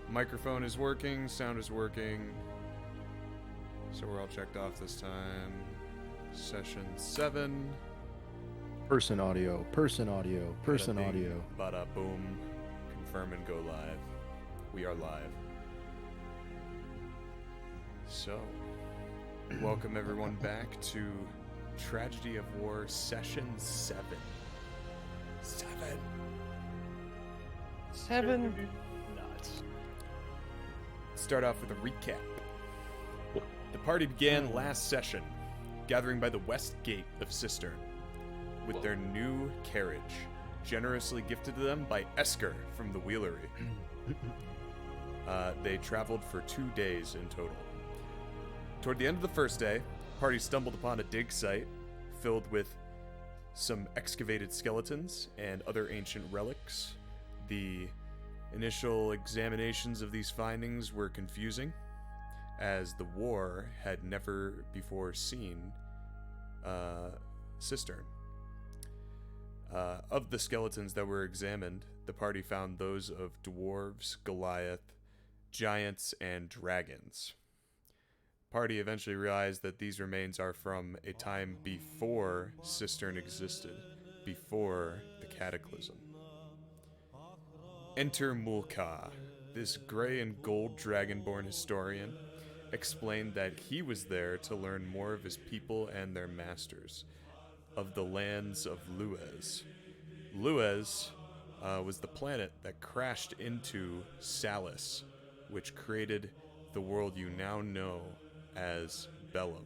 Microphone is working, sound is working. So we're all checked off this time. Session 7. Person audio, person audio, person audio. Bada boom. Confirm and go live. We are live. So, welcome everyone back to Tragedy of War Session 7. 7. Nuts. Start off with a recap. The party began last session, gathering by the west gate of Cistern, with their new carriage, generously gifted to them by Esker from the Wheelery. They traveled for 2 days in total. Toward the end of the first day, the party stumbled upon a dig site filled with some excavated skeletons and other ancient relics. The initial examinations of these findings were confusing, as the war had never before seen Cistern. Of the skeletons that were examined, the party found those of dwarves, Goliath, giants, and dragons. Party eventually realized that these remains are from a time before Cistern existed, before the Cataclysm. Enter Mulka. This gray and gold dragonborn historian explained that he was there to learn more of his people and their masters, of the lands of Luez. Luez was the planet that crashed into Salis, which created the world you now know as Bedlam.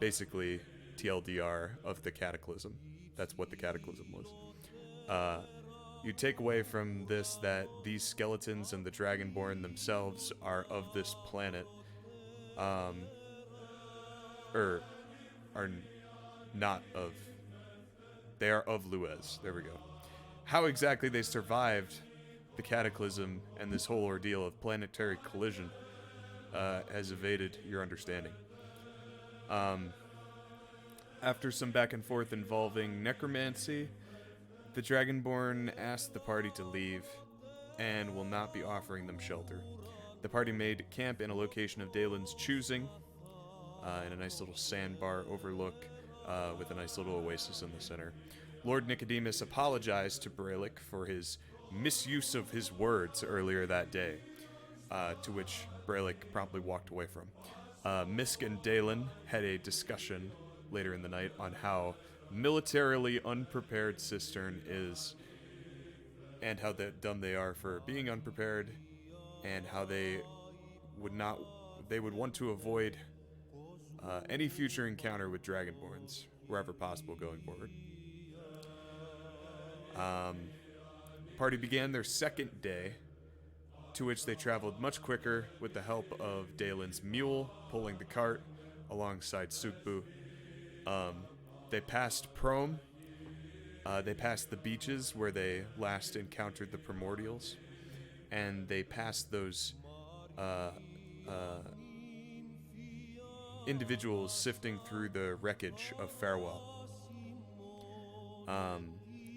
Basically, TLDR of the Cataclysm. That's what the Cataclysm was. You take away from this that these skeletons and the Dragonborn themselves are of this planet, are not of. They are of Luez. There we go. How exactly they survived the Cataclysm and this whole ordeal of planetary collision has evaded your understanding. After some back and forth involving necromancy, the Dragonborn asked the party to leave and will not be offering them shelter. The party made camp in a location of Daelin's choosing, in a nice little sandbar overlook with a nice little oasis in the center. Lord Nicodemus apologized to Brelikk for his misuse of his words earlier that day, to which Brelikk promptly walked away from. Misk and Daelin had a discussion later in the night on how militarily unprepared Cistern is, and how dumb they are for being unprepared, and how they would want to avoid any future encounter with Dragonborns wherever possible going forward. Party began their second day, to which they traveled much quicker with the help of Daelin's mule pulling the cart alongside Sukbu. They passed Prom. They passed the beaches where they last encountered the Primordials, and they passed those individuals sifting through the wreckage of Farewell.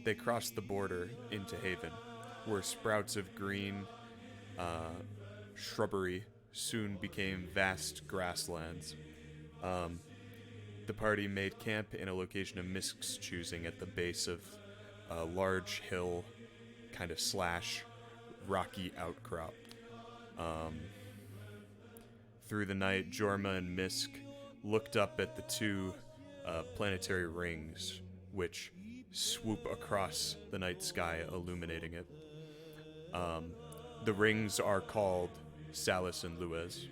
They crossed the border into Haven, where sprouts of green shrubbery soon became vast grasslands. The party made camp in a location of Misk's choosing at the base of a large hill, kind of / rocky outcrop. Through the night, Jorma and Misk looked up at the two planetary rings, which swoop across the night sky, illuminating it. The rings are called Salis and Luez,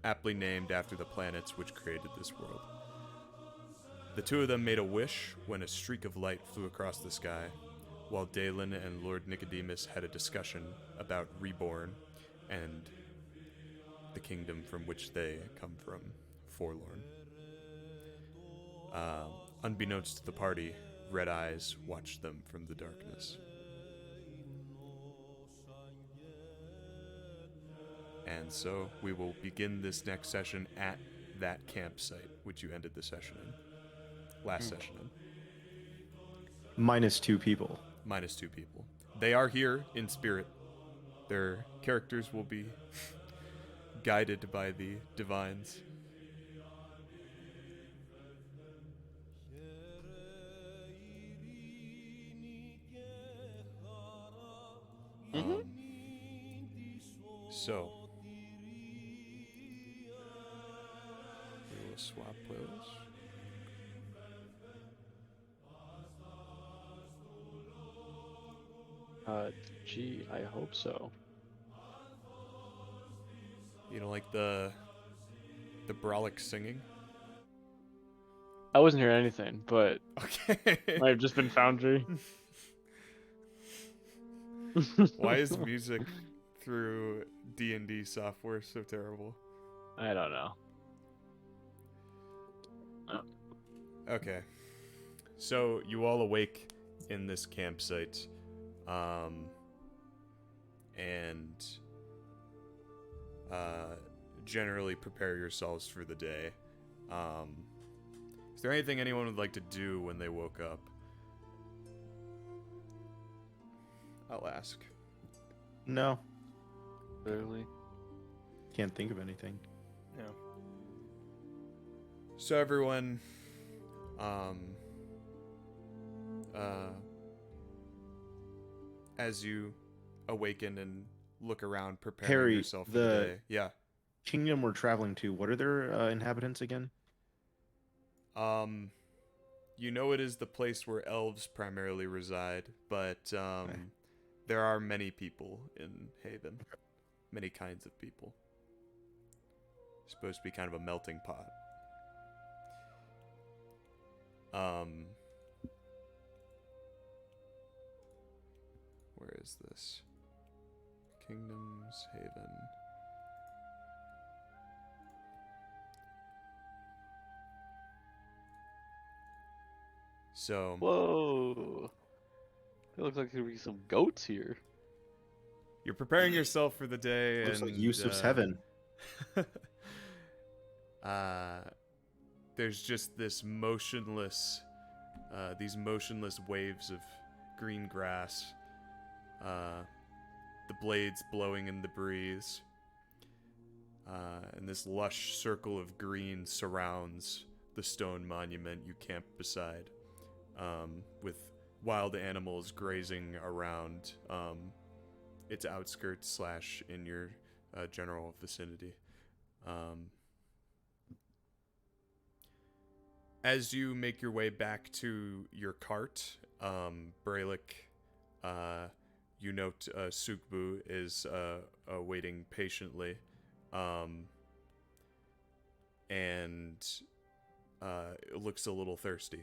aptly named after the planets which created this world. The two of them made a wish when a streak of light flew across the sky, while Daelin and Lord Nicodemus had a discussion about Reborn and the kingdom from which they come from, Forlorn. Unbeknownst to the party, Red Eyes watched them from the darkness. And so we will begin this next session at that campsite, which you ended the session in. Last session in. Minus 2 people. Minus 2 people. They are here in spirit. Their characters will be guided by the divines. Mhm. So we will swap those. Gee, I hope so. You know, like the Brelikk singing. I wasn't hearing anything, but Okay. might have just been Foundry. Why is music through D&D software so terrible? I don't know. Okay. So you all awake in this campsite, and generally prepare yourselves for the day. Is there anything anyone would like to do when they woke up? I'll ask. No, Barely. can't think of anything. Yeah. So everyone, as you awaken and look around, preparing Harry, yourself for the the- day. Yeah. Kingdom we're traveling to, what are their inhabitants again? You know it is the place where elves primarily reside, but there are many people in Haven. Many kinds of people. Supposed to be kind of a melting pot. Where is this? Kingdoms, Haven. So, Whoa. It looks like there could be some goats here. you're preparing yourself for the day. Looks and like Yusuf's heaven. There's just this motionless, these motionless waves of green grass, the blades blowing in the breeze, and this lush circle of green surrounds the stone monument you camp beside, with wild animals grazing around its outskirts / in your general vicinity. As you make your way back to your cart, Brelikk, you note Sukbu is waiting patiently, and looks a little thirsty.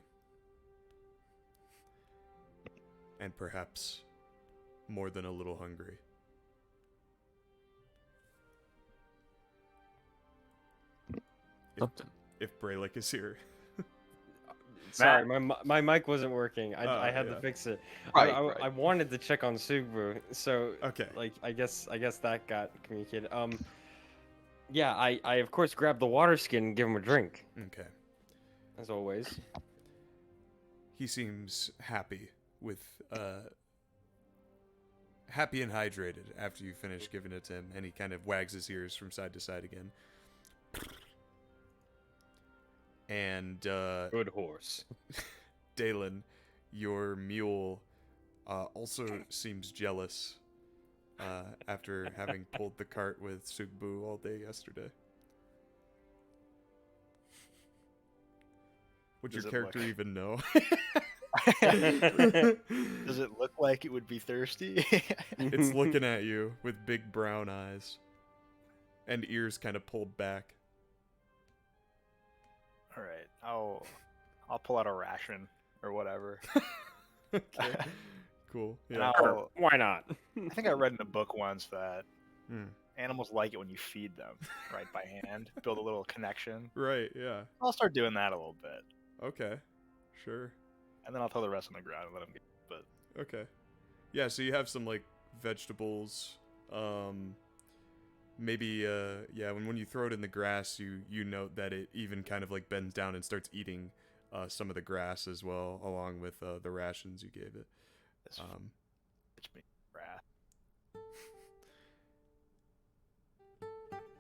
And perhaps more than a little hungry. Something. If Brelikk is here. Sorry, my mic wasn't working. I had yeah. to fix it. Right, I wanted to check on Sugbu, so Okay. like I guess that got communicated. Yeah, I of course grabbed the water skin and give him a drink, Okay. as always. He seems happy with happy and hydrated after you finish giving it to him, and he kind of wags his ears from side to side again. And Good horse. Daelin, your mule, also seems jealous after having pulled the cart with Sugbu all day yesterday. Would your Does it character look- even know? Does it look like it would be thirsty? It's looking at you with big brown eyes and ears kind of pulled back. All right, I'll pull out a ration or whatever. Okay. Cool. And Yeah. Why not? I think I read in a book once that Hmm. animals like it when you feed them, right, by hand. Build a little connection. Right, yeah. I'll start doing that a little bit, Okay. Sure. and then I'll throw the rest on the ground and let them get. But Okay. Yeah, so you have some like vegetables. Maybe yeah, when you throw it in the grass, you note that it even kind of like bends down and starts eating some of the grass as well, along with the rations you gave it. it's me, wrath.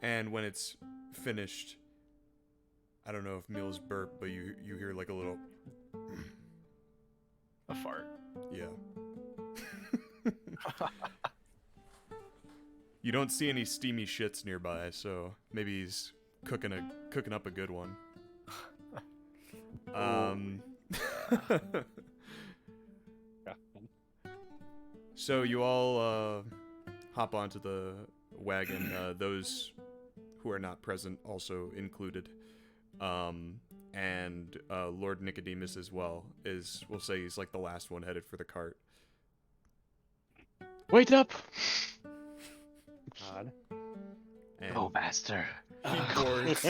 And when it's finished, I don't know if Mills burp, but you hear like a little, A fart. yeah. You don't see any steamy shits nearby, so maybe he's cooking up a good one. So you all hop onto the wagon. Those who are not present also included, and Lord Nicodemus as well we'll say he's like the last one headed for the cart. Wait up! God. And Oh, master. he boards.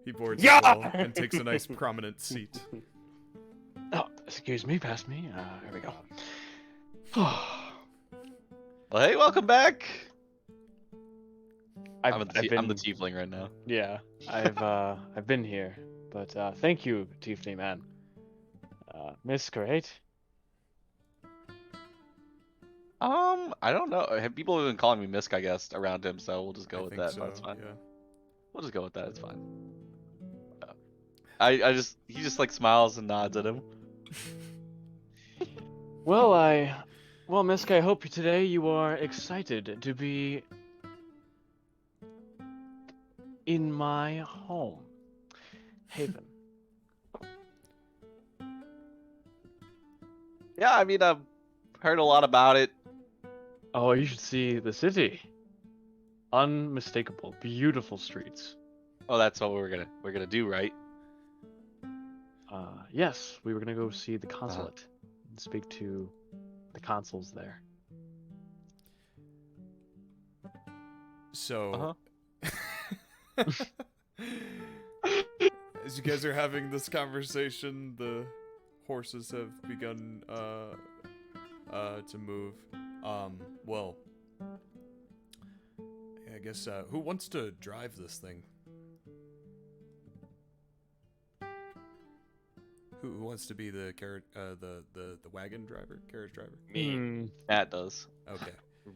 He boards Yeah! as well and takes a nice prominent seat. Oh, excuse me, past me. Here we go. Well, hey, welcome back. I'm the been, tiefling right now. yeah, I've been here, but thank you, Tiefling man. Misk, right? I don't know. People have been calling me Misk, I guess, around him, so we'll just go I with think that. so, That's fine. yeah. We'll just go with that. It's fine. He just like smiles and nods at him. Well, Misk, I hope today you are excited to be in my home, Haven. Yeah, I mean, I've heard a lot about it. Oh, you should see the city. Unmistakable, beautiful streets. Oh, that's what we're gonna do, right? Yes, we were gonna go see the consulate and speak to the consuls there. So, as you guys are having this conversation, the horses have begun to move. Well, I guess who wants to drive this thing? Who wants to be the wagon driver, carriage driver? Me. Matt does. Okay,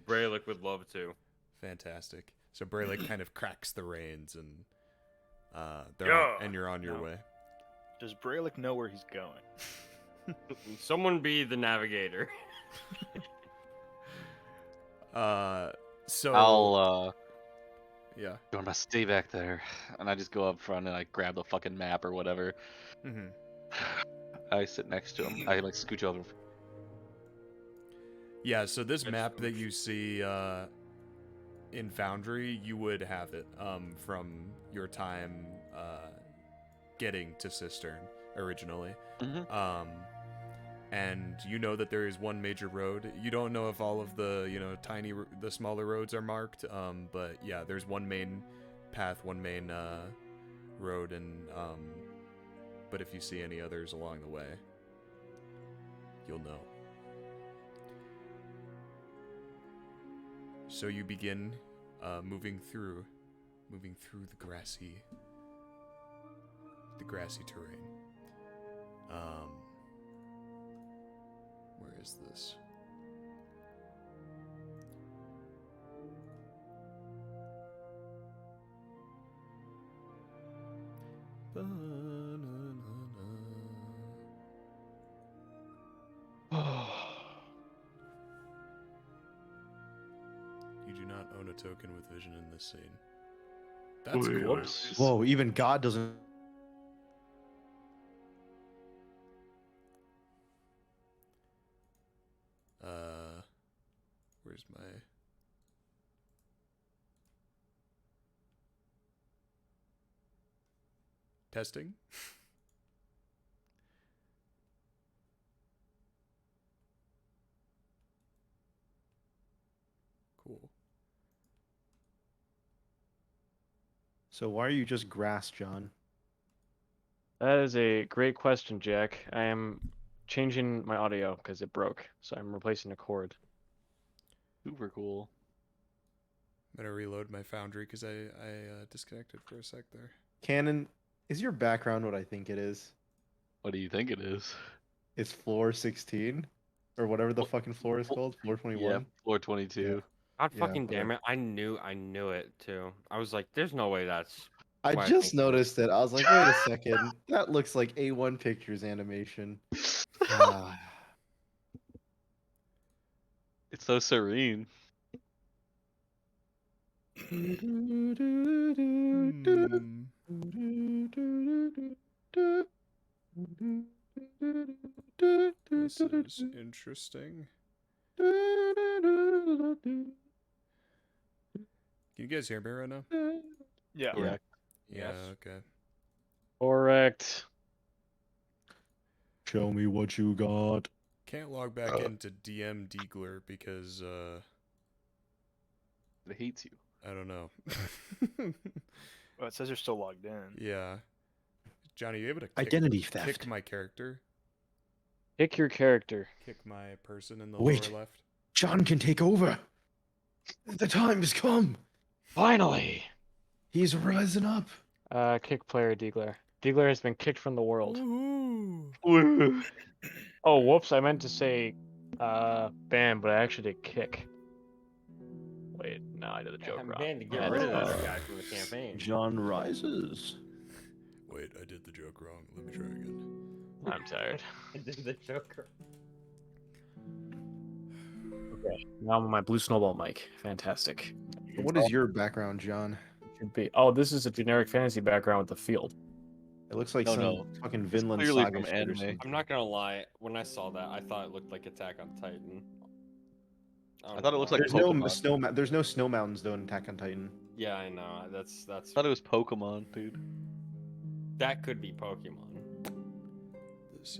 Brelikk would love to. fantastic. So Brelikk kind of cracks the reins and you're on your No. way. Does Brelikk know where he's going? Someone be the navigator. So I'll yeah. Jorma, stay back there, and I just go up front and I grab the fucking map or whatever. Mm-hmm. I sit next to him. I like scooch over. Yeah, so this Good map that scooch. you see in Foundry, you would have it from your time getting to Cistern originally. Mhm. And you know that there is one major road. You don't know if all of the, the smaller roads are marked, but yeah, there's one main path, one main road, and but if you see any others along the way, you'll know. So you begin moving through the grassy terrain. Where is this? You do not own a token with vision in this scene. That's cool. Whoops. Whoa, even God doesn't. Where's my... Testing? Cool. So why are you just grass, John? That is a great question, Jack. I am changing my audio because it broke, so I'm replacing a cord. Super cool. I'm gonna reload my Foundry because I disconnected for a sec there. Cannon, is your background what I think it is? What do you think it is? It's floor 16? Or whatever the fucking floor is called? Floor 21? Yeah, floor 22. God Yeah, fucking okay. damn it! I knew it too. I was like, "There's no way that's." I why just think it is. noticed it. I was like, wait a second. That looks like A1 Pictures animation. Ah. It's so serene. Hmm. This is interesting. Can you guys hear me right now? Yeah. Yeah. Yeah, Yes. okay. Correct. Show me what you got. Can't log back into DM Deagler because, It hates you. I don't know. Well, it says you're still logged in. Yeah. Johnny, you able to Identity kick theft. my character? Pick your character. Kick my person in the Wait. lower left? John can take over. The time has come. Finally! He's rising up. Kick player Deagler. Deagler has been kicked from the world. Woohoo! Oh, whoops, I meant to say, ban, but I actually did kick. Wait, no, I did the joke I'm wrong. banned to I get had rid to of do this that. guy from the campaign. John rises. Wait, I did the joke wrong. Let me try again. I'm tired. I did the Joker. Okay, now I'm on my blue snowball mic. Fantastic. What is your background, John? Should be. Oh, this is a generic fantasy background with the field. It looks like No, some no. fucking It's Vinland clearly Saga from shit or anime. something. I'm not gonna lie. When I saw that, I thought it looked like Attack on Titan. I thought it looked like There's no Pokemon. there's no snow mountains though in Attack on Titan. Yeah, I know. That's I thought it was Pokemon, dude. that could be Pokemon. This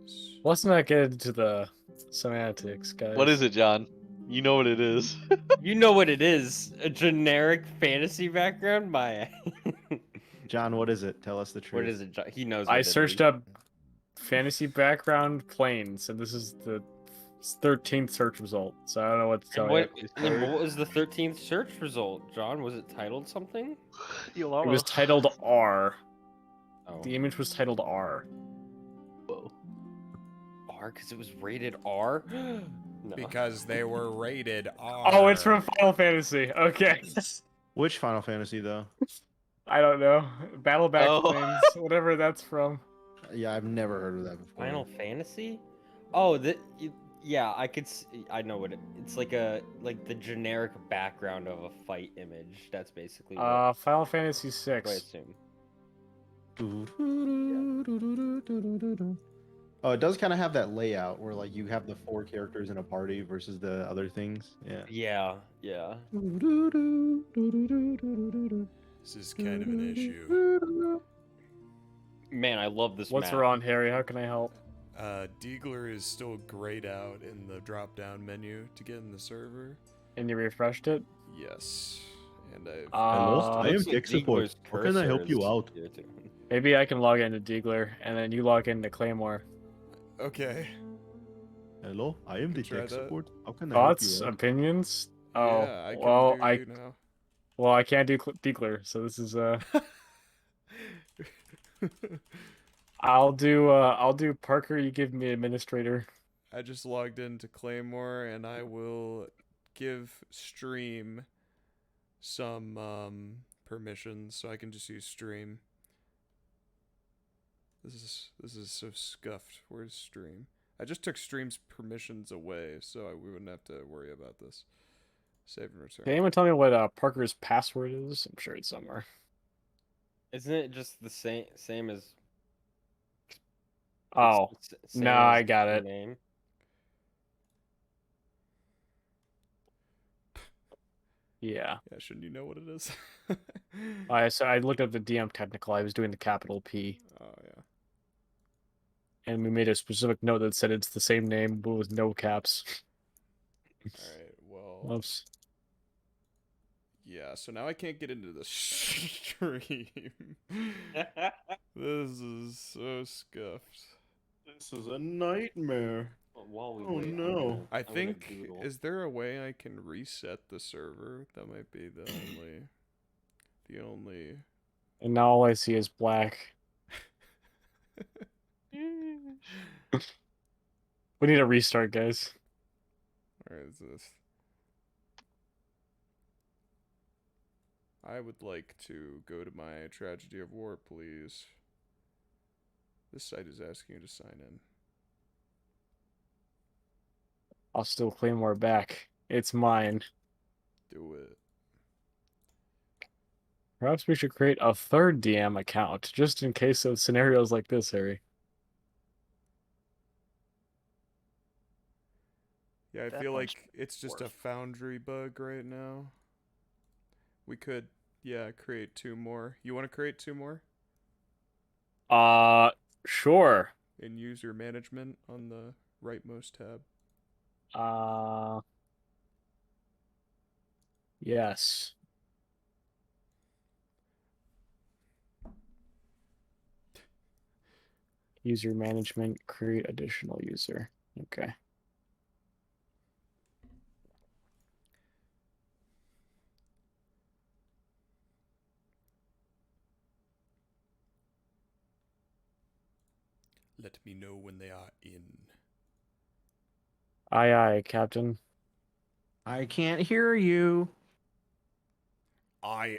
is. Let's not get into the semantics, guys. What is it, John? You know what it is. You know what it is? A generic fantasy background, Maya. John, what is it? Tell us the truth. What is it? He knows. What I it searched is. up fantasy background planes, and this is the 13th search result. So I don't know what to tell And what, you. and what was the 13th search result, John? Was it titled something? It was titled R. Oh, The image was titled R. Whoa. R, because it was rated R. No. Because they were rated R. Oh, it's from Final Fantasy. Okay. Which Final Fantasy though? I don't know. Battleback Oh. planes, whatever that's from. Yeah, I've never heard of that before. Final Fantasy? Oh, yeah, I could. I know what it's like. The generic background of a fight image. That's basically what Final Fantasy VI. I assume. Oh, it does kind of have that layout where like you have the 4 characters in a party versus the other things. Yeah. Yeah, yeah. This is kind of an issue. Man, I love this What's map. wrong, Harry? How can I help? Deagler is still grayed out in the drop-down menu to get in the server. And you refreshed it? Yes, and I've. Hello? I am Looks like tech support. Ziegler's How can I help cursor you is out? here, too. Maybe I can log into Deagler, and then you log into Claymore. Okay. Hello, I am the Could try tech that. support. How can I Thoughts? help you out? Opinions? Oh, Yeah, I can well, do you now. well, I can't do Deagler, so this is I'll do Parker. You give me administrator. I just logged into Claymore, and I will give stream some permissions, so I can just use stream. This is so scuffed. Where's stream? I just took stream's permissions away, so we wouldn't have to worry about this. Save and return. Can anyone tell me what Parker's password is? I'm sure it's somewhere. Isn't it just the same as? Oh, same no, as I got your it. Name? Yeah. Yeah, shouldn't you know what it is? So I looked up the DM technical. I was doing the capital P, Oh yeah. and we made a specific note that said it's the same name but with no caps. All right. Well. Whoops. Yeah. So now I can't get into the stream. This is so scuffed. This is a nightmare. While we Oh, wait, no. I I'm gonna think Google. is there a way I can reset the server? That might be the only. And now all I see is black. We need a restart, guys. Where is this? I would like to go to my Tragedy of War, please. This site is asking you to sign in. I'll steal Claymore back. It's mine. Do it. Perhaps we should create a third DM account, just in case of scenarios like this, Harry. Yeah, I That feel one's like it's just a worth. Foundry bug right now. We could, yeah, create 2 more. You want to create 2 more? Sure. In user management on the rightmost tab. Yes. User management, create additional user. Okay. Let me know when they are in. Aye, aye, Captain. I can't hear you. I.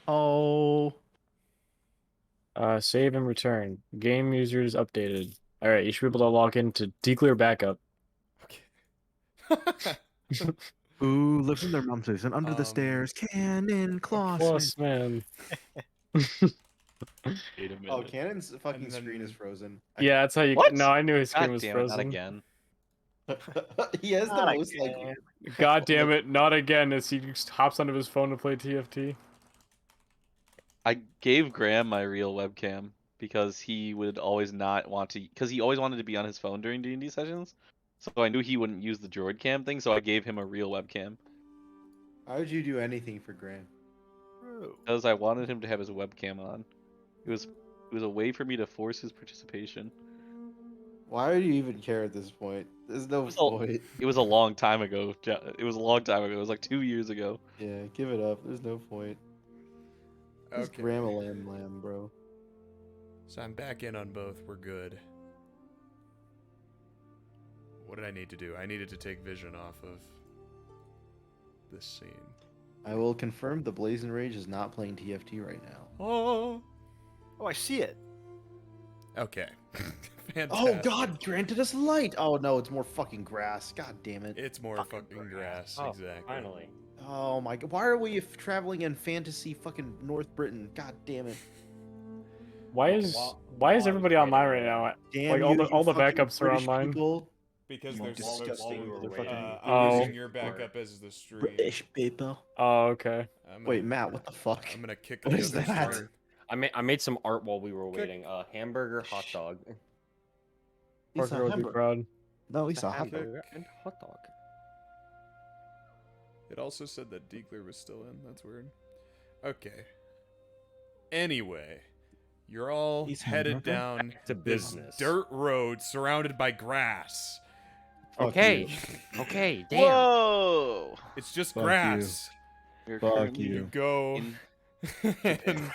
Oh. Save and return. Game users updated. All right, you should be able to log into declare backup. Okay. Ooh, live in their mom's place and under the Um, stairs. Cannon Clawsman. Plus, man. Wait a minute. Oh, Cannon's fucking And screen is then- frozen. Yeah, that's how you. What? No, I knew his screen God was damn it, not frozen. again. He has the Not most like. again. God damn it, not again! As he just hops onto his phone to play TFT. I gave Graham my real webcam because he would always not want to, because he always wanted to be on his phone during D&D sessions. So I knew he wouldn't use the droid cam thing, so I gave him a real webcam Why would you do anything for Grant? because I wanted him to have his webcam on. It was a way for me to force his participation. Why would you even care at this point? There's no was a- point. It was a long time ago. It was a long time ago. It was like 2 years ago. Yeah, give it up. There's no point. Just Okay. ram a lamb, bro. So I'm back in on both. We're good. What did I need to do? I needed to take vision off of this scene. I will confirm the Blazing Rage is not playing TFT right now. Oh. Oh, I see it. Okay. Fantastic. Oh God, granted us light. Oh no, it's more fucking grass. God damn it. It's more Fucking fucking grass. grass. Oh, Exactly. finally. Oh my God, why are we traveling in fantasy fucking North Britain? God damn it. Why Okay, is well, why is while I was everybody online writing right that- now? Damn Like you, all the fucking backups are British online. people. Because You there's disgusting while we were motherfucking waiting, I'm Oh. using your backup as the stream. British people. Oh, okay. I'm Wait, gonna- Matt, what the fuck? I'm gonna kick What the is other that? stream. I made some art while we were Click. waiting. Hamburger, hot dog. He's a Parker would be hamburger. proud. No, he's It's a a hot dog. hamburger and hot dog. It also said that Diegler was still in. That's weird. Okay. Anyway, you're all He's headed hamburger. down To this business. dirt road surrounded by grass. Fuck Okay. you. Okay, damn. Whoa! It's just Fuck grass. You're Fuck currently you. You go in and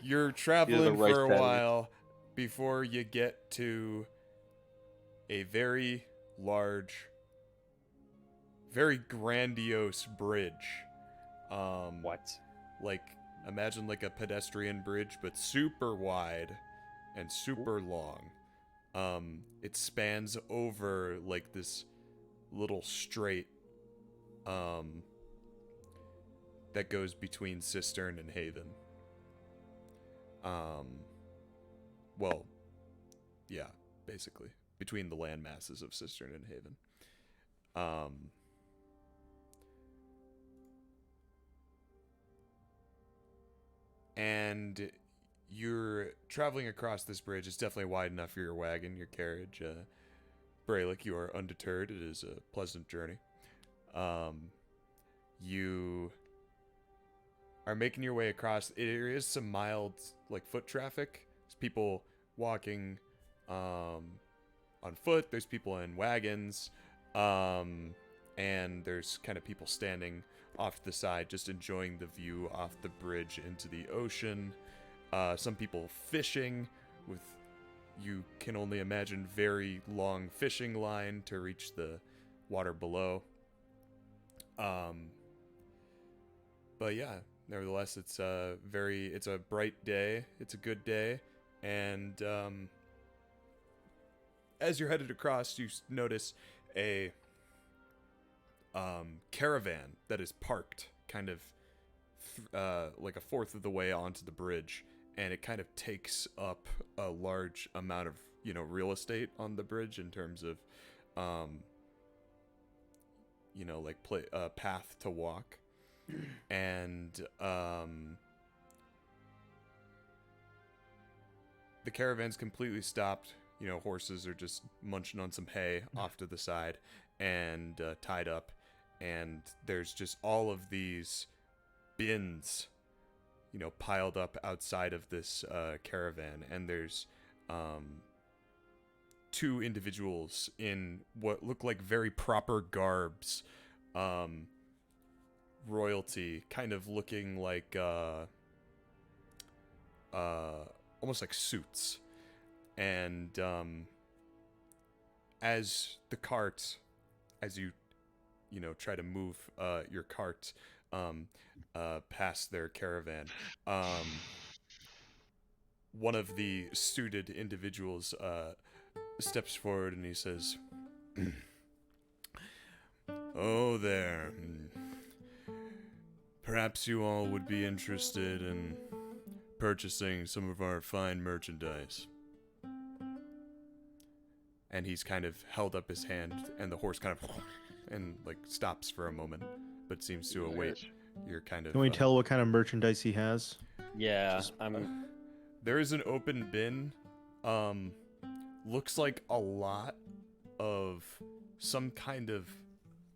you're traveling right for a strategy. while before you get to a very large, very grandiose bridge. What? Like, imagine like a pedestrian bridge, but super wide and super long. It spans over like this little strait that goes between Cistern and Haven. Well, yeah, basically between the land masses of Cistern and Haven. And you're traveling across this bridge. It's definitely wide enough for your wagon, your carriage. Brelikk, you are undeterred. It is a pleasant journey. You are making your way across. There is some mild, like, foot traffic. There's people walking on foot. There's people in wagons. And there's kind of people standing off to the side, just enjoying the view off the bridge into the ocean. Some people fishing with, you can only imagine, very long fishing line to reach the water below. But yeah, nevertheless, it's a bright day. It's a good day, and as you're headed across, you notice a caravan that is parked kind of like a fourth of the way onto the bridge, and it kind of takes up a large amount of real estate on the bridge in terms of like path to walk. And the caravan's completely stopped. Horses are just munching on some hay off to the side and tied up, and there's just all of these bins piled up outside of this caravan, and there's two individuals in what look like very proper garbs, royalty, kind of looking like almost like suits. And as you try to move your cart past their caravan, one of the suited individuals steps forward and he says, "Oh there. Perhaps you all would be interested in purchasing some of our fine merchandise." And he's kind of held up his hand, and the horse kind of and like stops for a moment, but seems to await your kind of. Can we tell what kind of merchandise he has? Yeah, There is an open bin. Looks like a lot of some kind of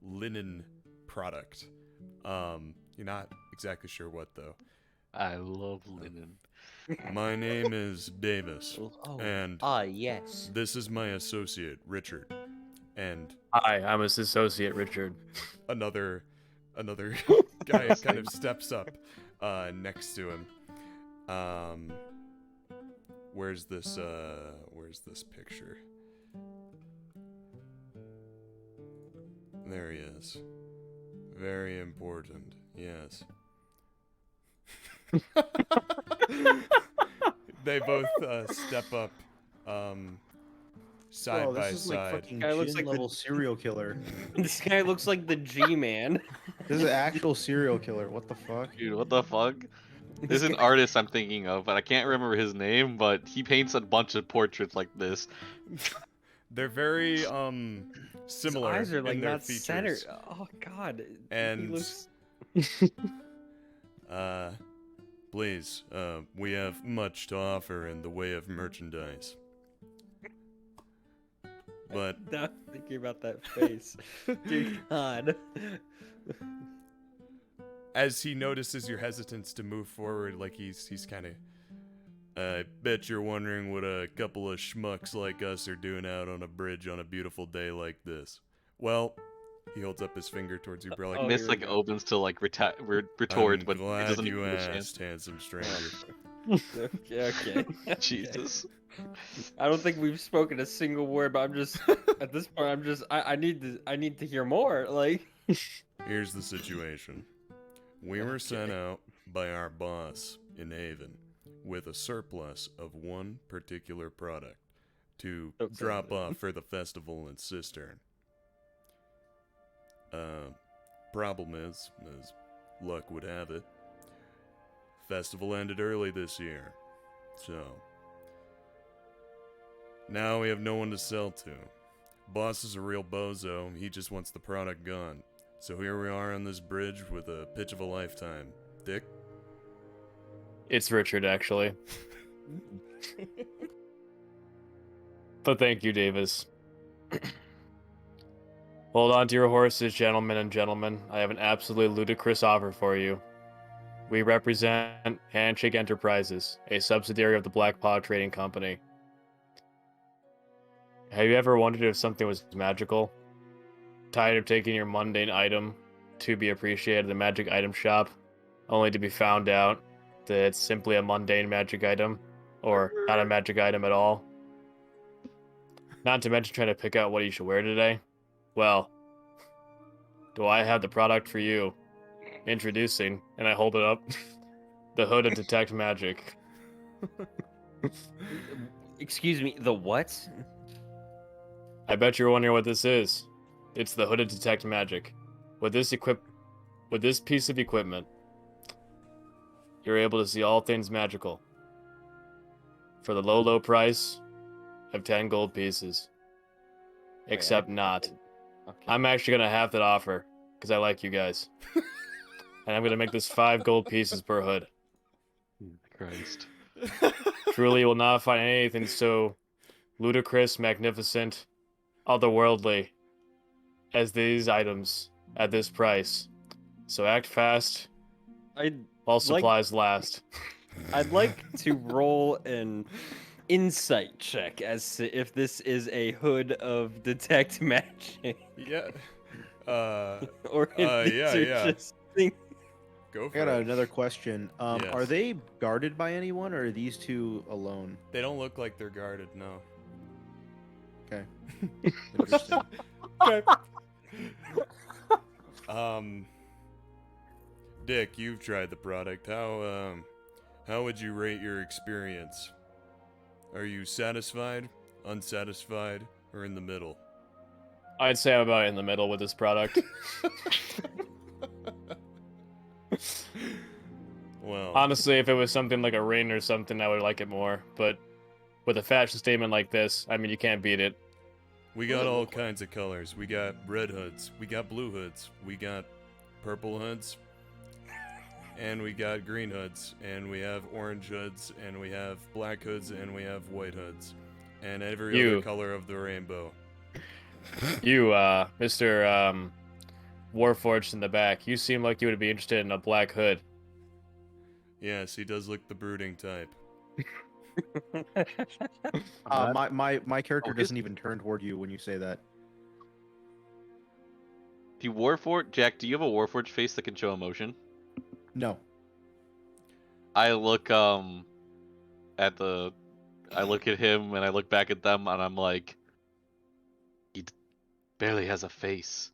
linen product. You're not exactly sure what though. I love linen. My name is Davis, and yes. this is my associate Richard, and Hi, I'm his associate Richard. another guy kind of steps up next to him. Where's this picture? There he is. Very important. Yes. They both step up side by This is side. like fucking Guy looks Jin like the- level serial killer. This guy looks like the G-Man. This is an actual serial killer. What the fuck? Dude, what the fuck? There's an artist I'm thinking of, but I can't remember his name, but he paints a bunch of portraits like this. They're very similar His eyes are like in their not features. centered. Oh god. And he looks... please, we have much to offer in the way of merchandise. But Now I'm thinking about that face. Dear God. as he notices your hesitance to move forward, like he's kind of, I bet you're wondering what a couple of schmucks like us are doing out on a bridge on a beautiful day like this. Well, he holds up his finger towards you, Brelikk. Oh, Miss here like we go. opens to like retort, I'm but it glad doesn't you even get a chance. asked, handsome stranger. Okay. Jesus. I don't think we've spoken a single word, but I'm just at this point. I need to hear more. Like, Here's the situation. We were sent out by our boss in Haven with a surplus of one particular product to Don't say drop that. off for the festival in Cistern. Problem is, as luck would have it, festival ended early this year, so now we have no one to sell to. Boss is a real bozo, he just wants the product gone. So here we are on this bridge with a pitch of a lifetime. Dick? It's Richard, actually. But thank you, Davis. Hold on to your horses, gentlemen and gentlemen. I have an absolutely ludicrous offer for you. We represent Handshake Enterprises, a subsidiary of the Black Paw Trading Company. Have you ever wondered if something was magical? Tired of taking your mundane item to be appreciated at the magic item shop, only to be found out that it's simply a mundane magic item, or not a magic item at all? Not to mention trying to pick out what you should wear today. Well, do I have the product for you? Introducing, and I hold it up. The hood to detect magic. Excuse me, the what? I bet you're wondering what this is. It's the hood to detect magic. With this piece of equipment, you're able to see all things magical. For the low price of 10 gold pieces. Except not. Okay. I'm actually gonna have that offer, because I like you guys. And I'm gonna make this 5 gold pieces per hood. Christ. Truly, you will not find anything so ludicrous, magnificent, otherworldly as these items at this price. So act fast while supplies last. I'd like to roll an insight check as to if this is a hood of detect magic. Yeah. Or if these yeah, are yeah. just things. Go I for got it. another question. Are Yes. they guarded by anyone, or are these two alone? They don't look like they're guarded, no. Okay. Interesting. Okay. Dick, you've tried the product. How would you rate your experience? Are you satisfied, unsatisfied, or in the middle? I'd say I'm about in the middle with this product. Well, Honestly, if it was something like a ring or something, I would like it more. But with a fashion statement like this, I mean, you can't beat it. we got all kinds of colors. We got red hoods, we got blue hoods, we got purple hoods, and we got green hoods, and we have orange hoods, and we have black hoods, and we have white hoods, and every other color of the rainbow. You, Mr. Warforged in the back, you seem like you would be interested in a black hood. Yes, he does look the brooding type. My character Oh, his- doesn't even turn toward you when you say that. Do you Warforged, Jack? Do you have a Warforged face that can show emotion? No. I look I look at him and I look back at them and I'm like, he barely has a face.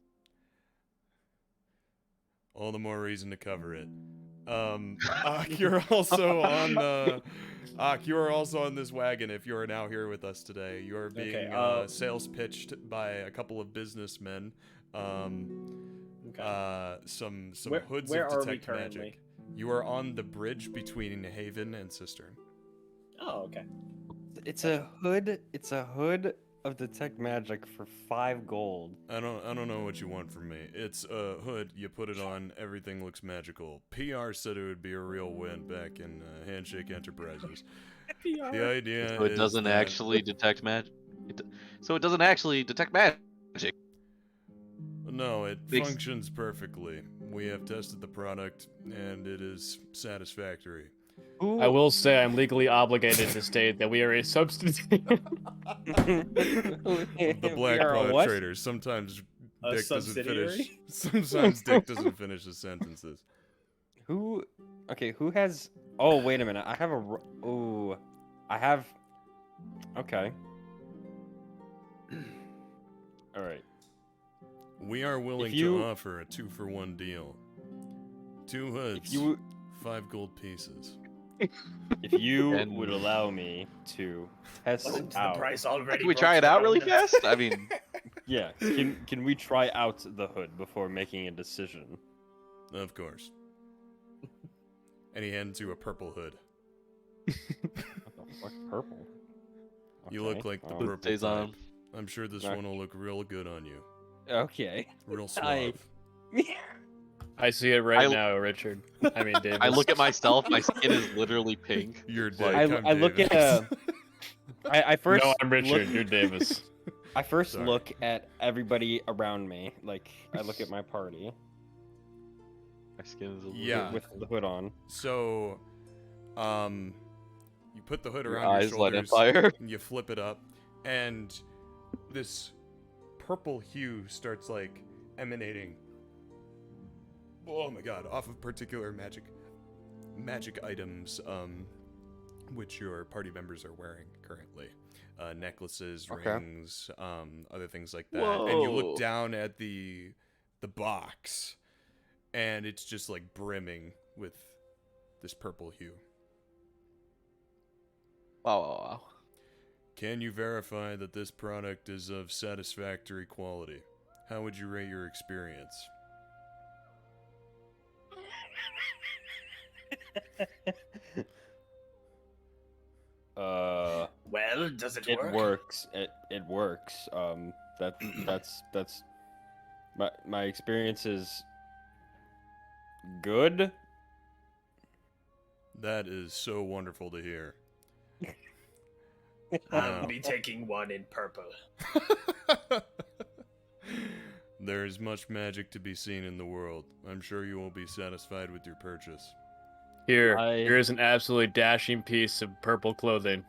All the more reason to cover it. You're also on you are also on this wagon if you are now here with us today. You are being sales pitched by a couple of businessmen. Some hoods where of are we detect currently? magic. You are on the bridge between Haven and Cistern. Oh, okay. It's a hood. It's a hood of detect magic for 5 gold. I don't know what you want from me. It's a hood, you put it on, everything looks magical. PR said it would be a real win back in Handshake Enterprises. The idea So it is doesn't that- actually detect magic. So it doesn't actually detect magic. No, it Ex- functions perfectly. We have tested the product, and it is satisfactory. Who? I will say I'm legally obligated to state that we are a substitute. The black are a cloud what? traders. Sometimes A Dick doesn't finish. subsidiary? Sometimes Dick doesn't finish his sentences. Who? Okay, who has? Oh, wait a minute. I have a. Oh, I have. Okay. All right. We are willing you- to offer a 2-for-1 deal. 2 hoods, If you 5 gold pieces. if you And- would allow me to test Wasn't the out. price already? Can we broke try it out really down? fast? I mean, Yeah. Can we try out the hood before making a decision? Of course. And he hands you a purple hood. What the fuck? Purple. You look like the Oh, purple stays type. on. I'm sure this Okay. one will look real good on you. Okay. Real I- suave. I see it right I- now, Richard. I mean, Davis. I look at myself. My skin is literally pink. You're Dick, Like- I'm I look at Davis. I first. No, I'm Richard. look- You're Davis. I first Sorry. look at everybody around me. Like I look at my party My skin is a little Yeah. with the hood on. So, you put the hood Your around your eyes light on shoulders, fire. and you flip it up, and this purple hue starts like emanating. Oh my god! Off of particular magic items, which your party members are wearing currently, necklaces, Okay. rings, other things like that. And you Whoa. look down at the the box, and it's just like brimming with this purple hue. Wow. Can you verify that this product is of satisfactory quality? How would you rate your experience? Well, does it It work? works. It works. That's my experience is good. That is so wonderful to hear. I'll be taking one in purple. There is much magic to be seen in the world. I'm sure you will be satisfied with your purchase. Here's an absolutely dashing piece of purple clothing.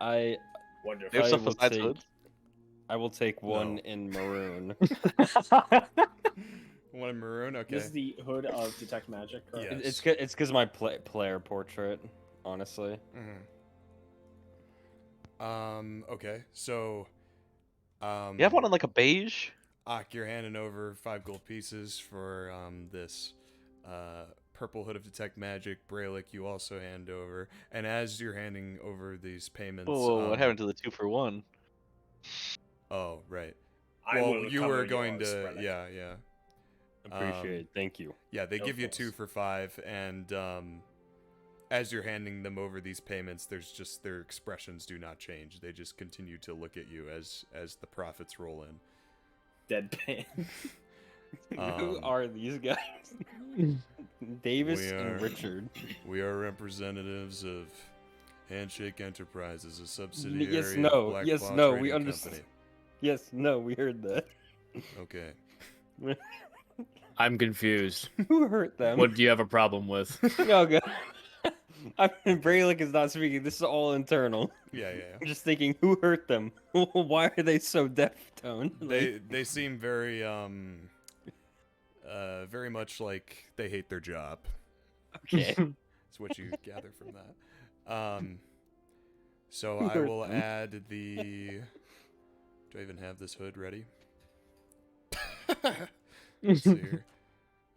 I Wonderful. They have I stuff will besides take- hoods? I will take one No. in maroon. One in maroon? Okay. This is the hood of Detect Magic, correct? Yes. It's because my player portrait, honestly. Okay. So, You have one in like a beige? Ak, you're handing over 5 gold pieces for this purple hood of Detect Magic. Brelikk, you also hand over. And as you're handing over these payments... Whoa, what happened to the 2-for-1? Oh, right. I Well, will you cover were going yours, to... Brelikk. Yeah. Appreciate it. Thank you. Yeah, they Of give you course. 2 for 5, and as you're handing them over these payments, there's just their expressions do not change. They just continue to look at you as the profits roll in. Deadpan. Who Um, are these guys? Davis we are- and Richard. We are representatives of Handshake Enterprises, a subsidiary Yes, of no. Black Yes, Paw no. Trading We understand. Company. Yes, no. We heard that. Okay. I'm confused. Who hurt them? What do you have a problem with? Oh god. I mean, Brelikk is not speaking. This is all internal. Yeah. I'm just thinking, who hurt them? Why are they so deaf tone? They seem very very much like they hate their job. Okay. That's what you gather from that. So I hurt will them? add the. Do I even have this hood ready? Let's see here.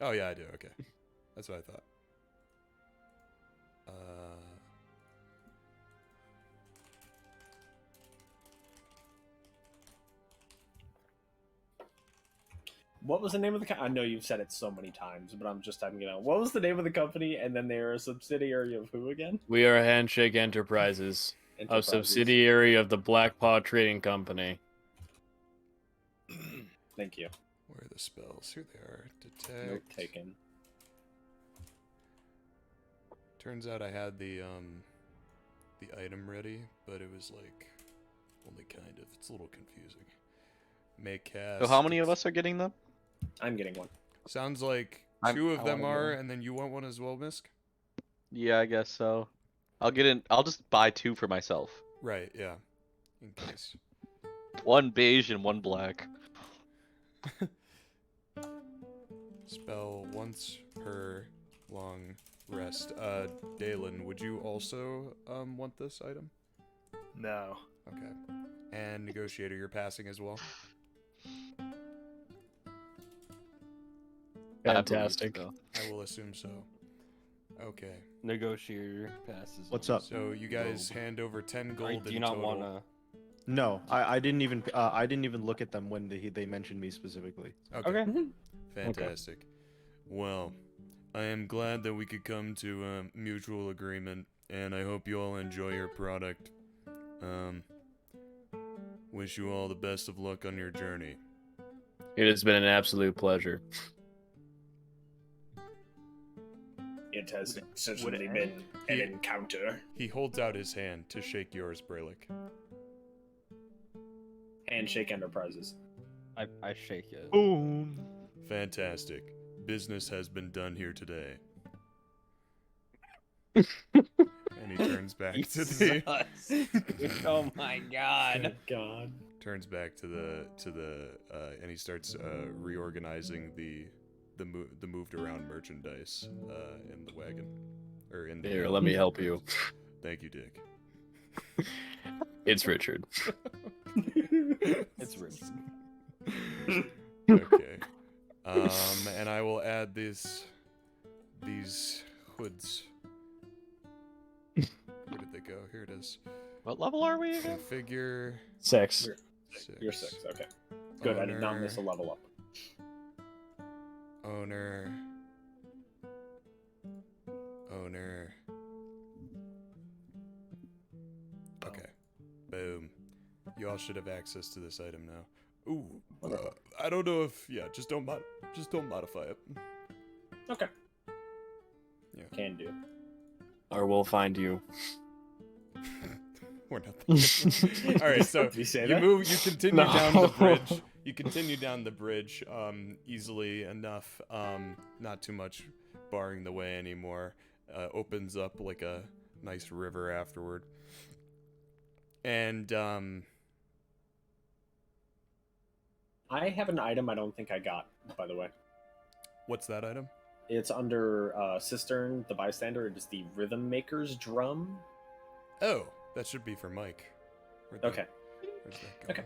Oh yeah, I do. Okay, that's what I thought. What was the name of the company? I know you've said it so many times, but I'm just typing it out. What was the name of the company? And then they're a subsidiary of who again? We are Handshake Enterprises, a Enterprises. subsidiary of the Black Paw Trading Company. Thank you. Where are the spells? Here they are. Detect. Note taken. Turns out I had the item ready, but it was like only kind of. It's a little confusing. Make cast. So how many of us are getting them? I'm getting one. Sounds like I'm- 2 I of them wanna get are, one. and then you want one as well, Misk? Yeah, I guess so. I'll get in. I'll just buy 2 for myself. Right. Yeah. In case. One beige and one black. Spell once per long rest. Daelin, would you also want this item? No. Okay. And Negotiator, you're passing as well? I believe Fantastic. so. I will assume so. Okay. Negotiator passes. What's on. up? So you guys hand over 10 gold Do in you not total. want to? No, I didn't even look at them when they mentioned me specifically. Okay. Fantastic. Well, I am glad that we could come to a mutual agreement, and I hope you all enjoy your product. Wish you all the best of luck on your journey. It has been an absolute pleasure. It has Would certainly it been end? an encounter. He holds out his hand to shake yours, Brelikk. Handshake Enterprises. I shake it. Boom. Fantastic. Business has been done here today. And he turns back to the Oh my god. Good God. turns back to the and he starts reorganizing the moved around merchandise in the wagon or in the Here, let me help you. Thank you, Dick. It's Richard. It's Richard. Okay. And I will add these hoods. Where did they go? Here it is. What level are we again? Configure 6. You're 6. Okay. Good. I did not miss a level up. Owner. Okay. Boom. You all should have access to this item now. Ooh. I don't know if just don't modify it. Okay. Yeah. Can do. Or we'll find you. We're not there. All right, so Did you say you that? you continue No. down the bridge. You continue down the bridge easily enough, not too much barring the way anymore. Opens up like a nice river afterward. And I have an item I don't think I got, by the way. what's that item? It's under Cistern, the bystander. It is the Rhythm Maker's Drum. Oh, that should be for Mike. Okay. Where's that going? Okay.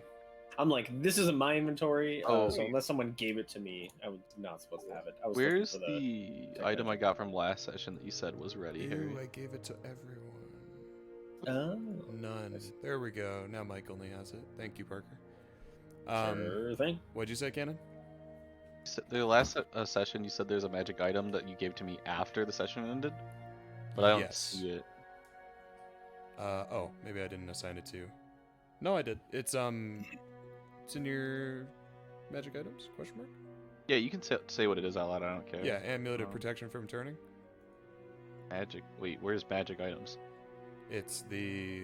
I'm like, this isn't my inventory, Oh. so unless someone gave it to me, I was not supposed to have it. I was looking Where's for the item I got from last session that you said was ready, Harry? Ew, I gave it to everyone. Oh. None. There we go. Now Mike only has it. Thank you, Parker. Sure thing. What'd you say, Cannon? The last session, you said there's a magic item that you gave to me after the session ended, but I don't Yes. see it. Oh, maybe I didn't assign it to you. No, I did. It's in your magic items? Question mark. Yeah, you can say what it is out loud. I don't care. Yeah, amulet of Um, protection from turning. Magic. Wait, where's magic items? It's the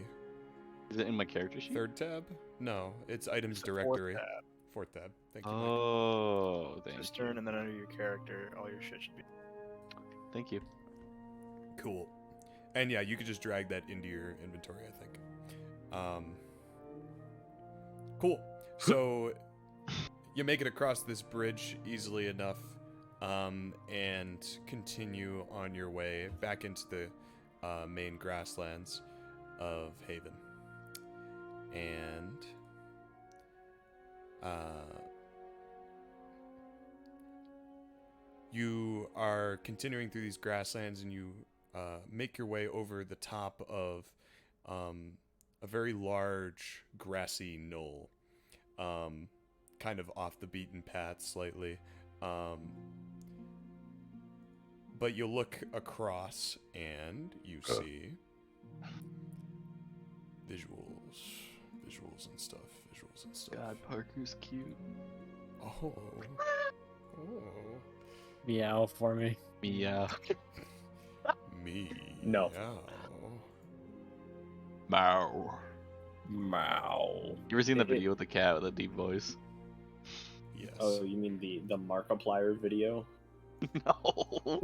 Is it in my character sheet? third tab. No, it's items It's the fourth directory. tab. Fourth tab. Thank you. Mike. Oh, thank Cistern, you. and then under your character, all your shit should be. Thank you. Cool. And yeah, you could just drag that into your inventory, I think. Cool. So you make it across this bridge easily enough, and continue on your way back into the main grasslands of Haven. And you are continuing through these grasslands, and you make your way over the top of a very large grassy knoll, kind of off the beaten path slightly. But you look across and you see visuals and stuff. God, Parker's cute. Oh. Meow for me. Meow. Me. No. Meow. Meow. You ever seen the video with the cat with a deep voice? Yes. Oh, you mean the Markiplier video? No.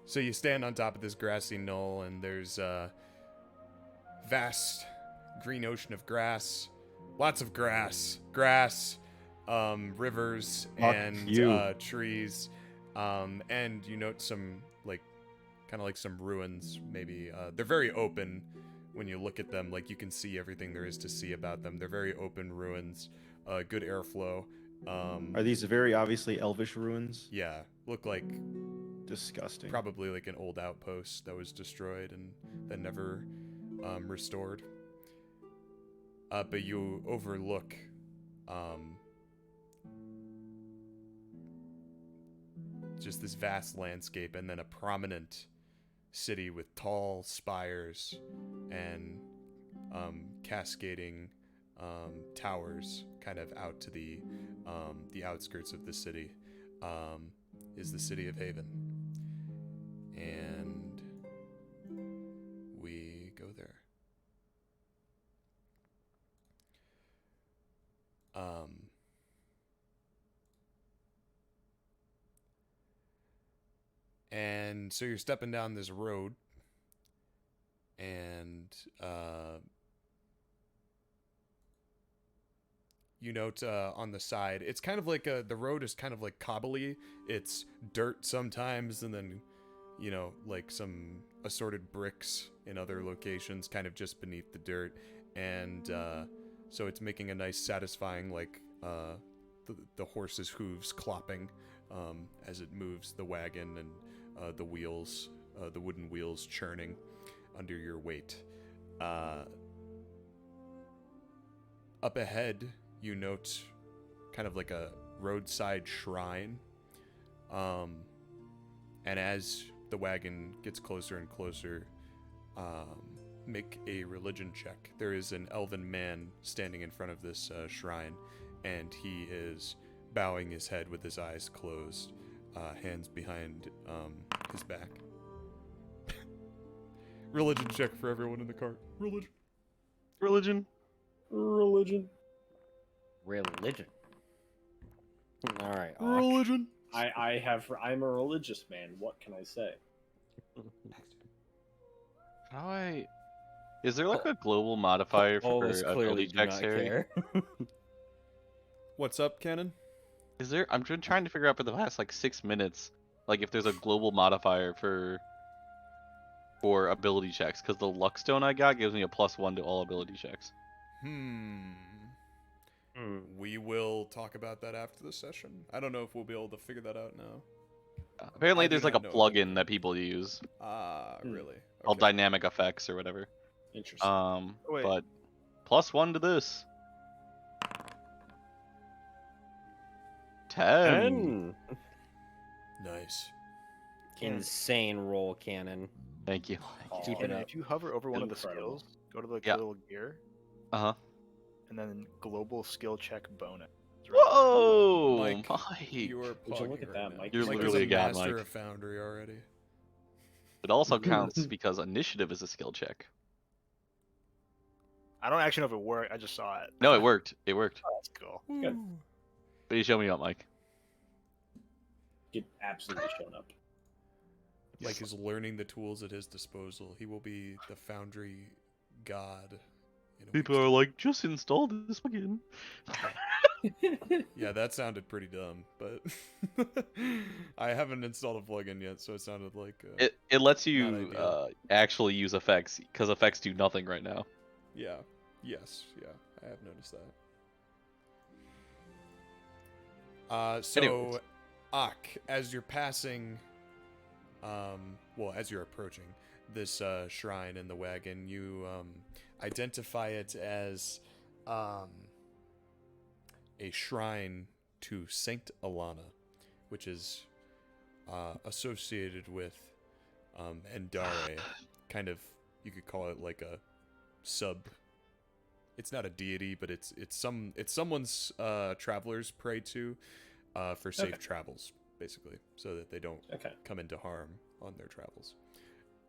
So you stand on top of this grassy knoll, and there's a vast green ocean of grass, lots of grass, rivers, Fuck and you. trees, and you note some kind of like some ruins. Maybe they're very open when you look at them. Like you can see everything there is to see about them. They're very open ruins, good airflow. Are these very obviously elvish ruins? Yeah, look like Disgusting. probably like an old outpost that was destroyed and then never restored. But you overlook just this vast landscape, and then a prominent city with tall spires and cascading towers kind of out to the outskirts of the city, is the city of Haven. And we go there. And so you're stepping down this road, and you note on the side, it's kind of like the road is kind of like cobbly. It's dirt sometimes, and then like some assorted bricks in other locations, kind of just beneath the dirt. and so it's making a nice, satisfying, like the horse's hooves clopping as it moves the wagon, and the wheels, the wooden wheels, churning under your weight. Up ahead, you note kind of like a roadside shrine. And as the wagon gets closer and closer, make a religion check. There is an elven man standing in front of this shrine, and he is bowing his head with his eyes closed, hands behind his back. Religion check for everyone in the cart. Religion. Religion. Religion. Religion. All right. Religion. I'm a religious man. What can I say? Is there like a global modifier for O's clearly ability do checks, not Harry? care. What's up, Cannon? Is there? I'm trying to figure out for the past like 6 minutes, like if there's a global modifier for ability checks, because the luck stone I got gives me a +1 to all ability checks. We will talk about that after the session. I don't know if we'll be able to figure that out now. Apparently, I do there's like a not know. plugin that people use Really? called Okay. dynamic effects or whatever. Interesting. Wait. But +1 to this. 10. Nice. Insane roll cannon. Thank you. Keep And it up. if you hover over one of the Incredible. skills, go to the Yeah. little gear, Uh-huh. and then global skill check bonus. It's right there. Whoa, Mike, Mike. You are Would you look poggy at right that, now. Mike? You're Mike literally is a a god, master Mike. of Foundry already. It also counts because initiative is a skill check. I don't actually know if it worked. I just saw it. No, it worked. It worked. Oh, that's cool. Good. But you show me up, Mike. Get absolutely shown up. Mike is learning the tools at his disposal. He will be the Foundry god. In a People week's are time. like, just install this plugin. Yeah, that sounded pretty dumb, but I haven't installed a plugin yet, so it sounded like It lets Not you ideal. actually use effects, because effects do nothing right now. yeah, yes, yeah, I have noticed that. So, Anyways. Ak, as you're passing, as you're approaching this shrine in the wagon, you identify it as a shrine to Saint Alana, which is associated with Endare. Kind of, you could call it like a sub. It's not a deity, but it's someone's travelers pray to for safe travels, basically, so that they don't come into harm on their travels.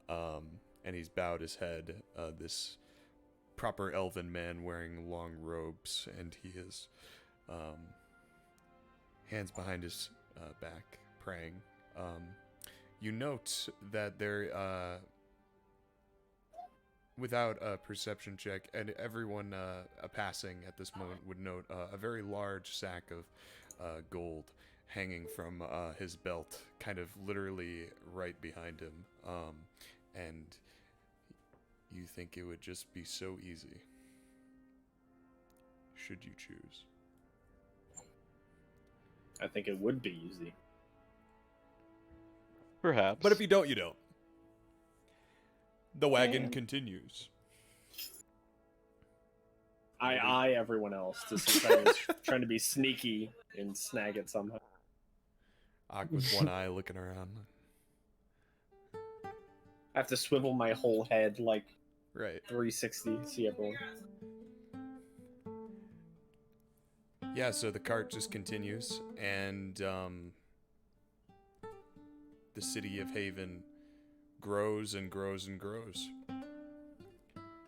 And he's bowed his head. This proper elven man wearing long robes, and he is hands behind his back, praying. You note that there, without a perception check, and everyone passing at this moment would note a very large sack of gold hanging from his belt, kind of literally right behind him. And you think it would just be so easy, should you choose. I think it would be easy. Perhaps. But if you don't, you don't. The wagon Man. continues. I eye everyone else to see if I was trying to be sneaky and snag it somehow. Ak with one eye looking around. I have to swivel my whole head like Right. 360, see everyone. Yeah, so the cart just continues, and the city of Haven grows and grows and grows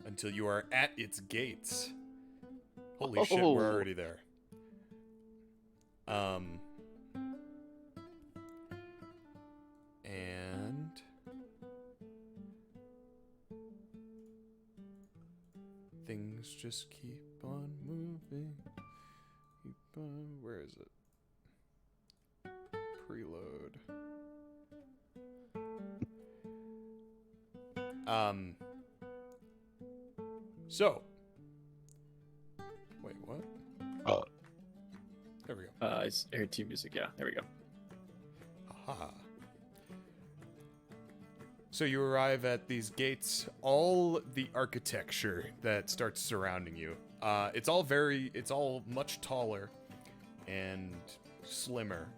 until you are at its gates. Holy shit, we're already there. And things just keep on moving. Where is it? Preload. So, There we go. It's air team music. Yeah, there we go. Aha. So you arrive at these gates. All the architecture that starts surrounding you. It's all much taller and slimmer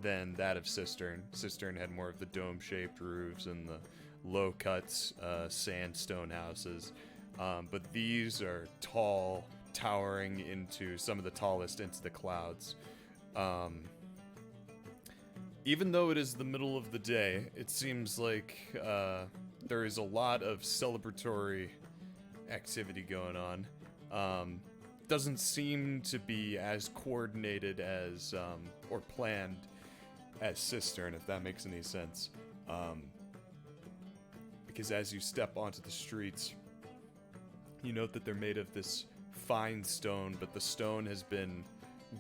than that of Cistern. Cistern had more of the dome-shaped roofs and the low-cuts sandstone houses. But these are tall, towering into some of the tallest into the clouds. Even though it is the middle of the day, it seems like there is a lot of celebratory activity going on. Doesn't seem to be as coordinated as, or planned as Cistern, if that makes any sense. Because as you step onto the streets, you note that they're made of this fine stone, but the stone has been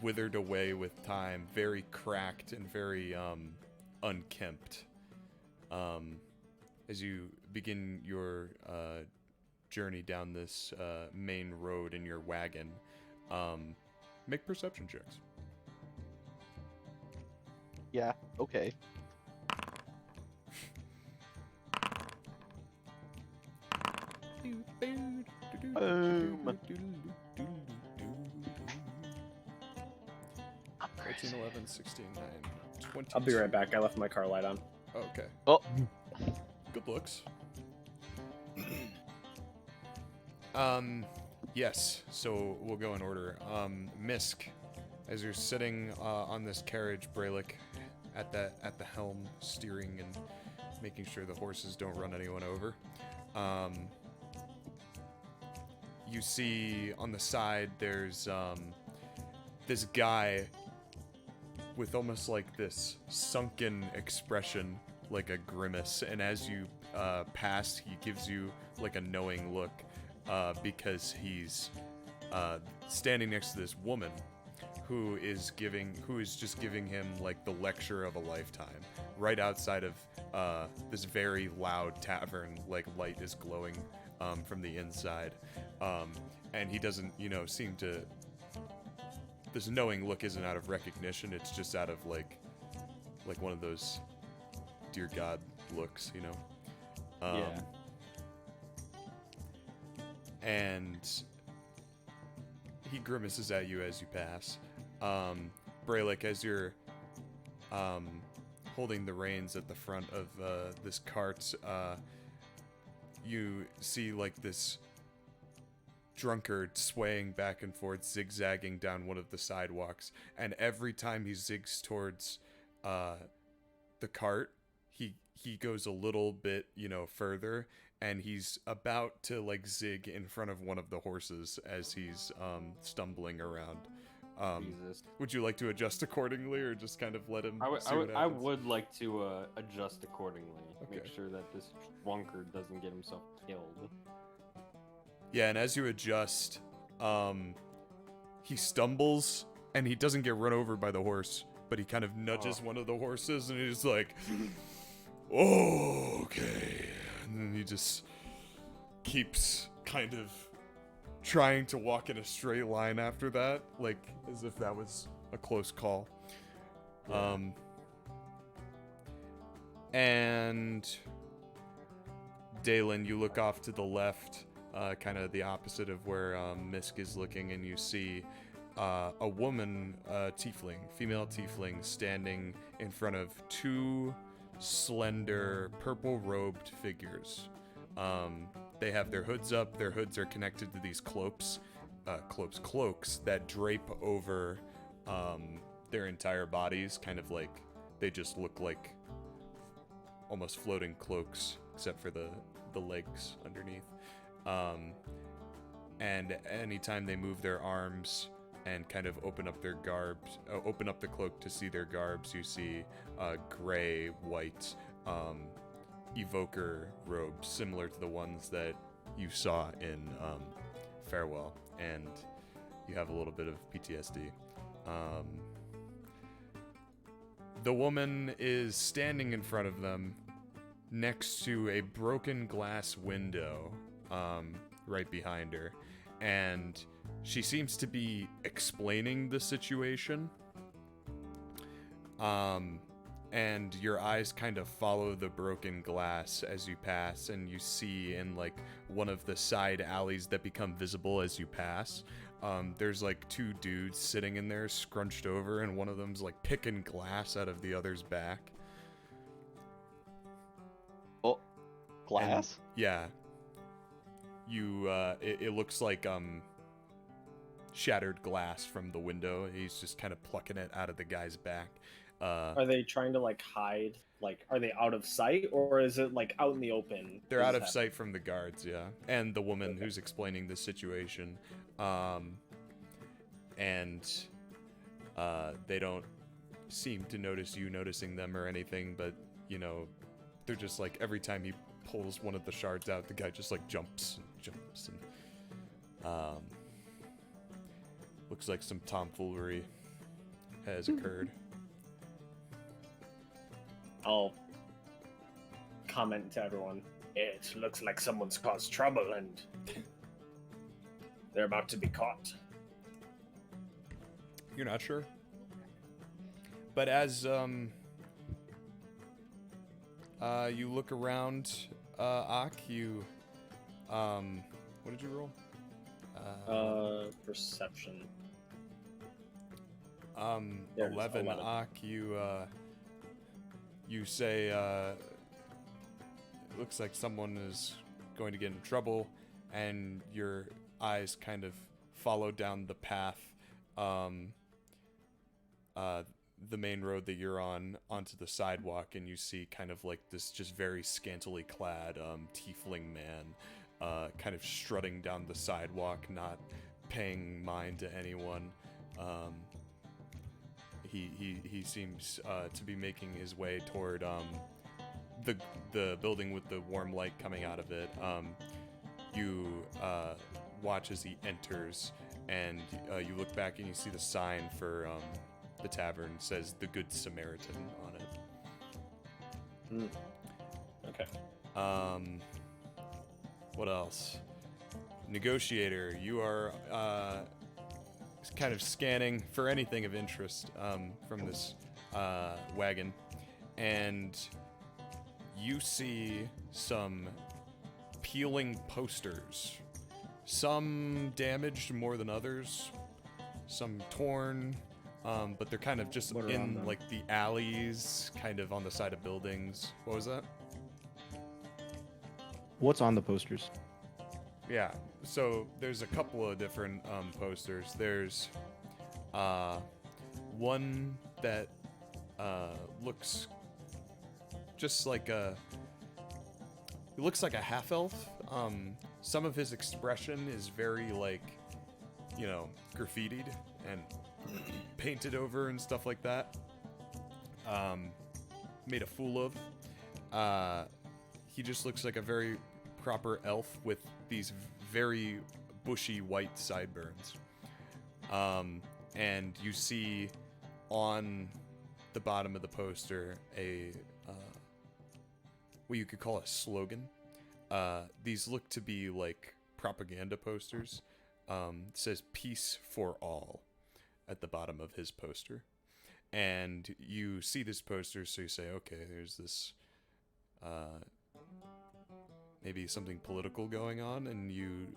withered away with time, very cracked and very unkempt. As you begin your journey down this main road in your wagon, make perception checks. Yeah, okay. Boom. 13, 11, 16, 9, 20. I'll be right back. I left my car light on. Okay. Oh, Good looks. Yes, so we'll go in order. Misk, as you're sitting on this carriage, Brelikk, at the helm, steering and making sure the horses don't run anyone over. You see on the side there's this guy with almost like this sunken expression, like a grimace, and as you pass, he gives you like a knowing look, because he's standing next to this woman who is just giving him like the lecture of a lifetime right outside of this very loud tavern. Like light is glowing from the inside, and he doesn't seem to, this knowing look isn't out of recognition, it's just out of like one of those dear God looks, Yeah. And he grimaces at you as you pass. Brelikk, as you're holding the reins at the front of this cart, you see like this drunkard swaying back and forth, zigzagging down one of the sidewalks, and every time he zigs towards the cart, he goes a little bit further, and he's about to like zig in front of one of the horses as he's stumbling around. Jesus. Would you like to adjust accordingly, or just kind of let him I see what I happens? would like to adjust accordingly. Make Okay. sure that this drunkard doesn't get himself killed. Yeah, and as you adjust, he stumbles, and he doesn't get run over by the horse, but he kind of nudges one of the horses, and he's like, "Oh, okay." And then he just keeps kind of trying to walk in a straight line after that, like as if that was a close call. And Daelin, you look off to the left, kind of the opposite of where Misk is looking, and you see a woman, female tiefling, standing in front of two slender, purple-robed figures. They have their hoods up. Their hoods are connected to these cloaks that drape over their entire bodies, kind of like they just look like almost floating cloaks, except for the legs underneath. And anytime they move their arms and kind of open up their garbs, open up the cloak to see their garbs, you see gray, white, evoker robes similar to the ones that you saw in Farewell, and you have a little bit of PTSD. The woman is standing in front of them next to a broken glass window right behind her, and she seems to be explaining the situation And your eyes kind of follow the broken glass as you pass, and you see in like one of the side alleys that become visible as you pass, there's like two dudes sitting in there scrunched over, and one of them's like picking glass out of the other's back. Oh, glass? And, yeah. You, it looks like, shattered glass from the window. He's just kind of plucking it out of the guy's back. Are they trying to like hide? Like, are they out of sight, or is it like out in the open? They're out of sight from the guards, yeah. And the woman who's explaining the situation. And they don't seem to notice you noticing them or anything, but, you know, they're just like, every time he pulls one of the shards out, the guy just like jumps and looks like some tomfoolery has occurred. I'll comment to everyone. It looks like someone's caused trouble and they're about to be caught. You're not sure? But as you look around, Ak, you what did you roll? Perception. 11. Ak, you say it looks like someone is going to get in trouble, and your eyes kind of follow down the path, the main road that you're on, onto the sidewalk, and you see kind of like this just very scantily clad tiefling man kind of strutting down the sidewalk, not paying mind to anyone. He seems to be making his way toward the building with the warm light coming out of it. You watch as he enters, and you look back and you see the sign for the tavern. It says the Good Samaritan on it. Okay. What else? Negotiator, you are kind of scanning for anything of interest from this wagon, and you see some peeling posters. Some damaged more than others, some torn, but they're kind of just What are on in them? like the alleys, kind of on the side of buildings. What was that? What's on the posters? Yeah, so there's a couple of different posters. There's one that looks just like it looks like a half-elf. Some of his expression is very like, you know, graffitied and painted over and stuff like that. Made a fool of. He just looks like a very proper elf with these very bushy white sideburns. And you see on the bottom of the poster a what you could call a slogan. These look to be like propaganda posters. It says "Peace for All" at the bottom of his poster. And you see this poster, so you say, okay, there's this maybe something political going on, and you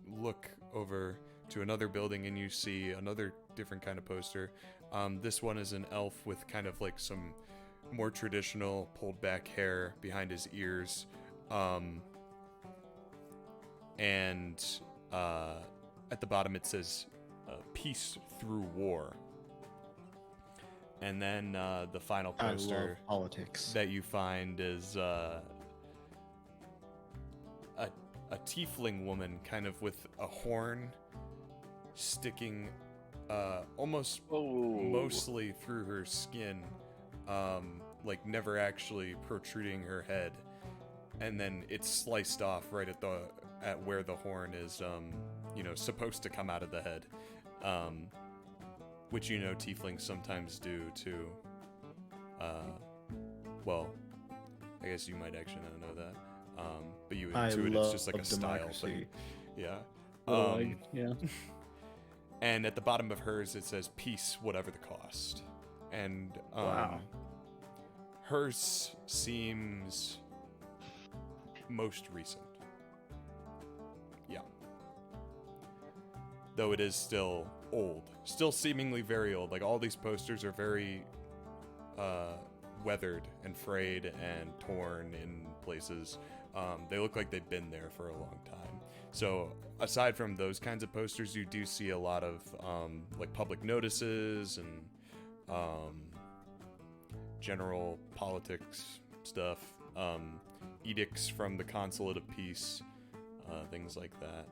look over to another building and you see another different kind of poster. This one is an elf with kind of like some more traditional pulled back hair behind his ears, and at the bottom it says "Peace through War." And then the final I poster love politics. that you find is a tiefling woman, kind of with a horn sticking almost mostly through her skin, like never actually protruding her head, and then it's sliced off right at where the horn is, you know, supposed to come out of the head, which, you know, tieflings sometimes do to well, I guess you might actually not know that. But you I intuit it's love just like a style democracy. thing. Yeah. Yeah. And at the bottom of hers it says "Peace, whatever the cost." and Wow. hers seems most recent. Yeah. Though it is still old. Still seemingly very old. Like, all these posters are very weathered and frayed and torn in places. They look like they've been there for a long time. So, aside from those kinds of posters, you do see a lot of like public notices and general politics stuff, edicts from the Consulate of Peace, things like that.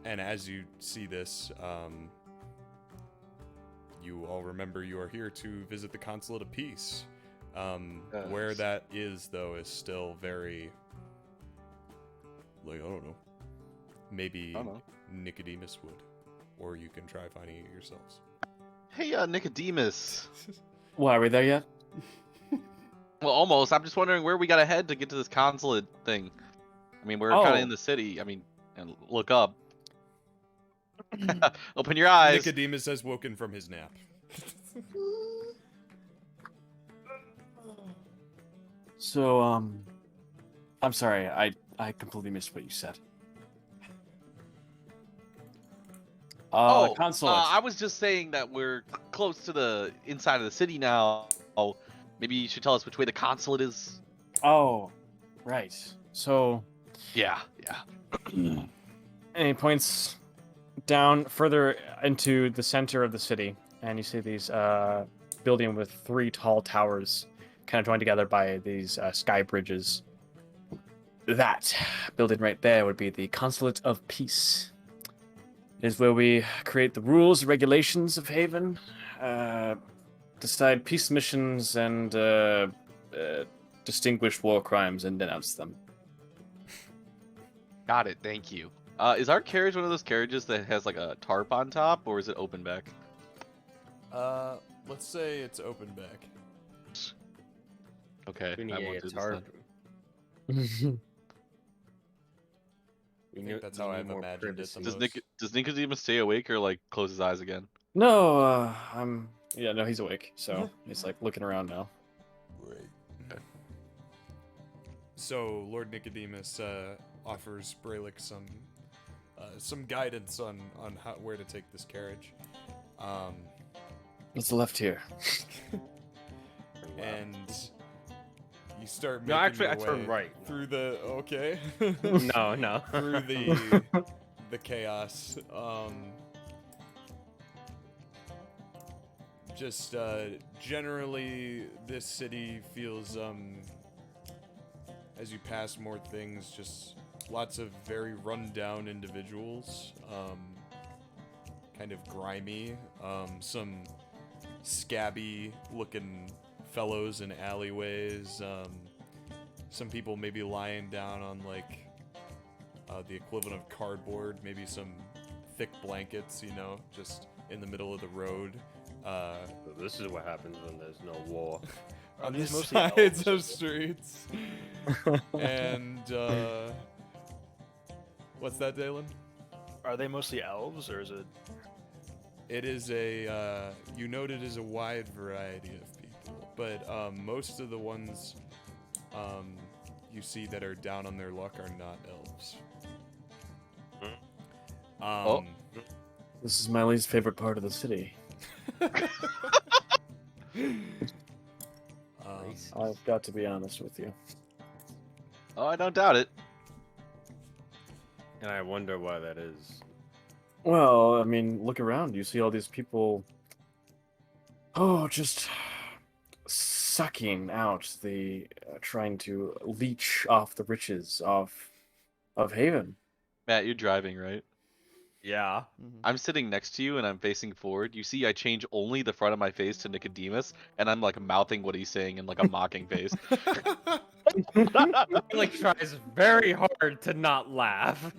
And as you see this, you all remember you are here to visit the Consulate of Peace. Where Yes. that is, though, is still very, like, I don't know. Maybe I don't know. Nicodemus would. Or you can try finding it yourselves. Hey, Nicodemus. Why are we there yet? Well, almost. I'm just wondering where we gotta head to get to this consulate thing. I mean, we're kind Oh. of in the city. I mean, and look up. Open your eyes. Nicodemus has woken from his nap. So, I'm sorry, I completely missed what you said. Consulate. I was just saying that we're close to the inside of the city now. Oh, maybe you should tell us which way the consulate is. Oh, right. So, Yeah. and he points down further into the center of the city, and you see these building with 3 tall towers, kind of joined together by these sky bridges. That building right there would be the Consulate of Peace. It is where we create the rules, regulations of Haven, decide peace missions, and distinguish war crimes and denounce them. Got it. Thank you. Is our carriage one of those carriages that has like a tarp on top, or is it open back? Let's say it's open back. Okay. We need I to won't get do this hard. then. I think that's how I've imagined it the Does most. Does Nicodemus stay awake or like close his eyes again? No, no, he's awake, so he's like looking around now. Right. Okay. So Lord Nicodemus offers Brelikk some guidance on where to take this carriage. What's left here? And you start making No, actually, your I turned way right. through the No. through the chaos. Just generally, this city feels as you pass more things, just lots of very run-down individuals, kind of grimy, some scabby-looking fellows in alleyways, some people maybe lying down on like the equivalent of cardboard, maybe some thick blankets, just in the middle of the road. This is what happens when there's no war. On these the mostly sides elves? of streets. And what's that, Daelin? Are they mostly elves, or is it? It is you note it is a wide variety of people, but most of the ones you see that are down on their luck are not elves. Oh. This is my least favorite part of the city. I've got to be honest with you. Oh, I don't doubt it. And I wonder why that is. Well, I mean, look around. You see all these people. Oh, just sucking out trying to leech off the riches of Haven. Matt, you're driving, right? Yeah. I'm sitting next to you and I'm facing forward. You see, I change only the front of my face to Nicodemus, and I'm like mouthing what he's saying in like a mocking face. Like tries very hard to not laugh.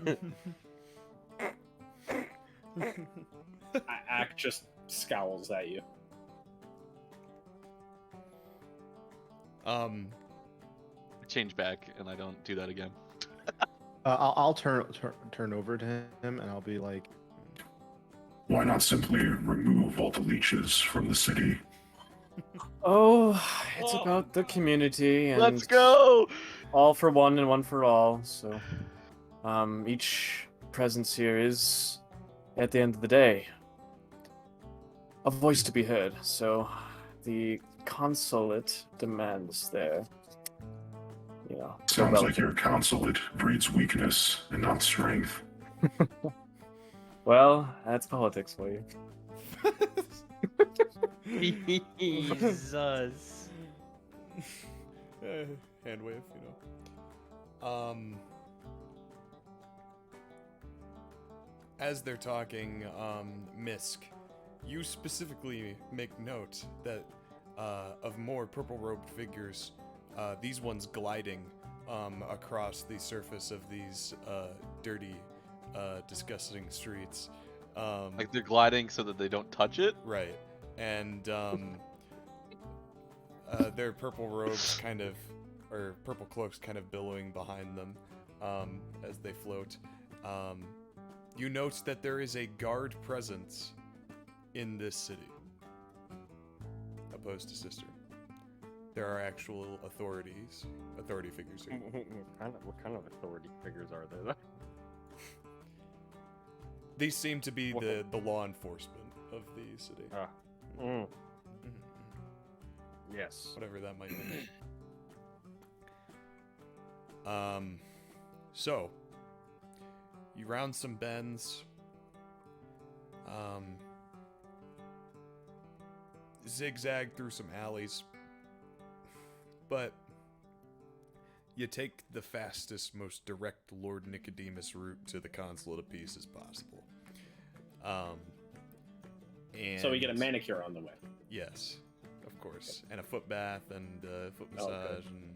Ack just scowls at you. I change back and I don't do that again. I'll turn over to him and I'll be like, Why not simply remove all the leeches from the city? Oh, it's Oh. about the community and Let's go. all for one and one for all. So, each presence here is, at the end of the day, a voice to be heard. So, the consulate demands their, Sounds like your consulate breeds weakness and not strength. Well, that's politics for you. Jesus. Hand wave, you know. As they're talking, Misk, you specifically make note that of more purple-robed figures, these ones gliding across the surface of these dirty, disgusting streets. Like they're gliding so that they don't touch it. Right. And their purple robes or purple cloaks kind of billowing behind them as they float. You note that there is a guard presence in this city, opposed to Cistern. There are actual authority figures here. What kind of authority figures are there? These seem to be the law enforcement of the city. Yes. Whatever that might mean. So you round some bends. Zigzag through some alleys. But you take the fastest, most direct Lord Nicodemus route to the Consulate of Peace as possible. And So we get a manicure on the way. yes, of course, and a foot bath and foot Oh, good. massage, and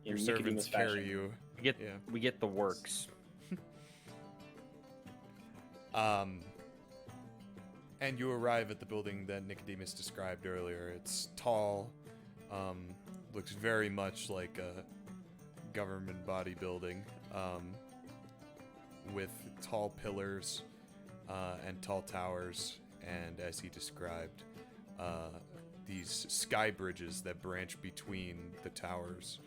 In your Nicodemus servants carry fashion. you. We get the works. And you arrive at the building that Nicodemus described earlier. It's tall, looks very much like a government body building, with tall pillars and tall towers, and as he described, these sky bridges that branch between the towers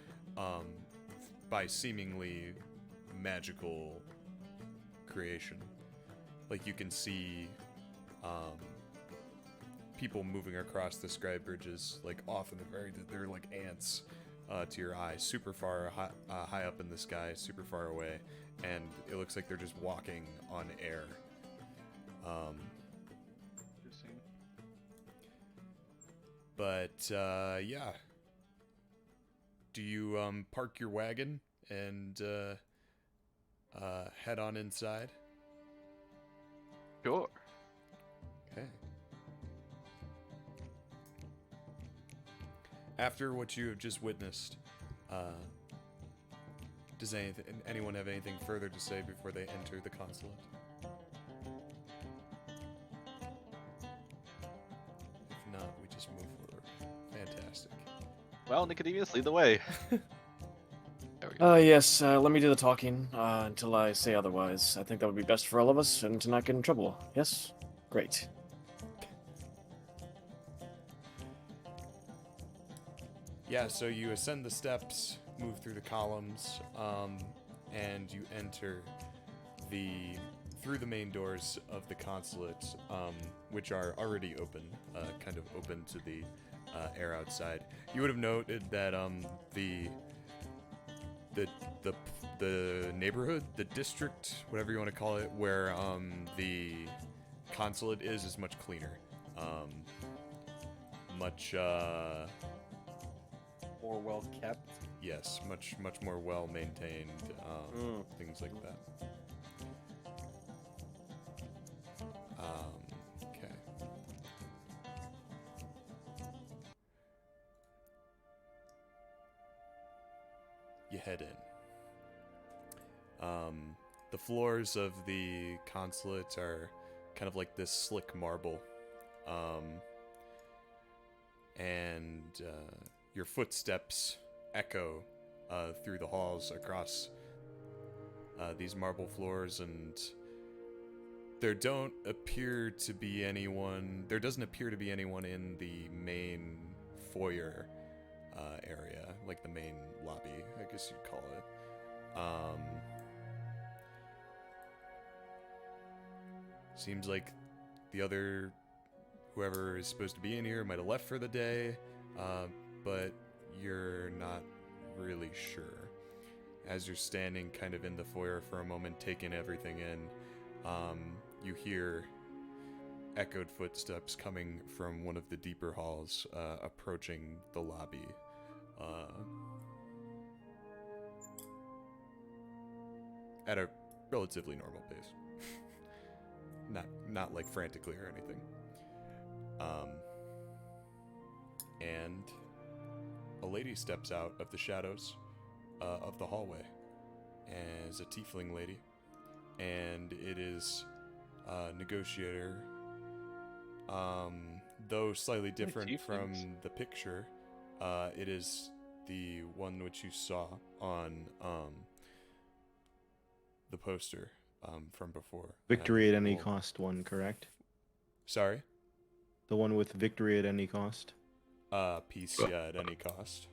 by seemingly magical creation. Like you can see people moving across the sky bridges, like off in the they're like ants to your eye, super far high up in the sky, super far away, and it looks like they're just walking on air. But yeah, do you park your wagon and head on inside? Sure. Okay. After what you have just witnessed, does anyone have anything further to say before they enter the consulate? If not, we just move forward. Fantastic. Well, Nicodemus, lead the way. There we go. Yes, let me do the talking until I say otherwise. I think that would be best for all of us and to not get in trouble. Yes? Great. Yeah, so you ascend the steps, move through the columns, and you enter through the main doors of the consulate, which are already open, kind of open to the air outside. You would have noted that the neighborhood, the district, whatever you want to call it, where the consulate is much cleaner, much More well kept. yes, much more well maintained, things like that. Okay. You head in. The floors of the consulate are kind of like this slick marble, and your footsteps echo through the halls across these marble floors, and there doesn't appear to be anyone in the main foyer area, like the main lobby, I guess you'd call it. Seems like the other whoever is supposed to be in here might have left for the day, but you're not really sure. As you're standing kind of in the foyer for a moment, taking everything in, you hear echoed footsteps coming from one of the deeper halls, approaching the lobby. At a relatively normal pace. Not like frantically or anything. And a lady steps out of the shadows of the hallway as a tiefling lady, and it is Negotiator. Though slightly different from the picture, it is the one which you saw on the poster from before. Victory at any cost one, correct? Sorry? The one with victory at any cost? Peace, yeah, at any cost.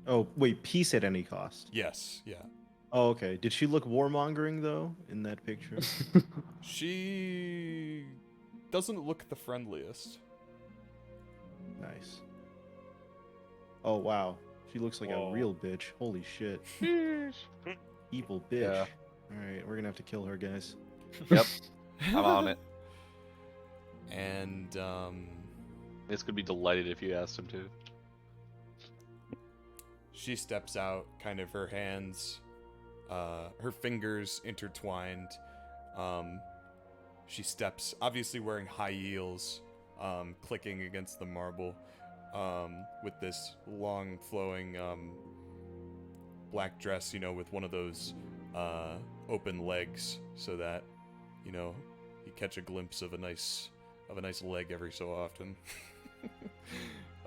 Oh, wait, peace at any cost? Yes, yeah. Oh, okay. Did she look warmongering, though, in that picture? She doesn't look the friendliest. Nice. Oh, wow. She looks like a real bitch. Holy shit. Evil bitch. Yeah. Alright, we're gonna have to kill her, guys. Yep. I'm on it. And, This could be delighted if you asked him to. she steps out, kind of her hands, her fingers intertwined. She steps, obviously wearing high heels, clicking against the marble, with this long flowing, black dress, with one of those, open legs, so that, you catch a glimpse of a nice leg every so often.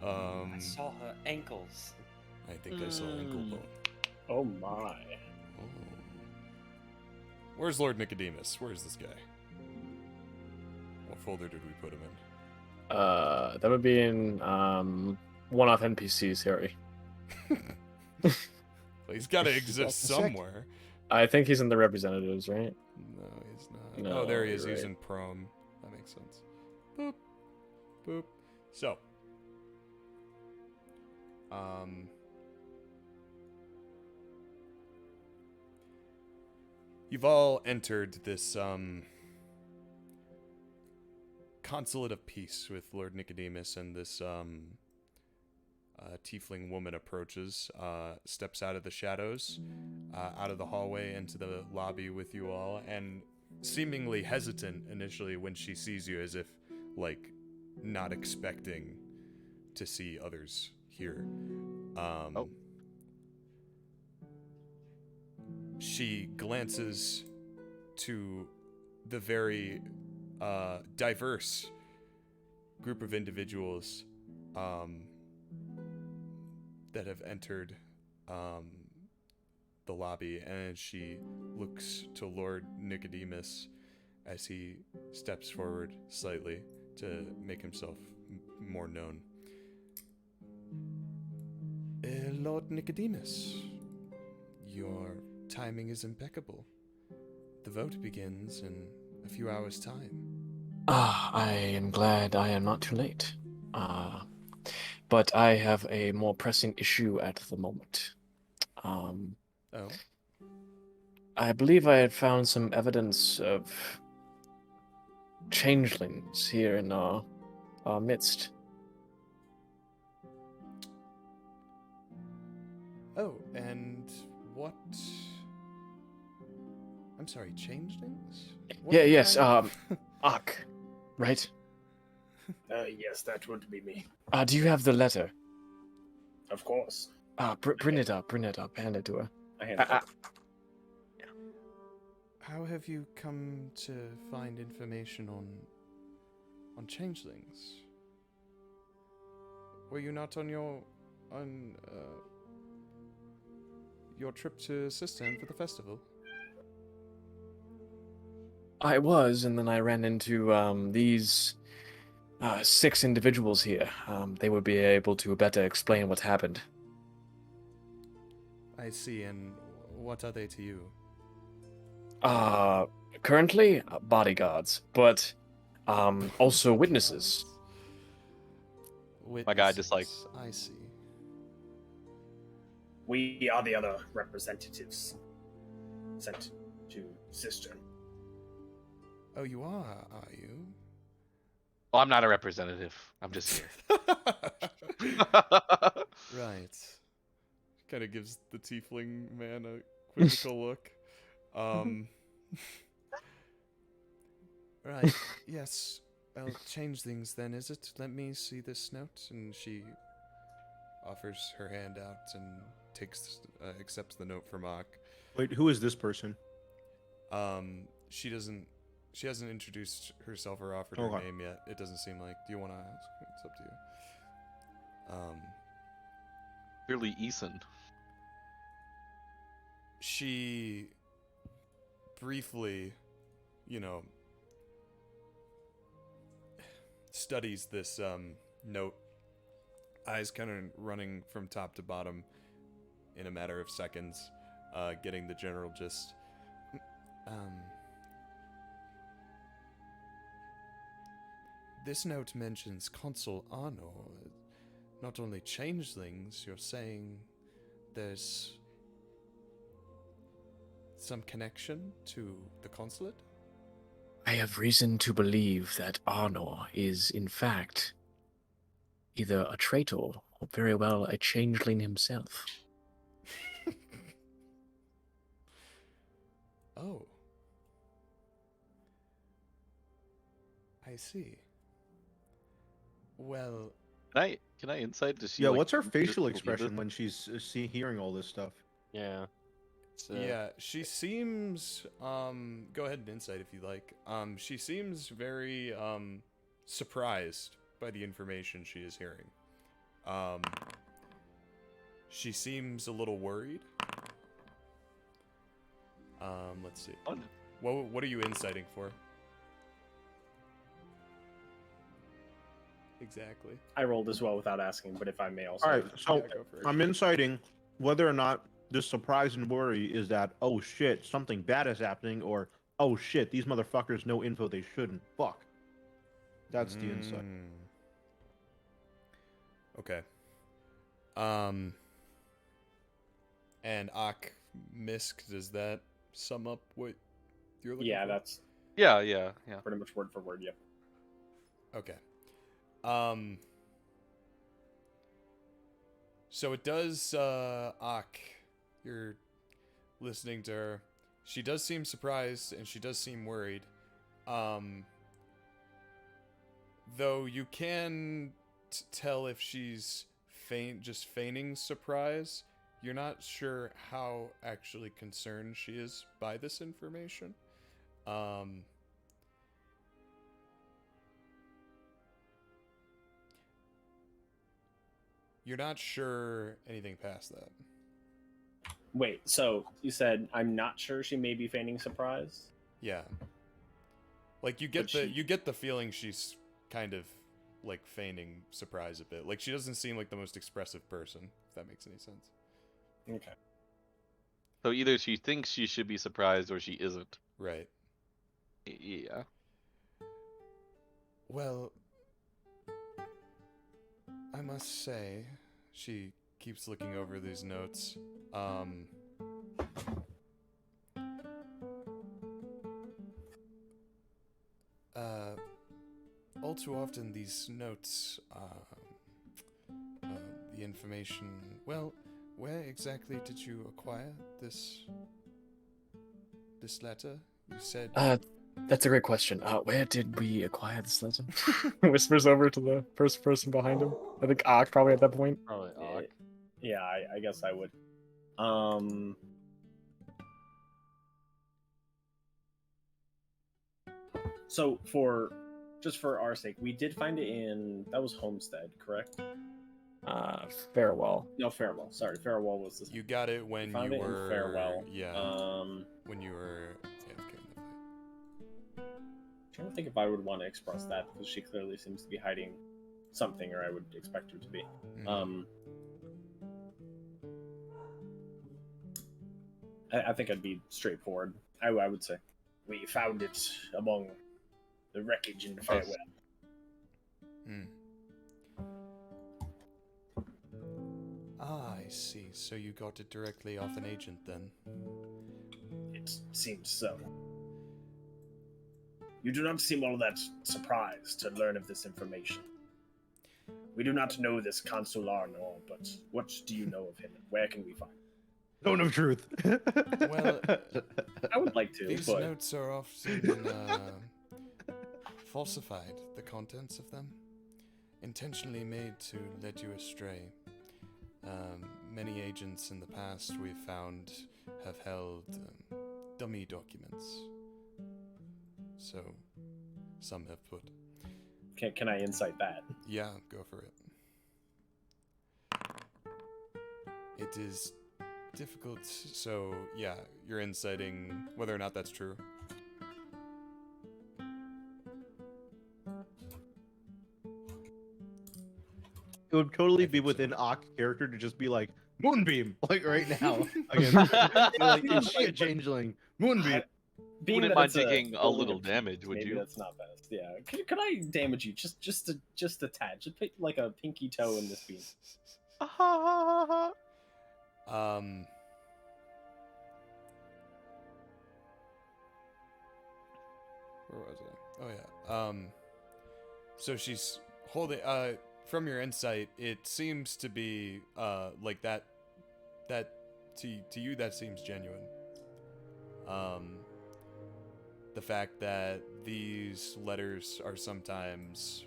I saw her ankles. I think I saw ankle bone. Oh my. Oh. Where's Lord Nicodemus? Where's this guy? What folder did we put him in? That would be in one-off NPCs, Harry. Well, he's got to exist somewhere. I think he's in the representatives, right? No, he's not. No, oh, there he is. you're He's right. in prom. That makes sense. Boop. Boop. So. You've all entered this, Consulate of Peace with Lord Nicodemus, and this, tiefling woman approaches, steps out of the shadows, out of the hallway into the lobby with you all, and seemingly hesitant initially when she sees you, as if, like, not expecting to see others here. She glances to the very diverse group of individuals that have entered the lobby, and she looks to Lord Nicodemus as he steps forward slightly to make himself more known. Lord Nicodemus, your timing is impeccable. The vote begins in a few hours' time. I am glad I am not too late. But I have a more pressing issue at the moment. Oh? I believe I had found some evidence of changelings here in our midst. Oh, and what... I'm sorry, changelings? What Yes, kind of- Ak, right? Yes, that would be me. Do you have the letter? Of course. Bring it up, hand it to her. I hand it up. How have you come to find information on changelings? Were you not on your trip to Cistern for the festival? I was, and then I ran into these 6 individuals here. They would be able to better explain what happened. I see, and what are they to you? Currently, bodyguards, but also witnesses. My guy just, like- Witnesses, I see. We are the other representatives sent to Cistern. Oh, you are you? Well, I'm not a representative. I'm just here. Right. Kind of gives the tiefling man a quizzical look. Right. Yes. I'll change things then, is it? Let me see this note. And she offers her hand out and accepts the note from Ak. Wait, who is this person? She hasn't introduced herself or offered her Okay. name yet. It doesn't seem like. Do you want to ask? It's up to you. Clearly, Eason. She briefly, studies this note, eyes kind of running from top to bottom in a matter of seconds, getting the general gist. This note mentions Consul Arnor. Not only changelings, you're saying there's some connection to the consulate? I have reason to believe that Arnor is, in fact, either a traitor or very well a changeling himself. Oh. I see. Well, Can I insight? Does she, Yeah, like, what's her just facial believe expression it? when she's hearing all this stuff? Yeah. yeah, she seems go ahead and insight if you like. She seems very surprised by the information she is hearing. She seems a little worried. Let's see. Fun. What are you inciting for? Exactly. I rolled as well without asking, but if I may also. All right, so Yeah, go for it. I'm inciting whether or not this surprise and worry is that, oh shit, something bad is happening, or oh shit, these motherfuckers know info they shouldn't. Fuck. That's the insight. Okay. And Misk, does that sum up what you're looking Yeah, for? that's Yeah. pretty much word for word. Yep. Okay. So it does, you're listening to her. She does seem surprised and she does seem worried. Though you can tell if she's just feigning surprise. You're not sure how actually concerned she is by this information. You're not sure anything past that. Wait, so you said I'm not sure she may be feigning surprise? Yeah. Like you get But you get the feeling she's kind of like feigning surprise a bit. Like she doesn't seem like the most expressive person, if that makes any sense. Okay. So either she thinks she should be surprised or she isn't. Right. Yeah. Well, I must say, she keeps looking over these notes. All too often these notes, the information. Well, where exactly did you acquire this letter? You said. That's a great question. Where did we acquire this letter? Whispers over to the first person behind him. I think Ak probably at that point. Probably Ak. Yeah, I guess I would. So for our sake, we did find it in that was Homestead, correct? Farewell. No, Farewell. Sorry, Farewell was the. You got it when found you it in were. Farewell. Yeah. When you were AFK in the fight. trying to think if I would want to express that, because she clearly seems to be hiding something, or I would expect her to be. I think I'd be straightforward. I would say. We found it among the wreckage in the farewell. Ah, I see. So you got it directly off an agent then? It seems so. You do not seem all that surprised to learn of this information. We do not know this Consular nor, but what do you know of him, and where can we find him? Zone of truth. Well, I would like to, these but notes are often falsified, the contents of them, intentionally made to lead you astray. Many agents in the past we've found have held dummy documents. So, some have put. can I insight that? Yeah, go for it. It is difficult, so yeah, you're inciting whether or not that's true. It would totally be within Ock's character to just be like, Moonbeam! Like right now. Again. Like, is she a changeling? Moonbeam! Wouldn't mind taking a little damage, would maybe you? that's not best. Yeah. Could I damage you just a tad? Just put like a pinky toe in this beam. Where was I? Oh yeah. So she's holding. From your insight, it seems to be like that. That to you that seems genuine. The fact that these letters are sometimes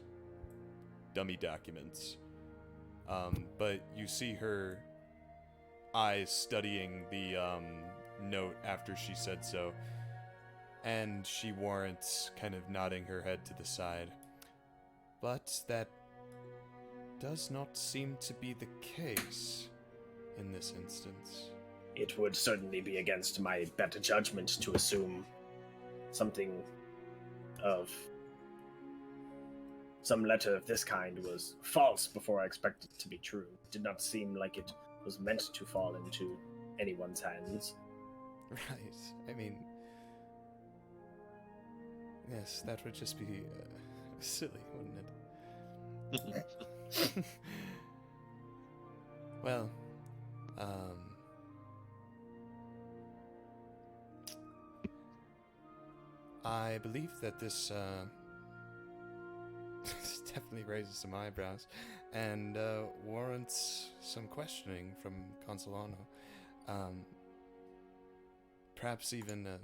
dummy documents. But you see her eyes studying the note after she said so, and she warrants kind of nodding her head to the side. But that does not seem to be the case in this instance. It would certainly be against my better judgment to assume something of some letter of this kind was false before I expected it to be true. It did not seem like it was meant to fall into anyone's hands. Right. I mean, yes, that would just be silly, wouldn't it? Well, I believe that this definitely raises some eyebrows and warrants some questioning from Consolano. Perhaps even a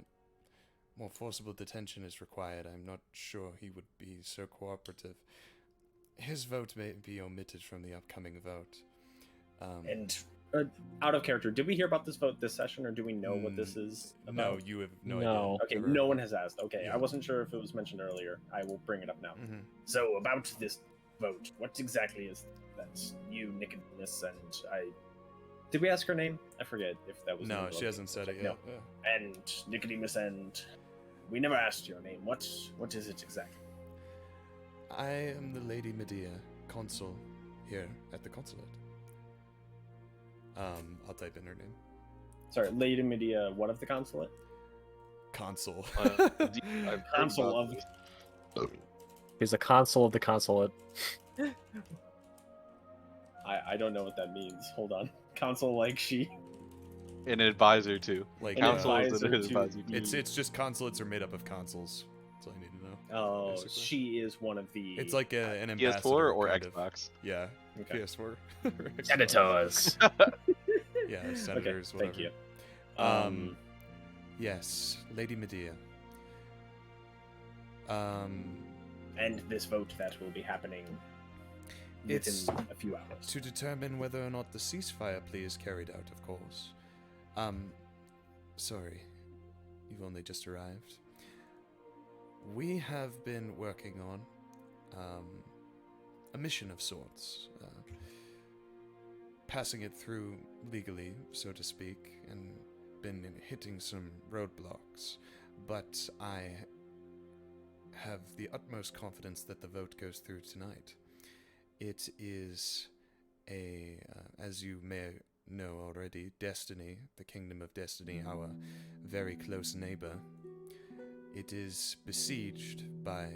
more forcible detention is required. I'm not sure he would be so cooperative. His vote may be omitted from the upcoming vote. And Out of character, did we hear about this vote this session, or do we know what this is about? No, you have no No. idea. Okay, Ever. no one has asked. Okay, Yeah. I wasn't sure if it was mentioned earlier. I will bring it up now. Mhm. so about this vote, what exactly is that? You, Nicodemus, and I... Did we ask her name? I forget if that was. in No, the she vote. hasn't said it No. yet. Yeah. And Nicodemus, and... We never asked your name. What is it exactly? I am the Lady Medea, consul here at the consulate. I'll type in her name. Sorry, Lady Medea, what of the consulate? Consul. Consul of. He's a consul of the consulate. I don't know what that means. Hold on. Consul like she. An advisor too. Like Council is advisor an to advisor. the- it's just consulates are made up of consuls. That's all you need to know. Oh, basically. she is one of the. It's like an ambassador. PS4 or kind of. Xbox? Yeah. Okay. PS4. or Xbox. Senators. Yeah, senators. Okay, whatever. thank you. Yes, Lady Medea. And this vote that will be happening It's within a few hours. to determine whether or not the ceasefire plea is carried out, of course. Sorry, you've only just arrived. We have been working on a mission of sorts, passing it through legally, so to speak, and been hitting some roadblocks. But I have the utmost confidence that the vote goes through tonight. It is as you may know already, Destiny, the Kingdom of Destiny, our very close neighbor. It is besieged by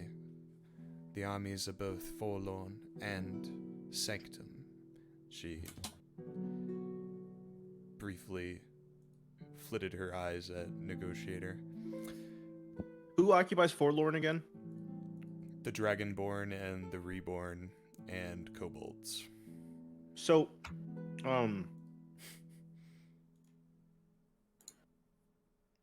the armies of both Forlorn and Sanctum. She briefly flitted her eyes at Negotiator. Who occupies Forlorn again? The Dragonborn and the Reborn and Kobolds. So,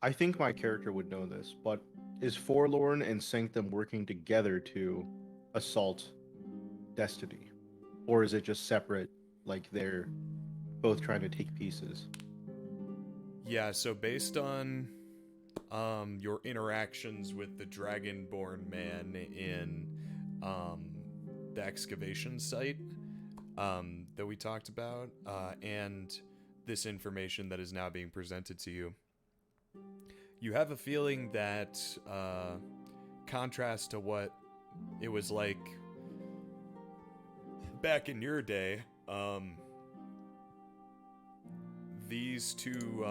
I think my character would know this, but is Forlorn and Sanctum working together to assault Destiny? Or is it just separate, like they're both trying to take pieces? Yeah, so based on your interactions with the Dragonborn man in the excavation site that we talked about, and this information that is now being presented to you, you have a feeling that, contrast to what it was like back in your day, these two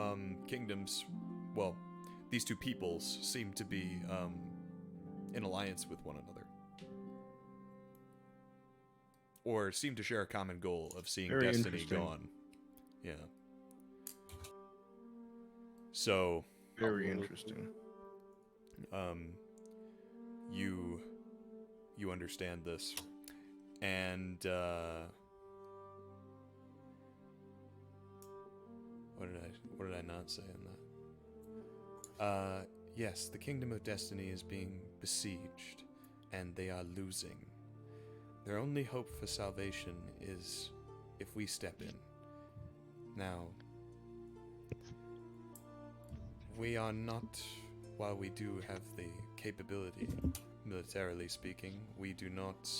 kingdoms, well, these two peoples seem to be in alliance with one another. Or seem to share a common goal of seeing Very Destiny interesting. gone. Yeah. So, Very interesting. you understand this, and what did I not say in that? Yes, the Kingdom of Destiny is being besieged, and they are losing. Their only hope for salvation is if we step in. Now, we are not, while we do have the capability, militarily speaking, we do not,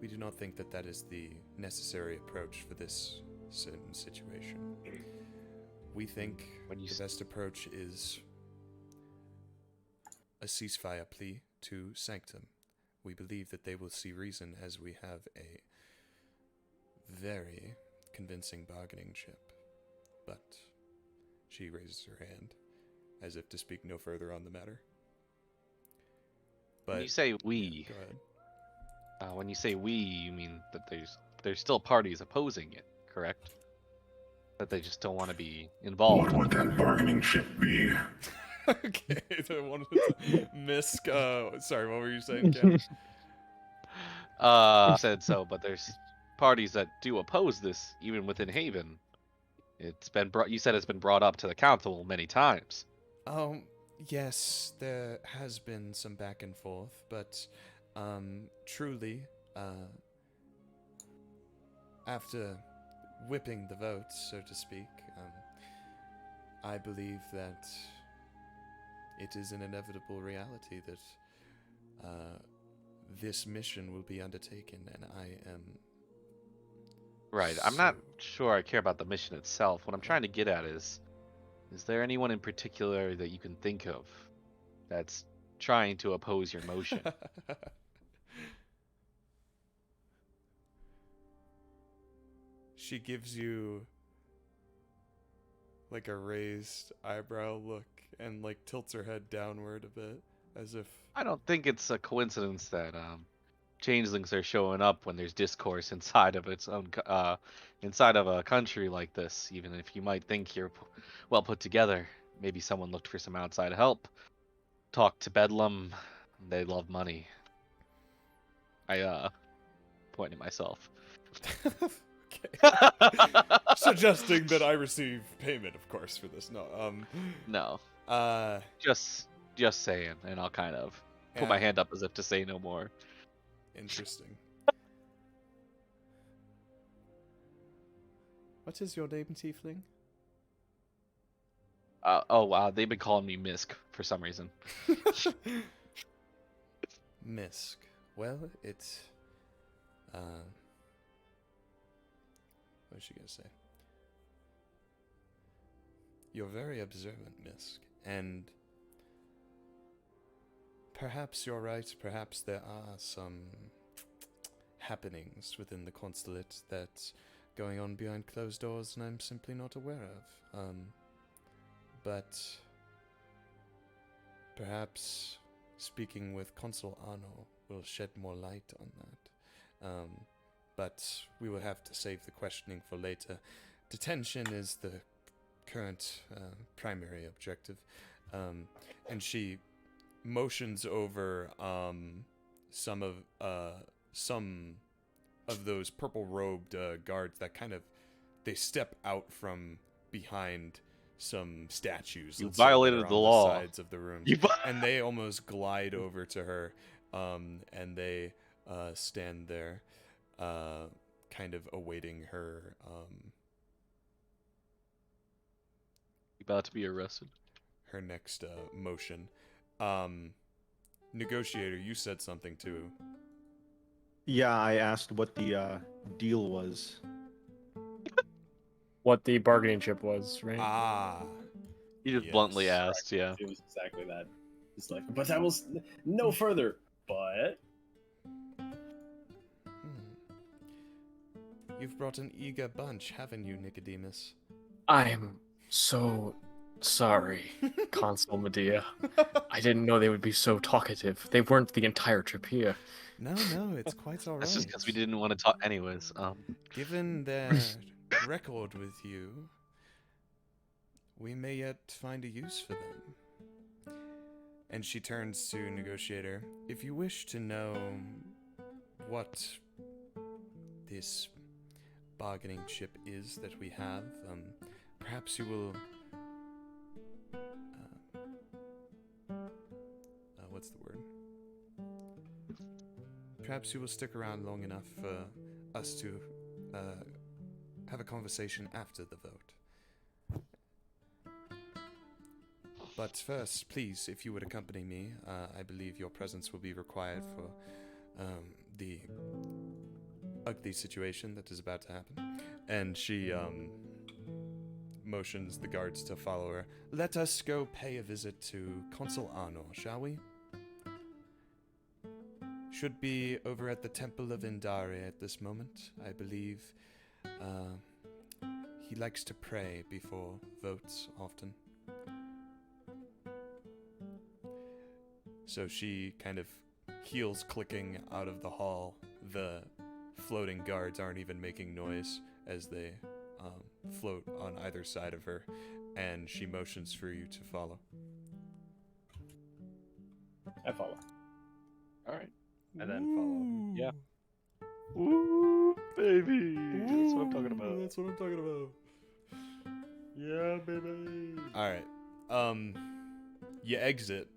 we do not think that that is the necessary approach for this certain situation. We think the best approach is a ceasefire plea to Sanctum. We believe that they will see reason, as we have a very convincing bargaining chip. But she raises her hand, as if to speak no further on the matter. But When you say we, go ahead. when you say we, you mean that there's still parties opposing it, correct? That they just don't want to be involved. What would that bargaining chip be? Okay, I wanted to Misk. Sorry, what were you saying, Ken? Said so, but there's parties that do oppose this, even within Haven. It's been brought. You said it's been brought up to the council many times. Yes, there has been some back and forth, but truly, after whipping the votes, so to speak, I believe that it is an inevitable reality that this mission will be undertaken, and I am... Right. I'm not sure I care about the mission itself. What I'm trying to get at is there anyone in particular that you can think of that's trying to oppose your motion? She gives you like a raised eyebrow look and like tilts her head downward a bit, as if... I don't think it's a coincidence that changelings are showing up when there's discourse inside of its own inside of a country like this. Even if you might think you're well put together, maybe someone looked for some outside help. Talked to Bedlam. They love money. I point at myself. Okay. Suggesting that I receive payment, of course, for this. No. No. Just saying, and I'll kind of put my hand up as if to say no more. Interesting. What is your name, Tiefling? They've been calling me Misk for some reason. Misk. Well, it's... what is she gonna say? You're very observant, Misk, And perhaps you're right, perhaps there are some happenings within the consulate that's going on behind closed doors and I'm simply not aware of. But perhaps speaking with Consul Arno will shed more light on that. But we will have to save the questioning for later. Detention is the current primary objective. And she motions over some of those purple-robed guards that kind of they step out from behind some statues. You let's say, that violated are the on law. sides of the room, and they almost glide over to her, and they stand there, kind of awaiting her. About to be arrested. Her next motion. Negotiator, you said something too. Yeah, I asked what the deal was. What the bargaining chip was, right? Ah, You just bluntly yes. asked, yeah. It was exactly that. It's like, but I will no further. But You've brought an eager bunch, haven't you, Nicodemus? I'm so sorry, Consul Medea. I didn't know they would be so talkative. They weren't the entire trip here. No, it's quite all right. That's just because we didn't want to talk anyways. Given their record with you, we may yet find a use for them. And she turns to Negotiator. If you wish to know what this bargaining chip is that we have, perhaps you will... what's the word? Perhaps you will stick around long enough for us to have a conversation after the vote. But first, please, if you would accompany me, I believe your presence will be required for the ugly situation that is about to happen. And she motions the guards to follow her. Let us go pay a visit to Consul Arno, shall we? Should be over at the Temple of Endare at this moment. I believe he likes to pray before votes often. So she kind of heels clicking out of the hall. The floating guards aren't even making noise as they float on either side of her, and she motions for you to follow. I follow. All right. And then follow. Yeah. Woo, baby. That's what I'm talking about. That's what I'm talking about. Yeah, baby. All right. You exit.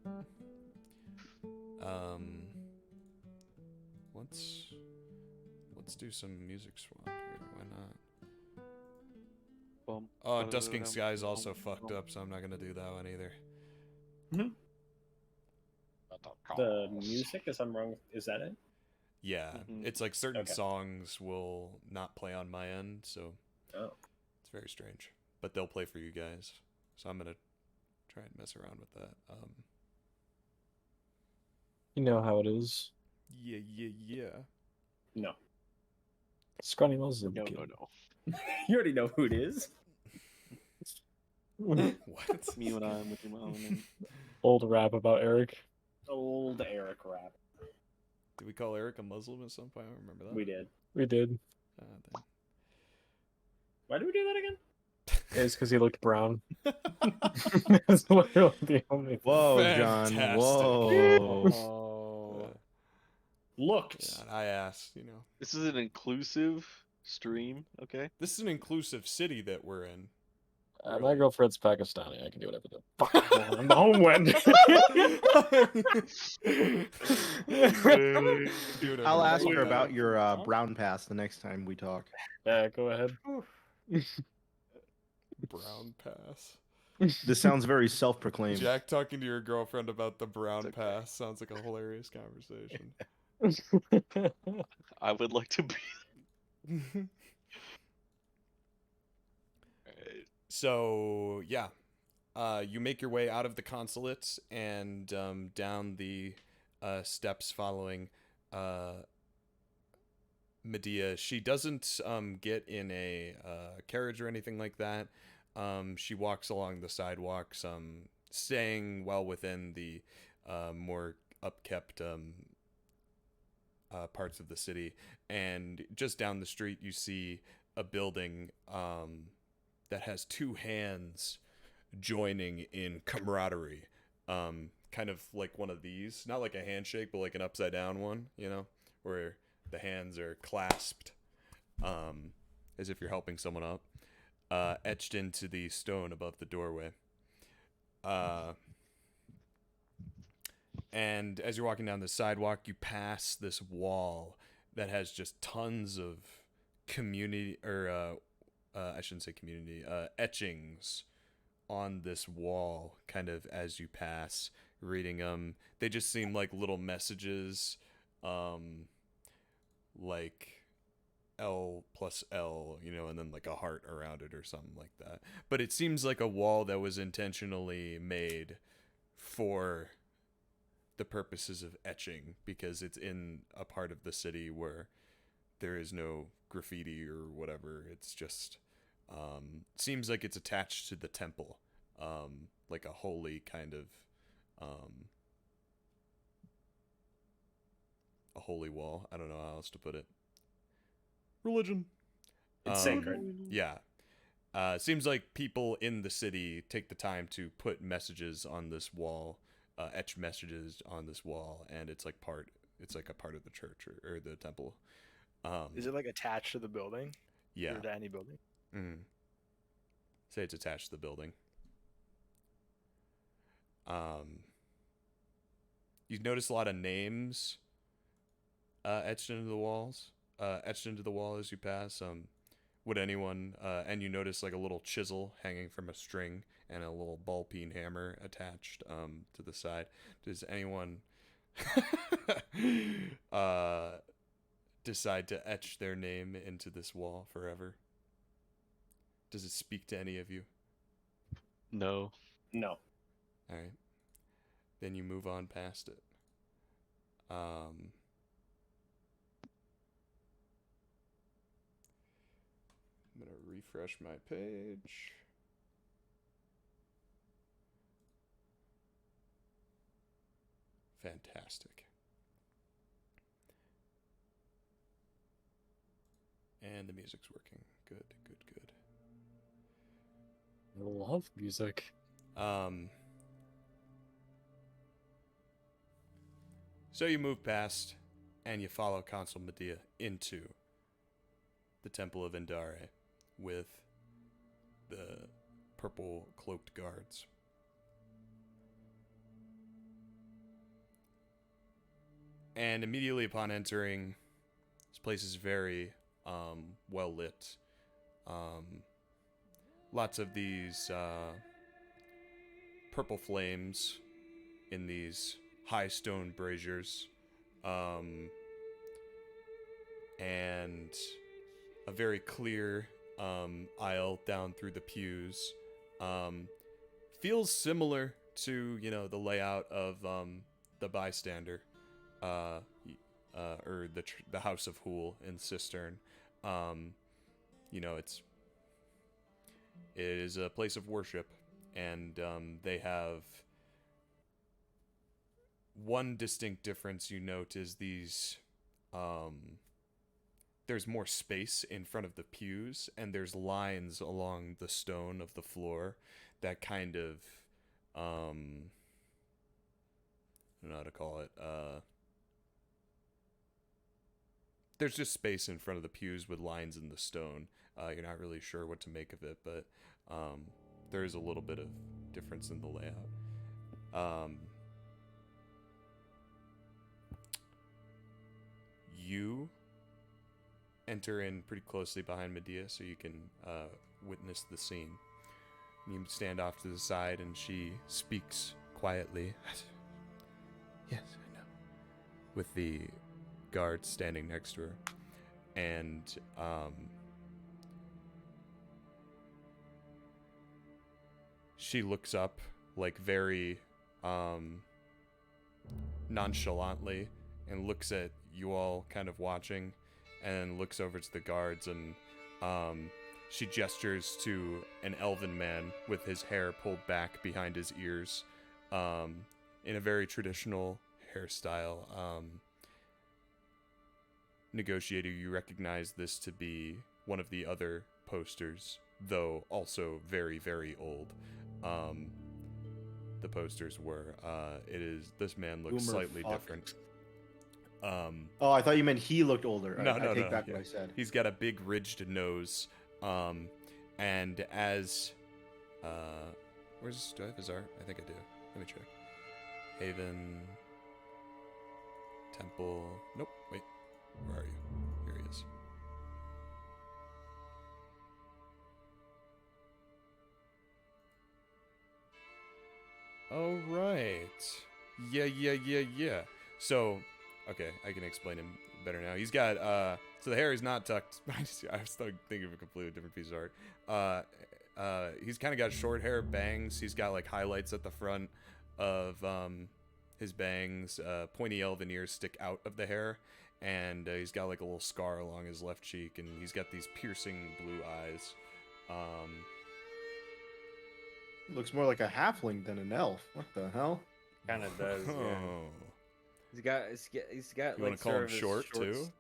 Let's do some music swap here. Why not? Oh, Dusking Sky's also fucked up, so I'm not gonna do that one either. The music, if I'm wrong, is that it? Yeah, Mhm. it's like certain Okay. songs will not play on my end, so Oh. it's very strange. But they'll play for you guys, so I'm gonna try and mess around with that. You know how it is. Yeah. No. Scrawny Muslim No, kid. no. You already know who it is. What? Me when I'm with your mom. And... Old rap about Eric. Old Eric rap. Did we call Eric a Muslim at some point? I don't remember that. We did. We did. Then. Why did we do that again? It's because he looked brown. That's literally the only thing. Whoa, John. Fantastic. Whoa. Uh, Looked. yeah, I asked, This is an inclusive stream, okay? This is an inclusive city that we're in. My girlfriend's Pakistani. I can do whatever the fuck I want. I'm the homeland. Do whatever I'll you ask want. her about your brown pass the next time we talk. Yeah, go ahead. Brown pass. This sounds very self-proclaimed. Jack talking to your girlfriend about the brown pass sounds like a hilarious conversation. I would like to be. Alright. So, yeah. You make your way out of the consulate and down the steps following Medea. She doesn't get in a carriage or anything like that. She walks along the sidewalks, staying well within the more upkept parts of the city. And just down the street, you see a building that has two hands joining in camaraderie. Kind of like one of these, not like a handshake, but like an upside down one, where the hands are clasped, as if you're helping someone up, etched into the stone above the doorway. And as you're walking down the sidewalk, you pass this wall that has just tons of community, or I shouldn't say community, etchings on this wall, kind of as you pass, reading them. They just seem like little messages, like L plus L, and then like a heart around it or something like that. But it seems like a wall that was intentionally made for the purposes of etching, because it's in a part of the city where there is no graffiti or whatever. It's just seems like it's attached to the temple, like a holy kind of a holy wall. I don't know how else to put it. Religion. It's sacred. Yeah. Seems like people in the city take the time to put messages on this wall, etch messages on this wall, and it's like a part of the church or the temple. Is it like attached to the building? Yeah. Or to any building? Say it's attached to the building. You notice a lot of names etched into the walls, etched into the wall as you pass. Would anyone, and you notice like a little chisel hanging from a string and a little ball peen hammer attached to the side. Does anyone decide to etch their name into this wall forever? Does it speak to any of you? No. No. All right. Then you move on past it. I'm going to refresh my page. Fantastic. And the music's working. Good, good, good. I love music. So you move past, and you follow Consul Medea into the Temple of Endare with the purple cloaked guards. And immediately upon entering, this place is very well lit. Lots of these purple flames in these high stone braziers, and a very clear aisle down through the pews. Feels similar to the layout of the Bystander, or the House of Huul in Cistern. It is a place of worship, and they have one distinct difference you note is these there's more space in front of the pews, and there's lines along the stone of the floor that kind of I don't know how to call it. There's just space in front of the pews with lines in the stone. You're not really sure what to make of it, but there is a little bit of difference in the layout. You enter in pretty closely behind Medea so you can witness the scene. You stand off to the side, and she speaks quietly. Yes, I know. With the guard standing next to her. And she looks up, like, very nonchalantly, and looks at you all kind of watching, and looks over to the guards, and she gestures to an elven man with his hair pulled back behind his ears, in a very traditional hairstyle. Negotiator, you recognize this to be one of the other posters, though also very, very old. The posters were. This man looks Boomer slightly fuck. different. Oh, I thought you meant he looked older. No, I no, take no, back yeah. what I said. He's got a big ridged nose. And as do I have his art? I think I do. Let me check. Haven Temple. Nope, wait. Where are you? Here he is. All right. Yeah. So, okay, I can explain him better now. He's got, so the hair is not tucked. I was still thinking of a completely different piece of art. He's kind of got short hair, bangs. He's got, like, highlights at the front of, his bangs. Pointy elven ears stick out of the hair. And he's got, like, a little scar along his left cheek. And he's got these piercing blue eyes. Looks more like a halfling than an elf. What the hell? Kind of does. Yeah. Oh. He's got You like want to call sort him of his short, shorts-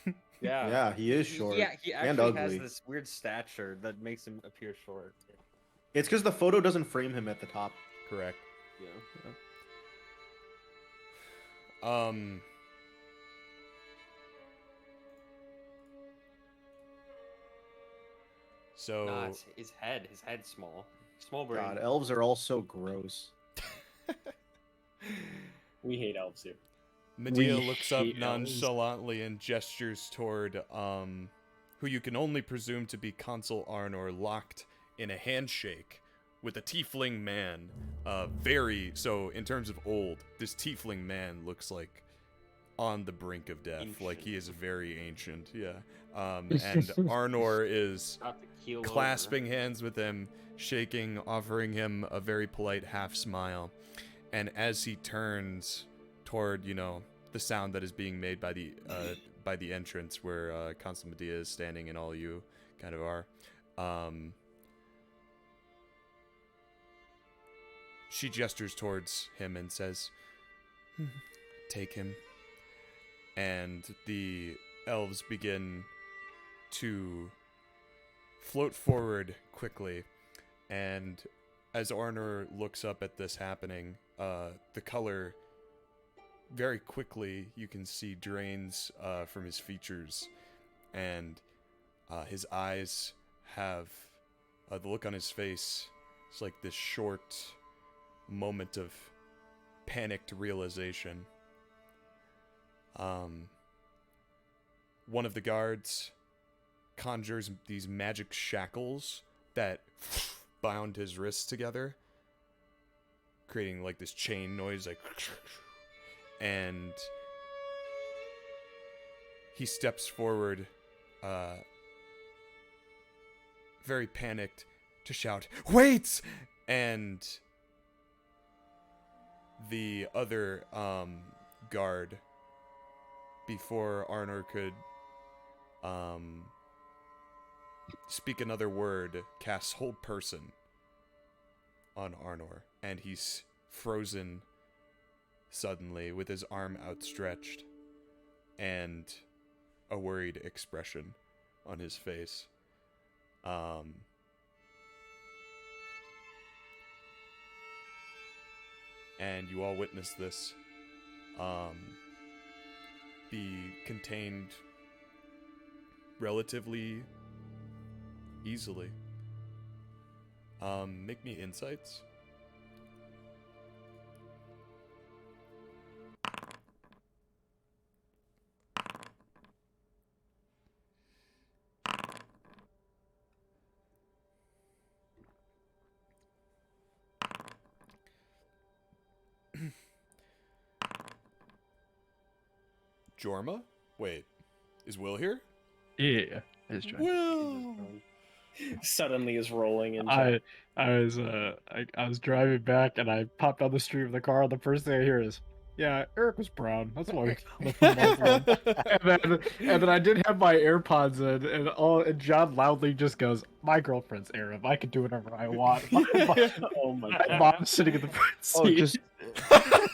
too? Yeah. Yeah, he is short. Yeah, he and actually has ugly. this weird stature that makes him appear short. It's because the photo doesn't frame him at the top. Correct. Yeah. So Nah, it's his head. His head's small. Small brain. God, elves are all so gross. We hate elves here. Medea We looks up hate elves. nonchalantly and gestures toward who you can only presume to be Consul Arnor, locked in a handshake with a tiefling man. So in terms of old, this tiefling man looks like on the brink of death. Like he is very ancient, yeah. And Arnor is About to keel over. clasping hands with him, shaking, offering him a very polite half smile. And as he turns toward, the sound that is being made by the entrance where Consul Medea is standing and all you kind of are, she gestures towards him and says, "Take him." And the elves begin to float forward quickly, and as Arnor looks up at this happening, the color very quickly, you can see, drains from his features, and his eyes have the look on his face. It's like this short moment of panicked realization. One of the guards conjures these magic shackles that bound his wrists together, creating like this chain noise, like, and he steps forward, very panicked, to shout, "Wait!" And the other guard, before Arnor could speak another word, casts Hold Person on Arnor, and he's frozen suddenly with his arm outstretched and a worried expression on his face. And you all witness this be contained relatively easily. Make me insights. Jorma? Wait, is Will here? Yeah, it's true. Will! Suddenly is rolling in. I was driving back and I popped on the street of the car. And the first thing I hear is, "Yeah, Eric was brown. That's why we called him Muslim." and then I did have my AirPods in, and John loudly just goes, "My girlfriend's Arab. I can do whatever I want." Oh my My god. mom's sitting in the front seat.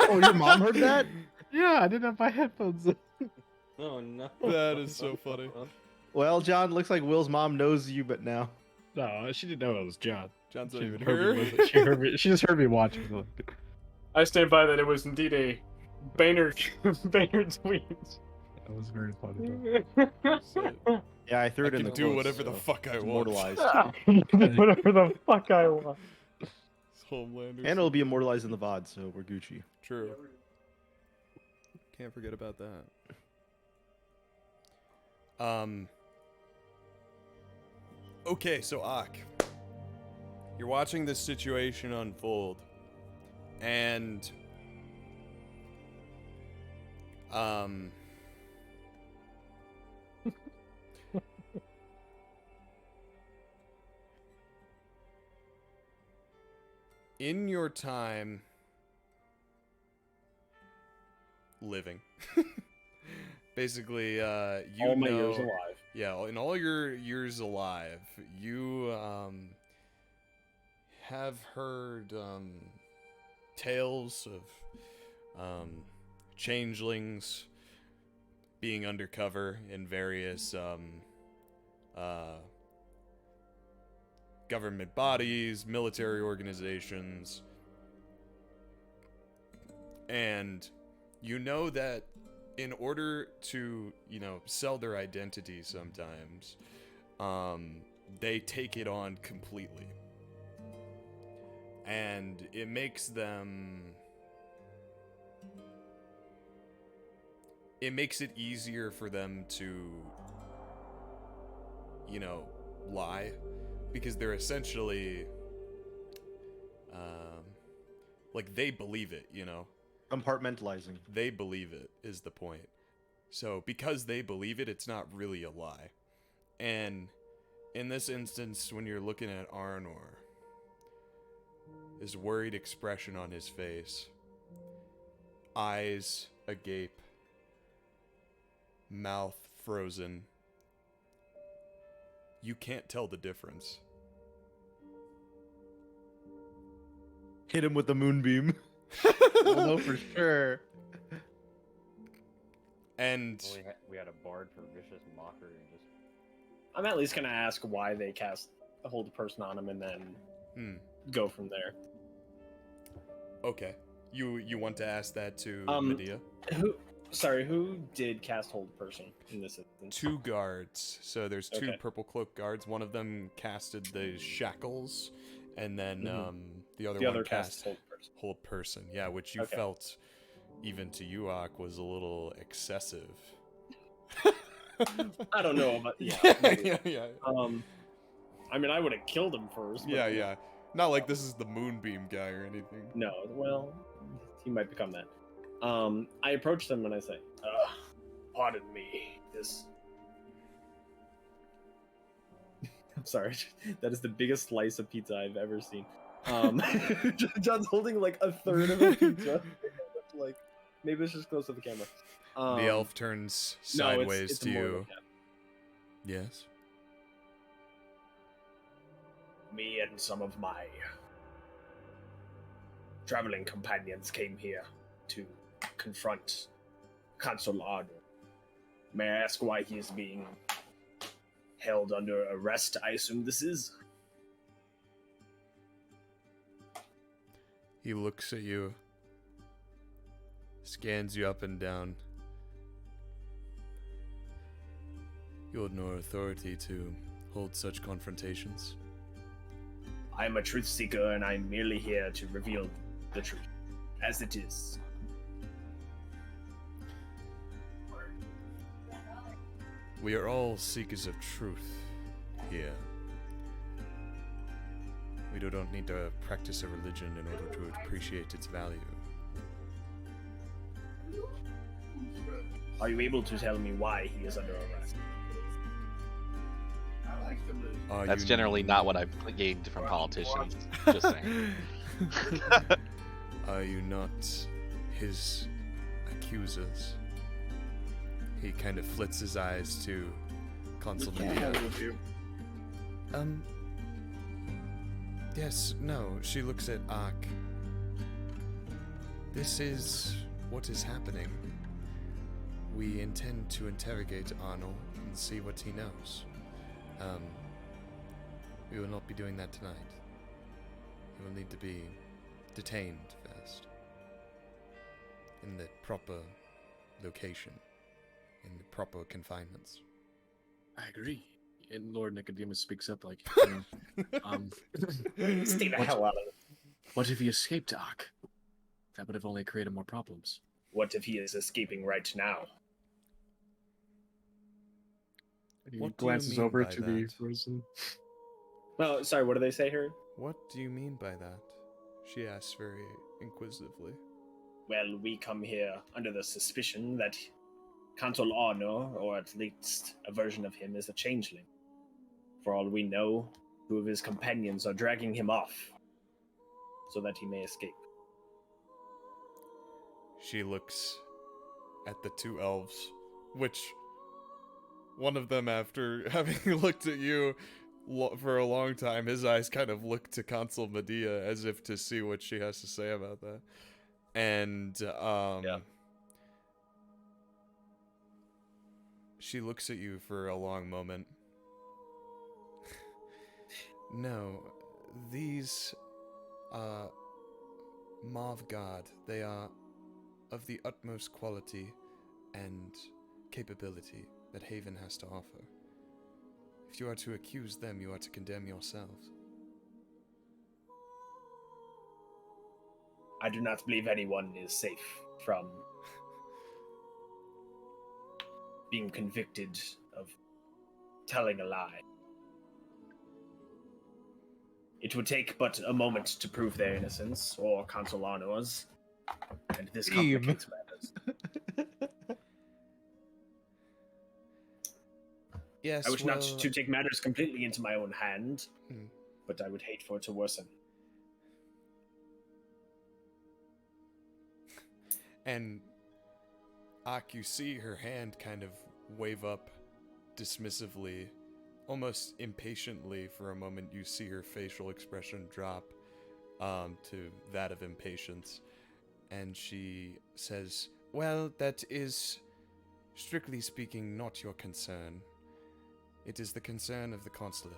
Oh, your mom heard that? Yeah, I didn't have my headphones in. Oh no. That is so funny. Well, John, looks like Will's mom knows you, but now. No, she didn't know it was John. John's She not even heard me here. listen- She heard me. She just heard me watching. I stand by that it was indeed a Baynard tweet. That was very funny. Yeah, I threw I it in can the do quotes, whatever the so fuck I it's want. Immortalized. Whatever the fuck I want. Homelander. And it'll be immortalized in the VOD, so we're Gucci. True. Can't forget about that. Okay, so Ak, you're watching this situation unfold, and in your time living, basically, you All my know, years alive. yeah, in all your years alive, you have heard tales of changelings being undercover in various government bodies, military organizations, and you know that in order to, you know, sell their identity sometimes, they take it on completely. And it makes them... It makes it easier for them to, you know, lie. Because they're essentially... like, they believe it, you know? Compartmentalizing. They believe it, is the point. So, because they believe it, it's not really a lie. And in this instance, when you're looking at Arnor, his worried expression on his face, eyes agape, mouth frozen, you can't tell the difference. Hit him with the moonbeam. We'll know for sure. And We had a bard for vicious mockery and just. I'm at least gonna ask why they cast a hold person on him and then go from there. okay, you want to ask that to Medea? Who did cast hold person in this instance? 2 guards. So there's 2 Okay. purple cloak guards. One of them casted the shackles, and then the other The one other cast hold person. hold person. Yeah, which you Okay. felt, even to you, Ak, was a little excessive. I don't know about yeah. I mean, I would have killed him first. But Yeah. Not like this is the moonbeam guy or anything. No, well, he might become that. I approached him and I say, Pardon me. This I'm sorry, that is the biggest slice of pizza I've ever seen. John's holding like a third of a pizza. Like, maybe it's just close to the camera. The elf turns no, sideways it's to more you. like that. Yes. me and some of my traveling companions came here to confront Consulate. May I ask why he is being held under arrest? I assume this is. He looks at you, scans you up and down. You hold no authority to hold such confrontations. I am a truth seeker, and I'm merely here to reveal the truth, as it is. We are all seekers of truth here. We don't need to practice a religion in order to appreciate its value. Are you able to tell me why he is under arrest? That's generally not what I've gained from politicians. Just saying. Are you not his accusers? He kind of flits his eyes to Consul Medea. Yes, no, she looks at Ark. This is what is happening. We intend to interrogate Arnold and see what he knows. We will not be doing that tonight. He will need to be detained first. In the proper location. In the proper confinements. I agree. And Lord Nicodemus speaks up like, Stay the hell out of it. what if he escaped, Ark? That would have only created more problems. What if he is escaping right now? He What do you glances mean over by to the that? person. Oh, sorry. What do they say here? What do you mean by that? She asks very inquisitively. Well, we come here under the suspicion that Consul Arno, or at least a version of him, is a changeling. For all we know, two of his companions are dragging him off so that he may escape. She looks at the two elves, which one of them, after having looked at you for a long time, his eyes kind of look to Consul Medea as if to see what she has to say about that. And she looks at you for a long moment. No, these Marv Guard, they are of the utmost quality and capability that Haven has to offer. If you are to accuse them, you are to condemn yourselves. I do not believe anyone is safe from being convicted of telling a lie. It would take but a moment to prove their innocence, or Consul Arno's, and this complicates matters. Yes, I wish not to take matters completely into my own hand, but I would hate for it to worsen. And Ak, you see her hand kind of wave up dismissively, almost impatiently for a moment. You see her facial expression drop to that of impatience. And she says, well, that is, strictly speaking, not your concern. It is the concern of the Consulate.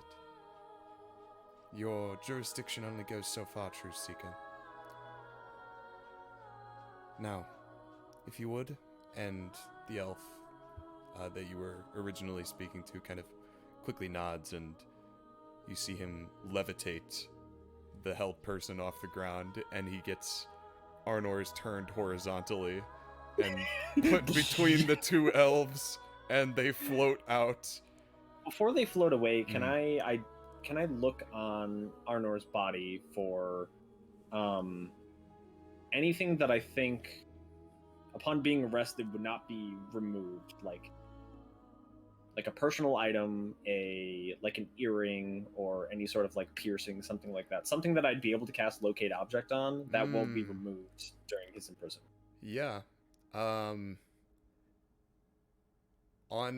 Your jurisdiction only goes so far, Truth Seeker. Now, if you would, and the elf that you were originally speaking to kind of quickly nods, and you see him levitate the held person off the ground, and he gets Arnor's turned horizontally and put between the two elves, and they float out. Before they float away, can I look on Arnor's body for anything that I think upon being arrested would not be removed, like a personal item, like an earring, or any sort of like piercing, something like that, something that I'd be able to cast Locate Object on that won't be removed during his imprisonment. Yeah. On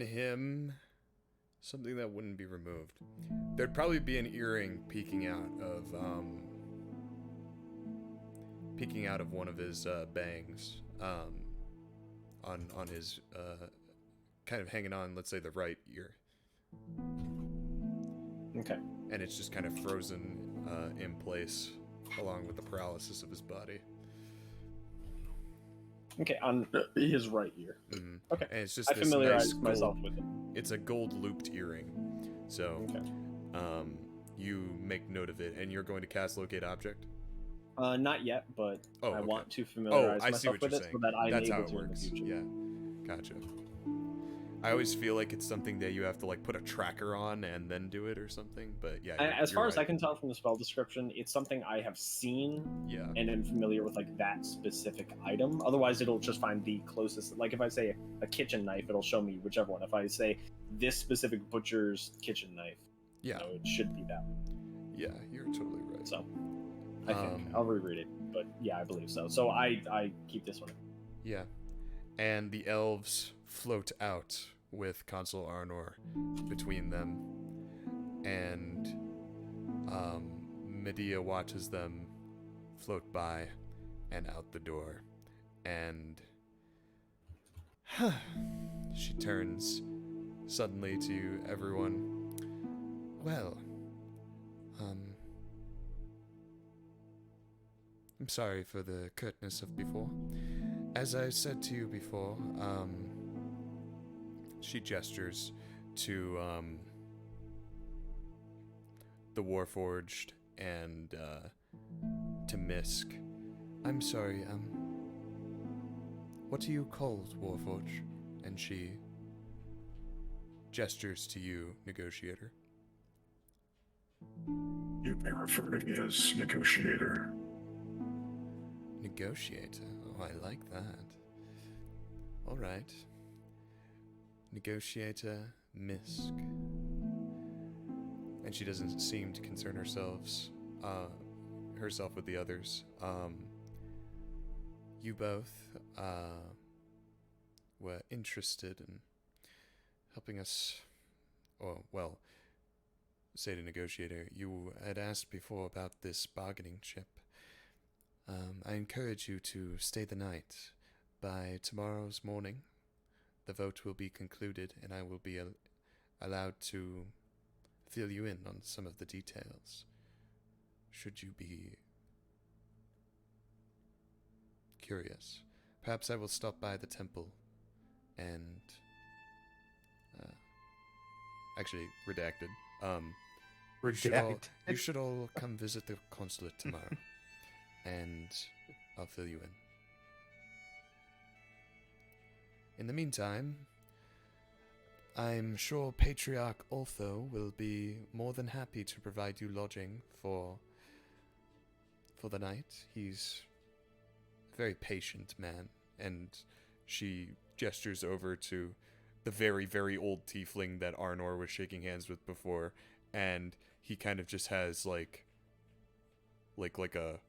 him, something that wouldn't be removed. There'd probably be an earring peeking out of one of his bangs, on his kind of hanging on, let's say, the right ear. Okay. And it's just kind of frozen in place, along with the paralysis of his body. Okay, on his right ear. Mm-hmm. Okay. And it's just I this familiarized nice myself gold, with it. It's a gold looped earring. So, you make note of it, and you're going to cast Locate Object? Not yet, but I want to I familiarize see myself what with you're it saying. so that I'm That's able how it to works. in the future. Yeah, gotcha. I always feel like it's something that you have to like put a tracker on and then do it or something. But yeah, As you're far as I right. can tell from the spell description, it's something I have seen and am familiar with, like that specific item. Otherwise, it'll just find the closest. Like if I say a kitchen knife, it'll show me whichever one. If I say this specific butcher's kitchen knife, Yeah. So it should be that. Yeah, you're totally right. So I think I'll reread it, but yeah, I believe so. So I keep this one. Yeah. And the elves float out with Consul Arnor between them, and Medea watches them float by and out the door, and she turns suddenly to everyone. Well, I'm sorry for the curtness of before. As I said to you before, she gestures to the Warforged and to Misk. I'm sorry, what do you call Warforged? And she gestures to you, Negotiator. You may refer to me as Negotiator. Negotiator? Oh, I like that. Alright. Negotiator Misk. And she doesn't seem to concern herself with the others. You both were interested in helping us, or, well, say to Negotiator, you had asked before about this bargaining chip. I encourage you to stay the night. By tomorrow's morning, the vote will be concluded, and I will be allowed to fill you in on some of the details. Should you be curious, perhaps I will stop by the temple and actually redacted. You should all come visit the consulate tomorrow, and I'll fill you in. In the meantime, I'm sure Patriarch Otho will be more than happy to provide you lodging for the night. He's a very patient man, and she gestures over to the very, very old tiefling that Arnor was shaking hands with before, and he kind of just has like a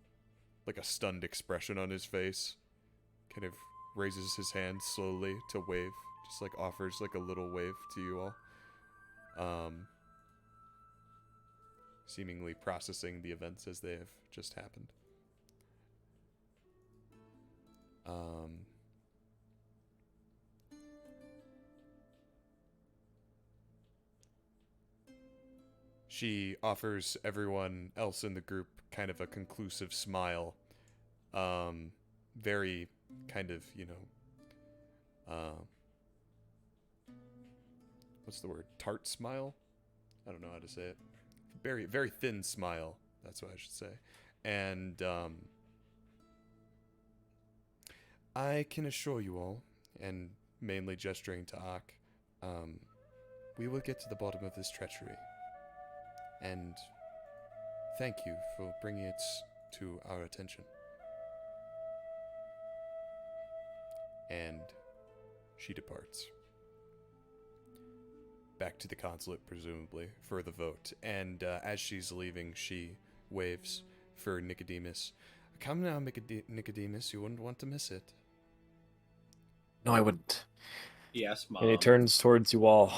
stunned expression on his face. Kind of raises his hand slowly to wave, just like offers like a little wave to you all. Seemingly processing the events as they have just happened. She offers everyone else in the group kind of a conclusive smile. Very kind of, what's the word? Tart smile? I don't know how to say it. Very, very thin smile. That's what I should say. And I can assure you all, and mainly gesturing to Ak, we will get to the bottom of this treachery. And thank you for bringing it to our attention. And she departs. Back to the consulate, presumably, for the vote. And as she's leaving, she waves for Nicodemus. Come now, Nicodemus, you wouldn't want to miss it. No, I wouldn't. Yes, Mom. And he turns towards you all.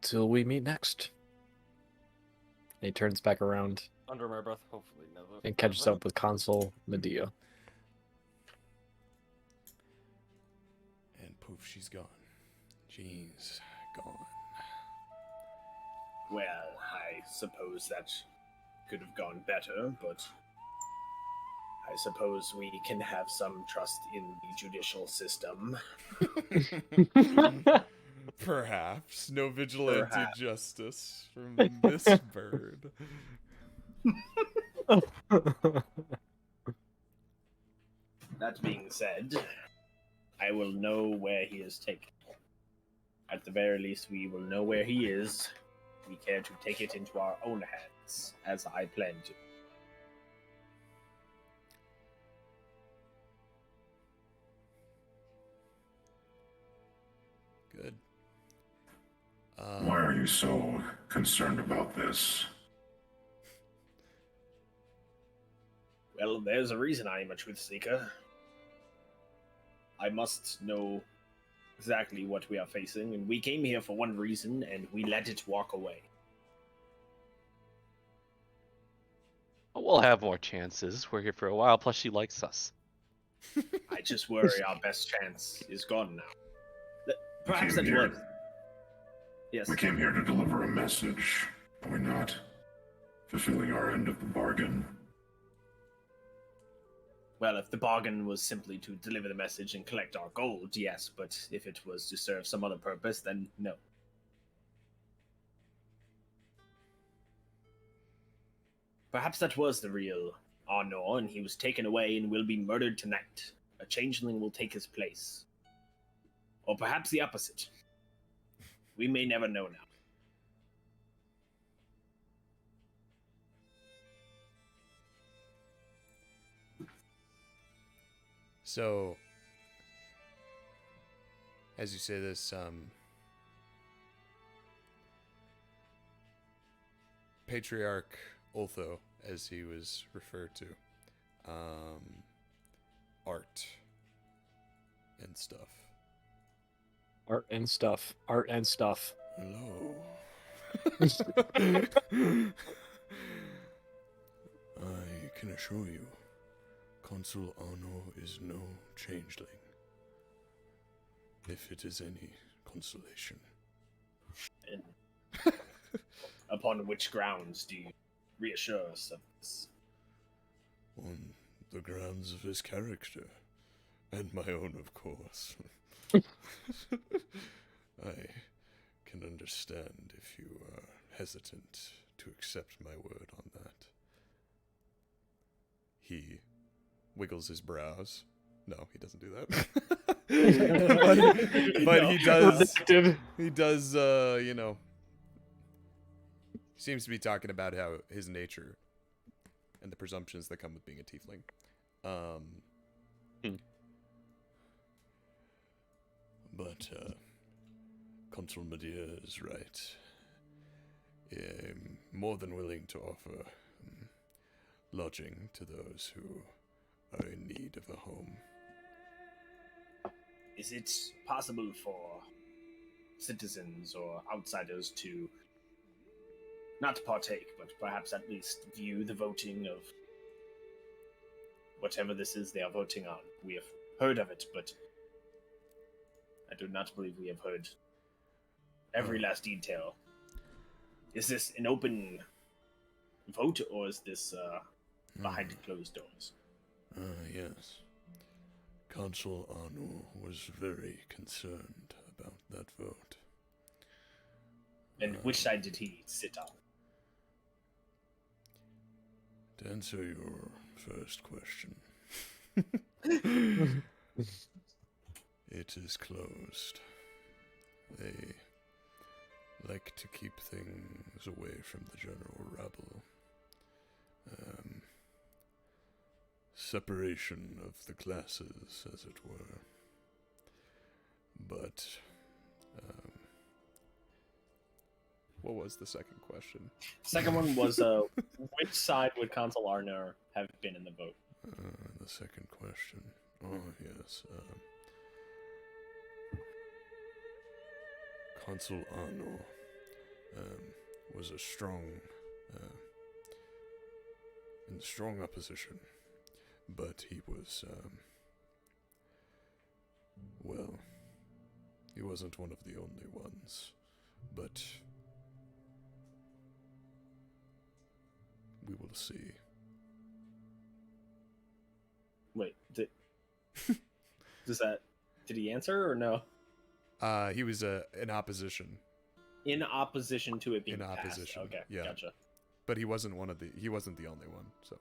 Till we meet next. And he turns back around Under my breath, hopefully never. and catches up with Consul Medea. And poof, she's gone. She's gone. Well, I suppose that could have gone better, but I suppose we can have some trust in the judicial system. Perhaps. No vigilante Perhaps. justice from this bird. That being said, I will know where he is taken. At the very least, we will know where he is. We care to take it into our own hands, as I plan to. Good. Why are you you so concerned about this? Well, there's a reason I am a truth seeker. I must know exactly what we are facing, and we came here for one reason, and we let it walk away. We'll have more chances. We're here for a while, plus she likes us. I just worry our best chance is gone now. Perhaps Came that here. was. Yes. We came here to deliver a message. Are we not fulfilling our end of the bargain? Well, if the bargain was simply to deliver the message and collect our gold, yes, but if it was to serve some other purpose, then no. Perhaps that was the real Arnor, and he was taken away and will be murdered tonight. A changeling will take his place. Or perhaps the opposite. We may never know now. So, as you say this, Patriarch Otho, as he was referred to, art and stuff. Art and stuff. Art and stuff. Hello. I can assure you, Consul Arno is no changeling, if it is any consolation. And upon which grounds do you reassure us of this? On the grounds of his character, and my own, of course. I can understand if you are hesitant to accept my word on that. He wiggles his brows. No, he doesn't do that. but he does. He does. Seems to be talking about how his nature and the presumptions that come with being a tiefling. But Consul Medea is right. I'm more than willing to offer lodging to those who are in need of a home. Is it possible for citizens or outsiders to not partake, but perhaps at least view the voting of whatever this is they are voting on? We have heard of it, but I do not believe we have heard every last detail. Is this an open vote, or is this behind closed doors? Yes. Consul Arno was very concerned about that vote. And which side did he sit on? To answer your first question, it is closed. They like to keep things away from the general rabble. Separation of the classes, as it were. But, what was the second question? Second one was, which side would Consul Arnor have been in the vote? The second question. Oh, yes. Consul Arno was a strong, in strong opposition, but he was, well, he wasn't one of the only ones, but we will see. Wait, did he answer or no? He was in opposition. In opposition to it being In passed. opposition, Okay, yeah. gotcha. But he wasn't the only one, so.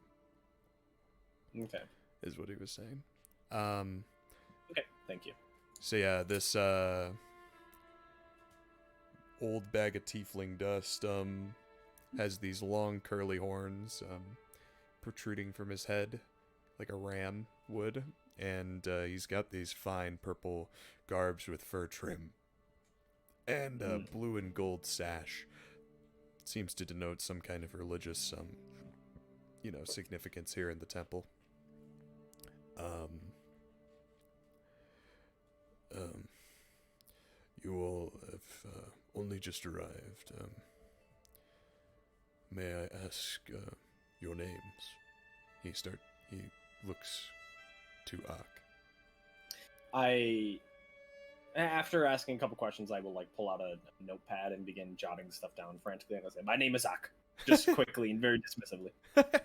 Okay. Is what he was saying. Okay, thank you. So yeah, this old bag of tiefling dust has these long curly horns protruding from his head like a ram would, and he's got these fine purple garbs with fur trim. and a blue and gold sash. Seems to denote some kind of religious, significance here in the temple. You all have only just arrived. May I ask your names? He looks to Ak. After asking a couple questions, I will pull out a notepad and begin jotting stuff down frantically. And I say, "My name is Ak," just quickly and very dismissively,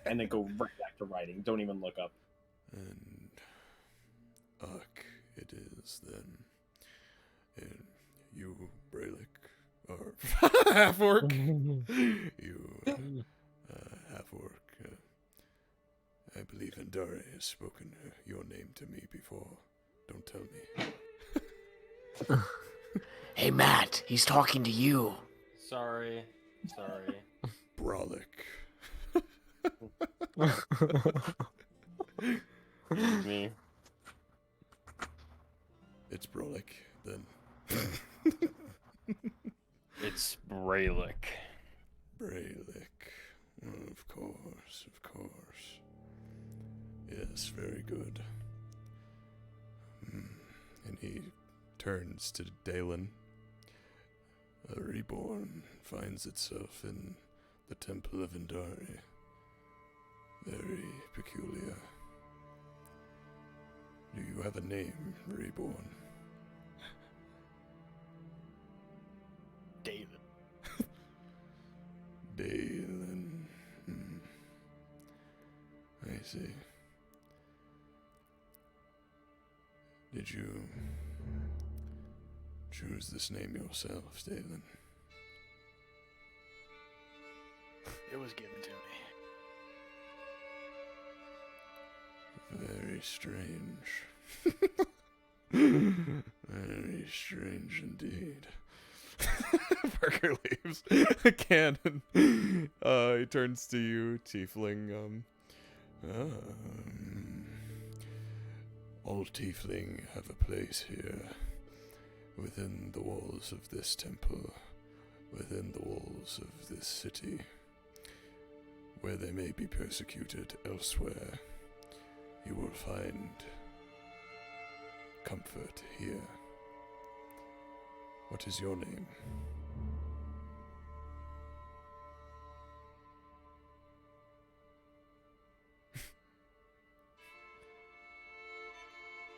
and then go right back to writing. Don't even look up. And Ak, it is then. And you, Brelikk, are half-orc. You, half-orc. I believe Endare has spoken your name to me before. Don't tell me. Hey, Matt, he's talking to you. Sorry. Brelikk. Excuse me. It's Brelikk, then. It's Brelikk. Brelikk. Of course. Yes, very good. And he turns to Daelin. A reborn finds itself in the Temple of Endare. Very peculiar. Do you have a name, reborn? David. Daelin. I see. Did you choose this name yourself, Daelin? It was given to me. Very strange. Very strange indeed. Parker leaves. Cannon. He turns to you, Tiefling. All Tiefling have a place here, within the walls of this temple, within the walls of this city. Where they may be persecuted elsewhere, you will find comfort here. What is your name?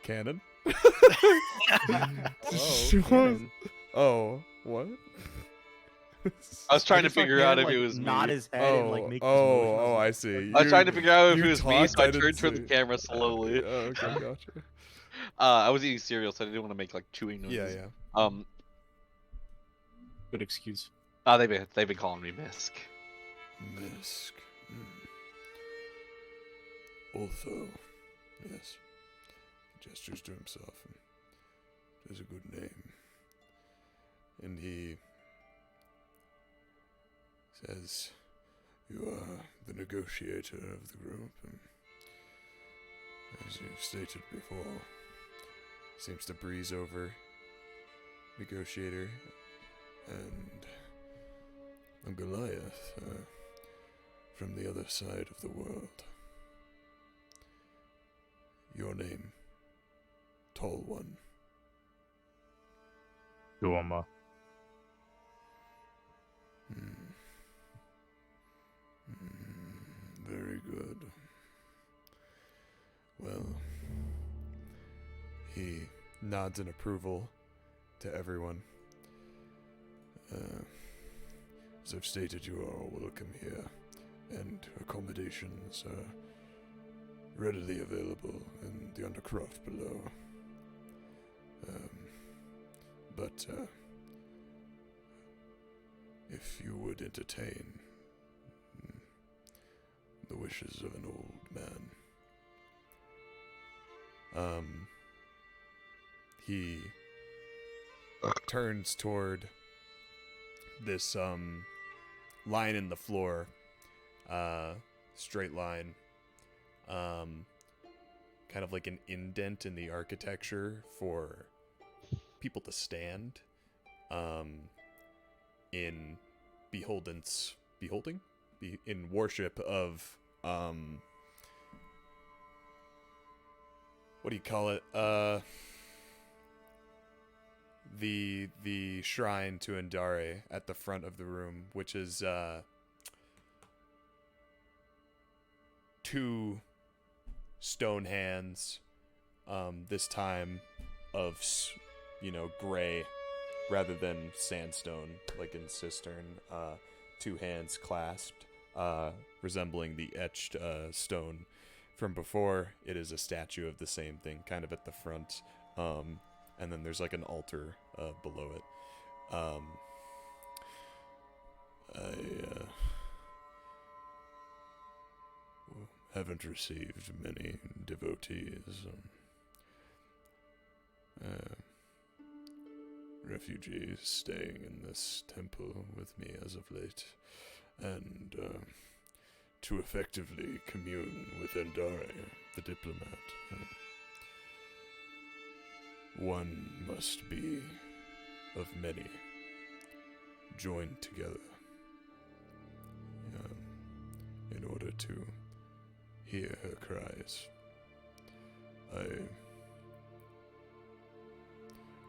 Cannon? Oh, what? I was trying to just saw figure out Cannon, if it was me. nod his head and make this motion. I see. I was trying to figure out if you it was me, so I talked, turned toward the didn't camera see. slowly. Okay, gotcha. I was eating cereal, so I didn't want to make chewing noises. Yeah. Good excuse. They've been calling me Misk. Misk. Although, yes, he gestures to himself. It is a good name. And he says, "You are the negotiator of the group, and as you've stated before, seems to breeze over Negotiator, and I'm Goliath, from the other side of the world. Your name, Tall One." Jorma. Very good. Well, he nods in approval to everyone. As I've stated, you are all welcome here, and accommodations are readily available in the undercroft below. But if you would entertain the wishes of an old man. He turns toward this line in the floor, straight line, kind of like an indent in the architecture for people to stand. in in worship of what do you call it? The shrine to Endare at the front of the room, which is two stone hands, this time of gray rather than sandstone like in Cistern, two hands clasped, resembling the etched stone from before. It is a statue of the same thing, kind of at the front, and then there's like an altar below it. I haven't received many devotees, refugees staying in this temple with me as of late, and to effectively commune with Endare, the diplomat, one must be of many, joined together, in order to hear her cries. I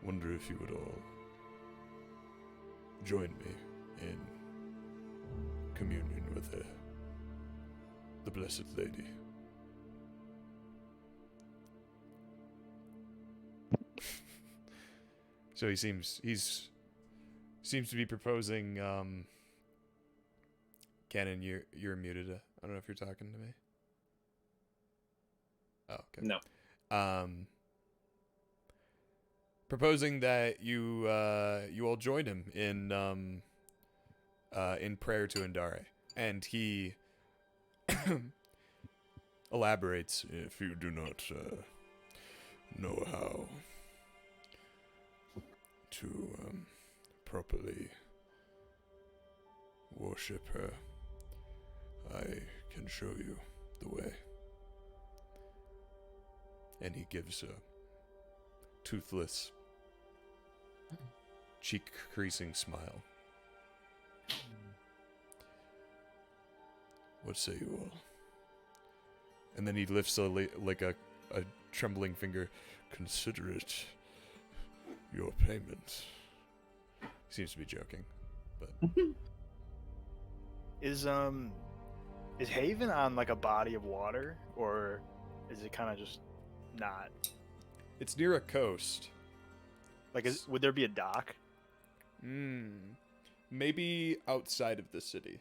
wonder if you would all join me in communion with her, the Blessed Lady. So he seems to be proposing. Cannon, you're muted. I don't know if you're talking to me. Oh, okay. No. Proposing that you all join him in prayer to Endare, and he elaborates. If you do not know how to properly worship her, I can show you the way. And he gives a toothless, cheek-creasing smile. What say you all? And then he lifts a trembling finger. Consider it your payment. He seems to be joking, but Is Haven on like a body of water, or is it kind of just not? it's near a coast. Like, would there be a dock? Maybe outside of the city.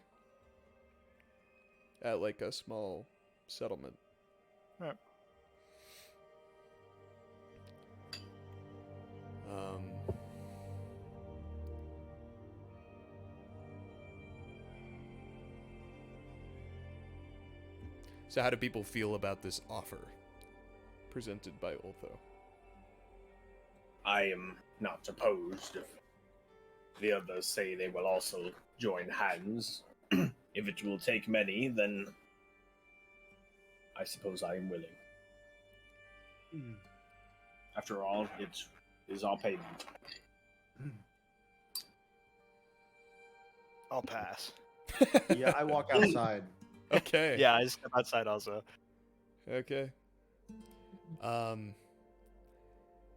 At like a small settlement. Right. So how do people feel about this offer presented by Ultho? I am not opposed if the others say they will also join hands. If it will take many, then I suppose I am willing. After all, it is our payment. I'll pass. Yeah, I walk outside. Okay. Yeah, I step outside also. Okay.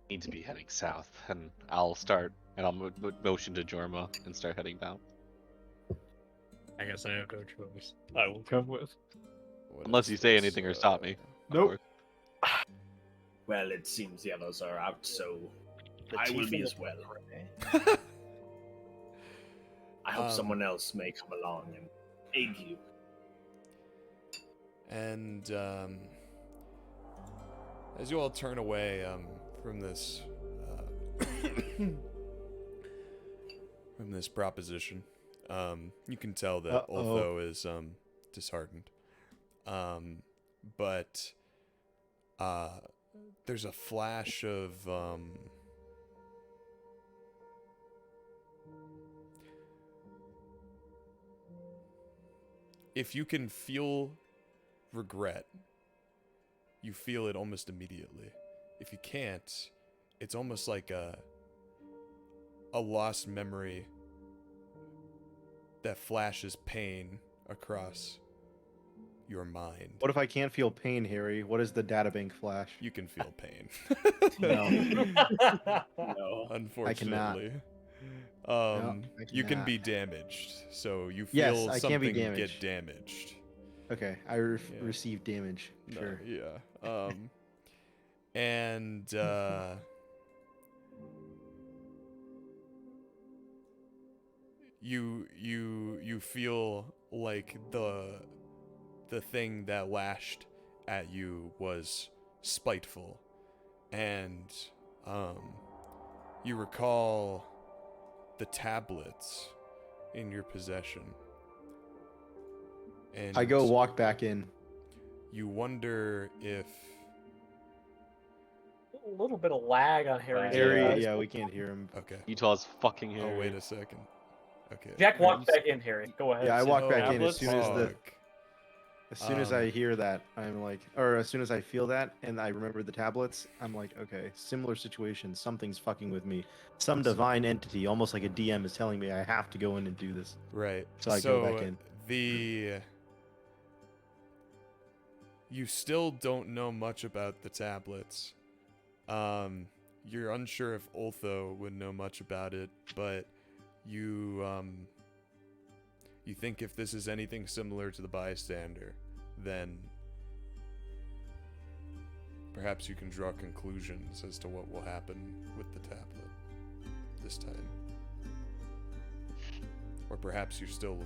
Need to be heading south, and I'll motion to Jorma and start heading down. I guess I have no choice. I will come with. Unless you say anything or stop me. Nope. Well, it seems the others are out, so The I will chief be of as the well. Horde. I hope someone else may come along and aid you. And as you all turn away from this from this proposition, you can tell that Ultho is disheartened. But there's a flash of if you can feel regret, you feel it almost immediately. If you can't, it's almost like a a lost memory that flashes pain across your mind. What if I can't feel pain, Harry? What is the databank flash? You can feel pain. No. No. Unfortunately. I You can cannot. be damaged, so you Yes, feel I can be something get damaged. damaged. Okay, I Yeah. receive damage. No, Sure. yeah. And you feel like the thing that lashed at you was spiteful, and you recall the tablets in your possession, and I go walk back in. you wonder if A little bit of lag on Harry's Harry, end. yeah, we can't hear him. okay. Utah's fucking Harry. Oh, wait a second. Okay. Jack, walk back in, Harry. Go ahead. Yeah, I walk back in tablets? as soon as I Um, hear that, I'm like, or as soon as I feel that and I remember the tablets, I'm like, okay, similar situation. Something's fucking with me. Some divine entity, almost like a DM, is telling me I have to go in and do this. Right. So I go back in. You still don't know much about the tablets. You're unsure if Otho would know much about it, but you think if this is anything similar to the bystander, then perhaps you can draw conclusions as to what will happen with the tablet this time. Or perhaps you're still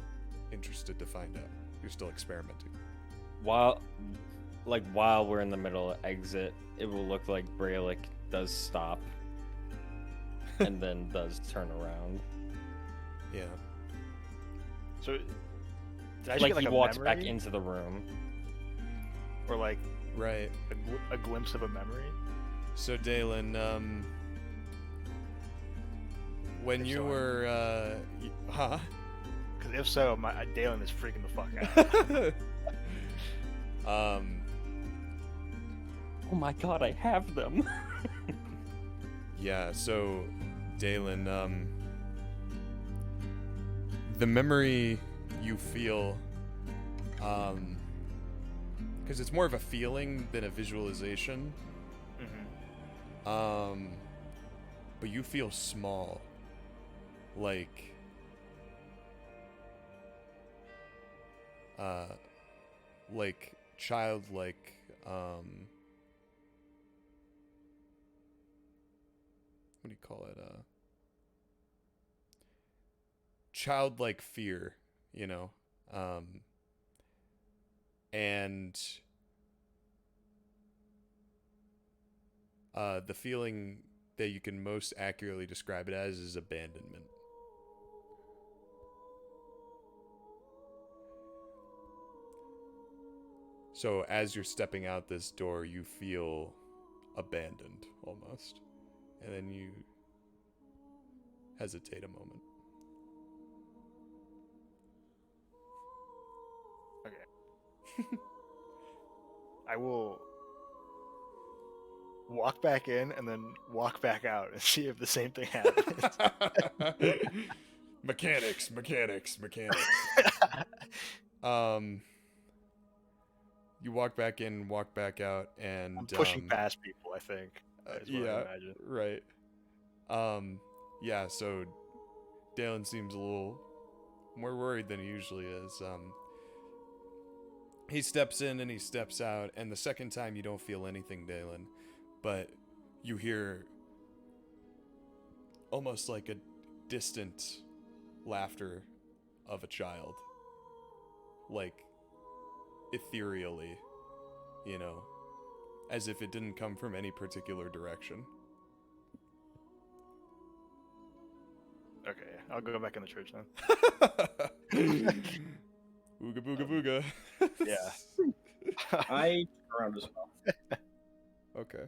interested to find out. You're still experimenting. While we're in the middle of exit, it will look like Brelikk does stop and then does turn around. Yeah. So, did I just Like get, he a walks back memory? into the room. Or like Right. a glimpse of a memory? So Daelin, when If you so, were, huh? Because if so, my Daelin is freaking the fuck out. Oh my god, I have them. Yeah, so Daelin, the memory you feel, because it's more of a feeling than a visualization, but you feel small, like childlike, what do you call it? Childlike fear, you know, and the feeling that you can most accurately describe it as is abandonment. So as you're stepping out this door, you feel abandoned almost. And then you hesitate a moment. Okay. I will walk back in and then walk back out and see if the same thing happens. Mechanics. You walk back in, walk back out, and I'm pushing past people, I think. Is what I yeah, imagine. right. Yeah, so Daelin seems a little more worried than he usually is. He steps in and he steps out, and the second time you don't feel anything, Daelin, but you hear almost like a distant laughter of a child, like ethereally, you know, as if it didn't come from any particular direction. Okay, I'll go back in the church then. Ooga booga booga. Yeah. I turn around as well. Okay.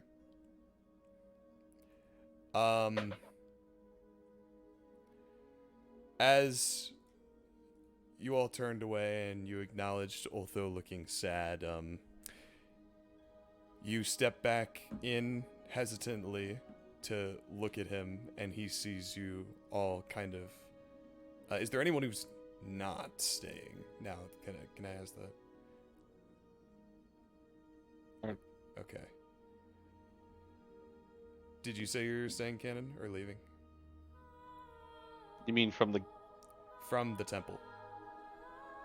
As you all turned away and you acknowledged Otho looking sad, you step back in hesitantly to look at him, and he sees you all kind of. Is there anyone who's not staying now? Can I ask that? Okay. Did you say you're staying, Cannon, or leaving? You mean from the temple?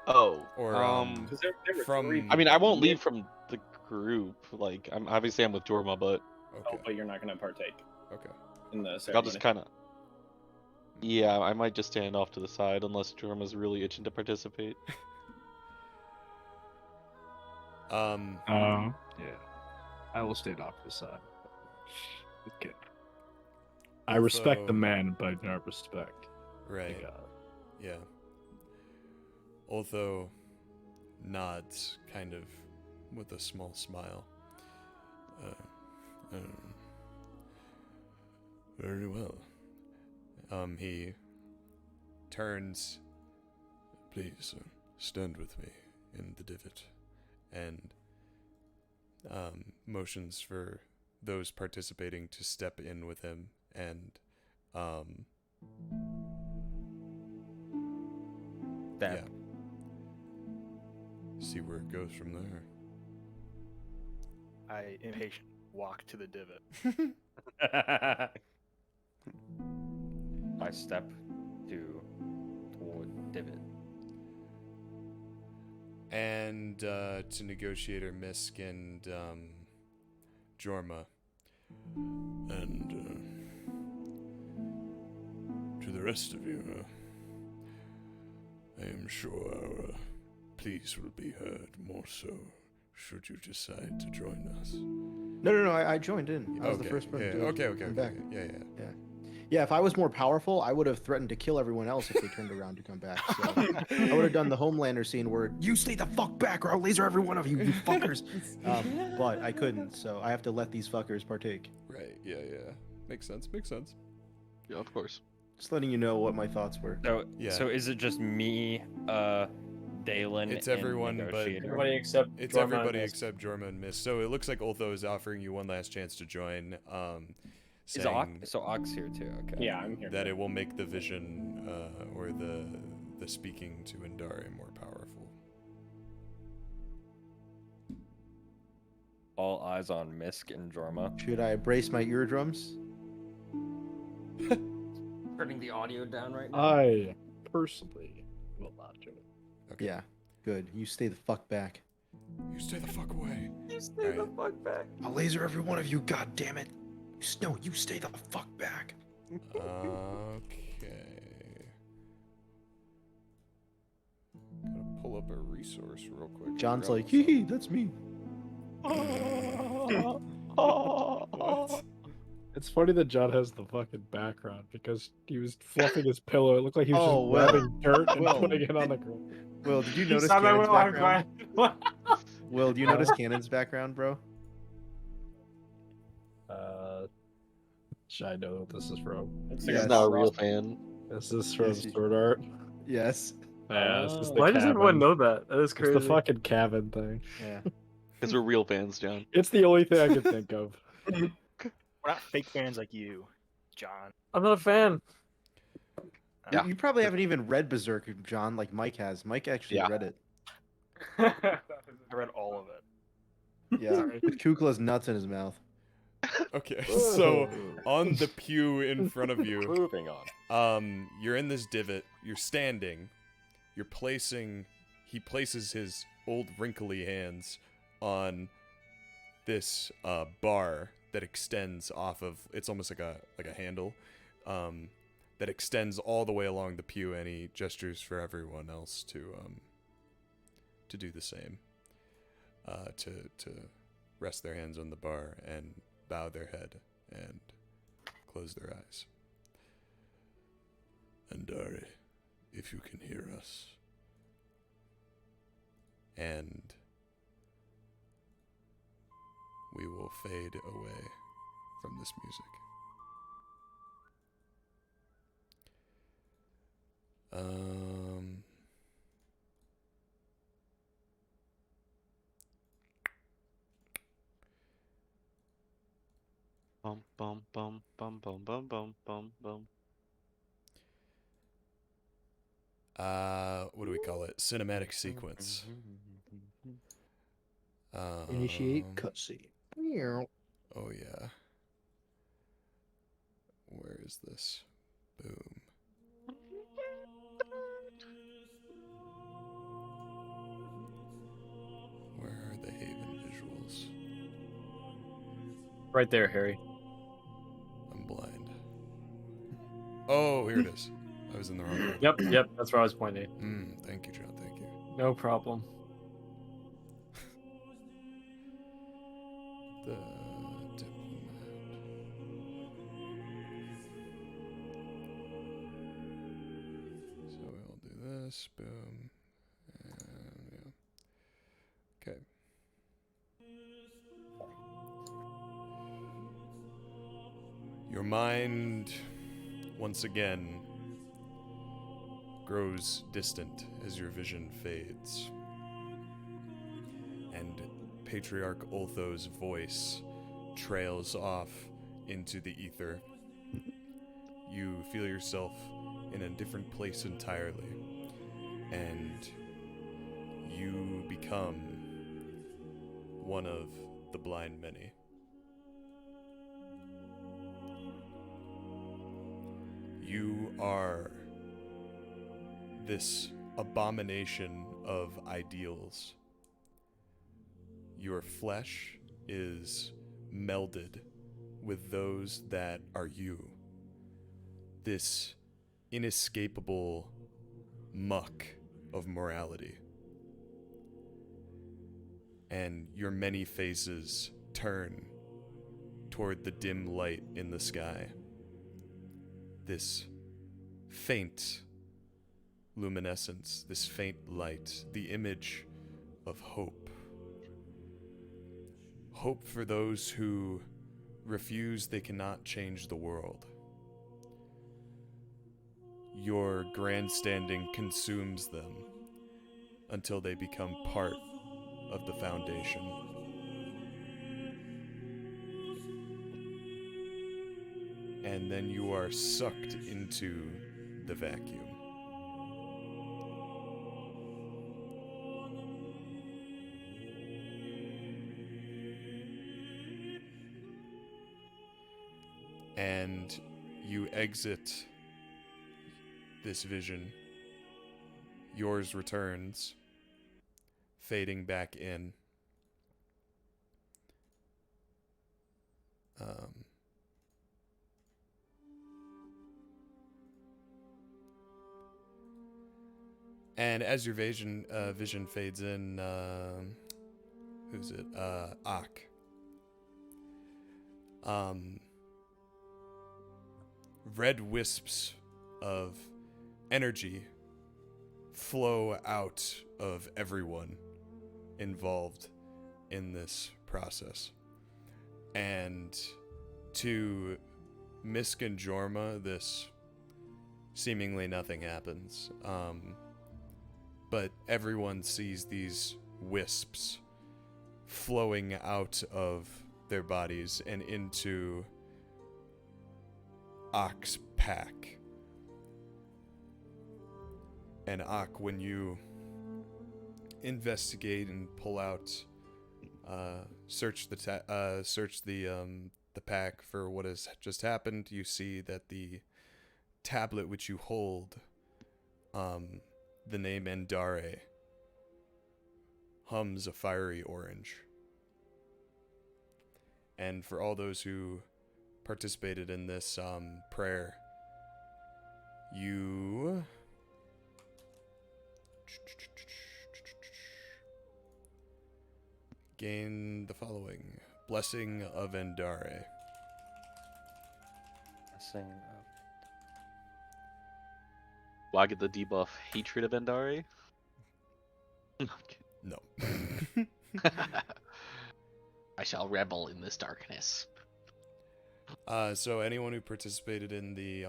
Oh, Or there were from. three I mean, I won't leave from the group. Like, I'm with Jorma, but Okay. but you're not gonna partake Okay. in the like, ceremony. I'll just kind of. Yeah, I might just stand off to the side unless Jorma's really itching to participate. Yeah. I will stand off to the side. Okay. I respect the man, but I do not respect Right. the god. Yeah. Although nods kind of with a small smile. Very well. He turns. Please stand with me in the divot, and motions for those participating to step in with him, and yeah. See where it goes from there. I impatient walk to the divot. I step toward divot. And to Negotiator, Misk, and Jorma. And to the rest of you, I am sure our pleas will be heard more so should you decide to join us. No, I joined in. I was the first person to come back. Yeah. Yeah, if I was more powerful, I would have threatened to kill everyone else if they turned around to come back. So I would have done the Homelander scene where you stay the fuck back or I'll laser every one of you, you fuckers. But I couldn't, so I have to let these fuckers partake. Right, yeah. Makes sense. Yeah, of course. Just letting you know what my thoughts were. So is it just me, Daelin, It's and everyone, but Negotiator? everybody except Jorma and Misk. So it looks like Ultho is offering you one last chance to join. Is Ox here too? Okay. Yeah, I'm here. That it will make the vision or the speaking to Endare more powerful. All eyes on Misk and Jorma. Should I brace my eardrums? Turning the audio down right now. I personally will not do it. Okay. Yeah, good. You stay the fuck back. You stay the fuck away. You stay the fuck back. I'll laser every one of you, god damn it. No, you stay the fuck back. Okay. Gotta pull up a resource real quick. John's like, hee, that's me. What? It's funny that John has the fucking background because he was fluffing his pillow. It looked like he was just Will. grabbing dirt and Will. putting it on the ground. Will, did you notice Cannon's background? Will, do you notice Cannon's background, bro? Should I know what this is from? He's not a real fan. This is from Yes, Sword Art. Yes. Yeah, this is the Why does everyone cabin. know that? That is crazy. It's the fucking cabin thing. Yeah. Because we're real fans, John. It's the only thing I could think of. We're not fake fans like you, John. I'm not a fan. Yeah. You probably haven't even read Berserk, John, like Mike has. Mike actually read it. I read all of it. Yeah. With Kukla's nuts in his mouth. Okay, so on the pew in front of you, Moving on. you're in this divot. You're standing. He places his old wrinkly hands on this bar that extends off of. It's almost like a handle, that extends all the way along the pew, and he gestures for everyone else to do the same. To rest their hands on the bar and bow their head and close their eyes. Endare, if you can hear us. And we will fade away from this music. Bum bum bum bum bum bum bum bum bum. What do we call it? Cinematic sequence. Initiate cutscene. Oh yeah. Where is this? Boom. Where are the Haven visuals? Right there, Harry. I'm blind. Oh, here it is. I was in the wrong one. Yep, that's where I was pointing. Thank you, John. Thank you. No problem. The diplomat. So we'll do this. Boom. And yeah. Okay. Your mind, once again, grows distant as your vision fades. And Patriarch Ultho's voice trails off into the ether. You feel yourself in a different place entirely, and you become one of the blind many. You are this abomination of ideals. Your flesh is melded with those that are you. This inescapable muck of morality. And your many faces turn toward the dim light in the sky. This faint luminescence, this faint light, the image of hope. Hope for those who refuse they cannot change the world. Your grandstanding consumes them until they become part of the foundation. And then you are sucked into the vacuum. And you exit this vision. Yours returns, fading back in. And as your vision fades in, who's it? Ak. Red wisps of energy flow out of everyone involved in this process. And to Misk and Jorma, this seemingly nothing happens. But everyone sees these wisps flowing out of their bodies and into Ak's pack. And Ak, when you investigate and pull out, search the pack for what has just happened, you see that the tablet which you hold, the name Endare, hums a fiery orange. And for all those who participated in this prayer, you gain the following: Blessing of Endare. Blessing Will I get the debuff Hatred of Endare? No. I shall revel in this darkness. So anyone who participated in the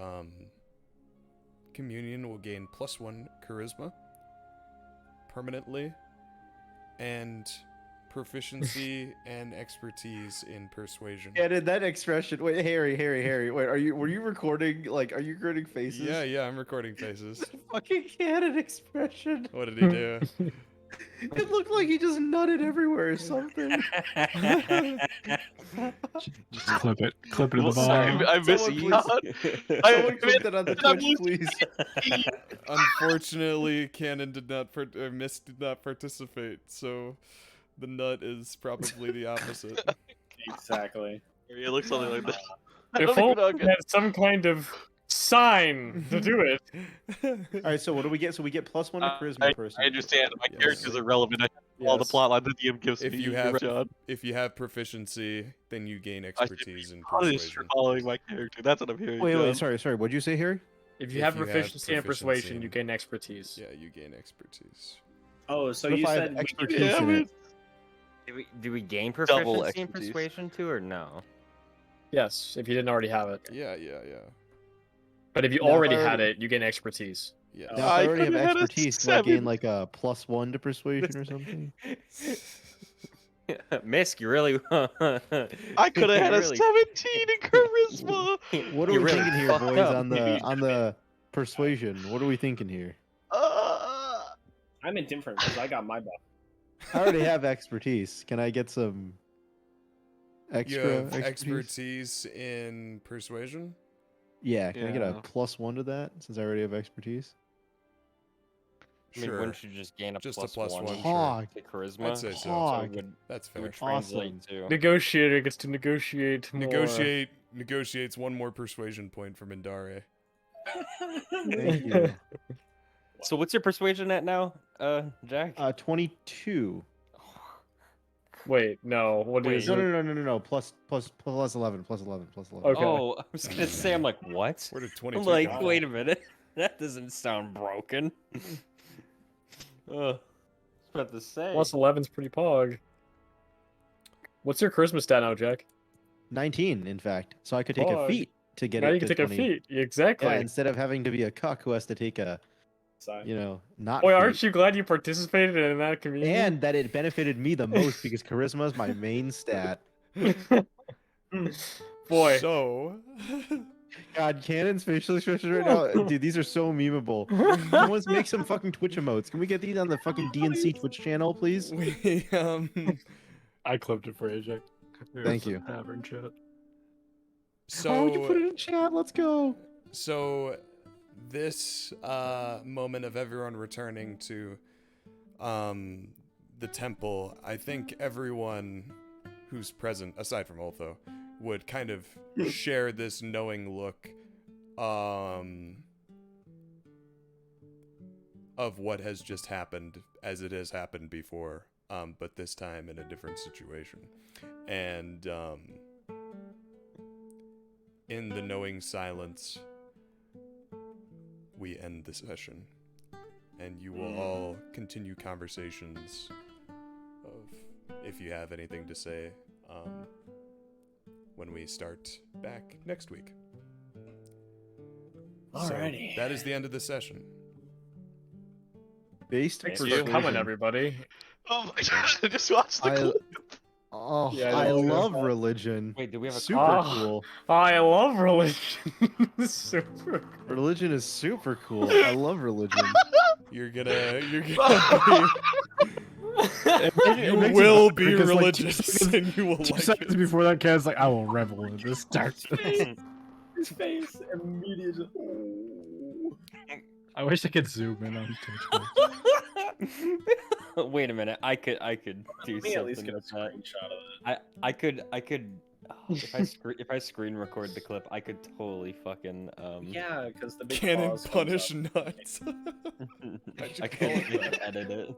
communion will gain +1 charisma permanently, and proficiency and expertise in persuasion. Yeah, did that expression? Wait, Harry. Wait, were you recording? Like, are you recording faces? Yeah, I'm recording faces. Fucking canon expression. What did he do? It looked like he just nutted everywhere or something. Just clip it. Clip it in the Sorry, bottom. I missed Someone out. Someone clip that on the Twitch, please. Unfortunately, Canon did not Misk did not participate, so the nut is probably the opposite. Exactly. It looks something like that. I If don't even know how only good- had some kind of sign to do it. All right, so what do we get? So we get +1 to charisma. I person. understand. My Yes. characters are relevant. I have all the Yes. plot line the DM gives If me. you You're have right, John. if you have proficiency, then you gain I should expertise in punished for persuasion. following my character. That's what I'm hearing. Wait, John. sorry. What'd you say, Harry? If you If have you have proficiency and persuasion, proficiency. you gain expertise. Yeah, you gain expertise. Oh, so What if you I have said expertise Yeah, in it? Do we gain Double proficiency in expertise. persuasion too, or no? Yes, if you didn't already have it. Yeah. But if you Now, if I already had already- it, you gain expertise. Yeah. Now, if I I already have could've had a expertise, do I gain 7. like a +1 to persuasion or something? Misk, you really. I could have had a 17 in charisma. What are You we really thinking here, fucked boys? up. On the persuasion, what are we thinking here? I'm indifferent because I got my buff. I already have expertise. Can I get some You extra have expertise in persuasion? Yeah, can I get a Yeah. +1 to that since I already have expertise? I mean, Sure. wouldn't you just gain a Just a plus plus one one, to sure. Hog. charisma? I'd say so. So Hog. it would, That's it fair. would translate Awesome. to. Negotiator gets to negotiate more. Negotiates one more persuasion point from Endare. Thank you. So what's your persuasion at now, Jack? 22. Wait, no. What is No, it? no. Plus 11. Okay. Oh, I was gonna say, I'm like, what? Where did I'm 22 like, come wait a minute, that doesn't sound broken. I was about to say. Plus 11's pretty pog. What's your charisma stat now, Jack? 19, in fact. So I could take a Pog. feat to get Now it you can to take 20. a feat. Exactly. Yeah, instead of having to be a cuck who has to take a, Sorry. not Boy, feat. aren't you glad you participated in that community? And that it benefited me the most because charisma is my main stat. Boy. So, God, Cannon's facial expressions right now, dude, these are so memeable. Someone make some fucking Twitch emotes. Can we get these on the fucking DNC Twitch channel, please? I clipped it for you, Jack. Thank you. Tavern chat. Why would you put so, it in chat? Let's go. so this moment of everyone returning to the temple, I think everyone who's present, aside from Ultho, would kind of share this knowing look of what has just happened as it has happened before, but this time in a different situation. And in the knowing silence, we end the session. And you will all continue conversations of, if you have anything to say, when we start back next week. Alrighty. So that is the end of the session. Based Thanks for persuasion. coming, everybody. Oh my god! I just watched the clip. Oh, Yeah, I that was love good. religion. Wait, do we have a super Oh. cool? I love religion. Super. Religion is super cool. I love religion. You're gonna You will be because, like, religious, and you will Two like seconds it. before that, Kaz like, I will revel in this darkness. His face immediately. I wish I could zoom in on Twitch. Wait a minute, I could do Let me at least something get a with that. screenshot of it. I could if I screen record the clip, I could totally fucking Yeah, because the big Cannon pause comes punish up. nuts. I could edit it.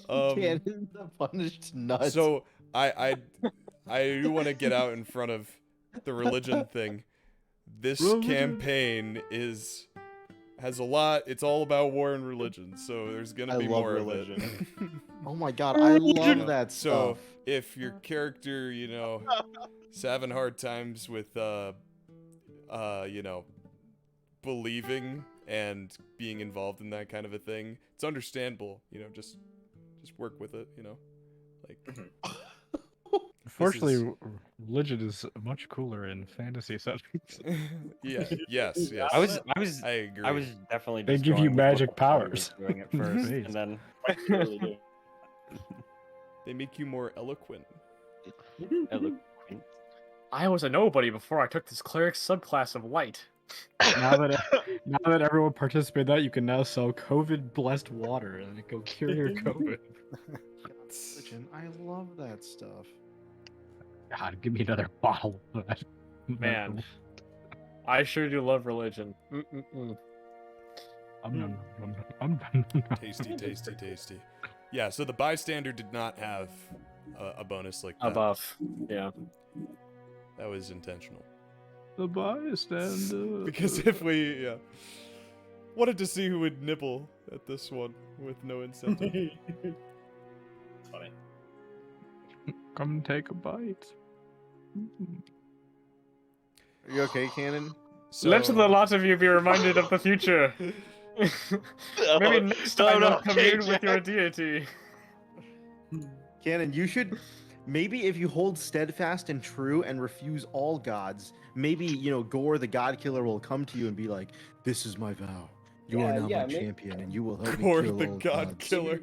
Cannon the punished nuts. So I do want to get out in front of the religion thing. This campaign has a lot. It's all about war and religion, so there's gonna I be love more religion. of it. Oh my god, I love that So stuff. if your character, is having hard times with believing and being involved in that kind of a thing, it's understandable. Just just work with it, you know. Like, Unfortunately, religion is much cooler in fantasy settings. yeah, yes. I was agree. I was definitely. They Just give you going with what magic the party was powers. doing it first, Amazing. and then Really do. They make you more eloquent. I was a nobody before I took this cleric subclass of light. now that everyone participated in that, you can now sell COVID-blessed water and it will cure your COVID. Religion, I love that stuff. God, give me another bottle of that. Man, I sure do love religion. Tasty, tasty, tasty. Yeah, so the bystander did not have a bonus like that. A buff. Yeah. That was intentional. The bystander. Because if we wanted to see who would nibble at this one with no incentive. Funny. Come take a bite. Are you okay, Cannon? So, Let the lot of you be reminded of the future. Maybe next time you'll commune with your deity. Cannon, you should maybe if you hold steadfast and true and refuse all gods, maybe Gore the God Killer will come to you and be like, "This is my vow. You are now my champion, and you will help me Gore kill the all God gods." Killer.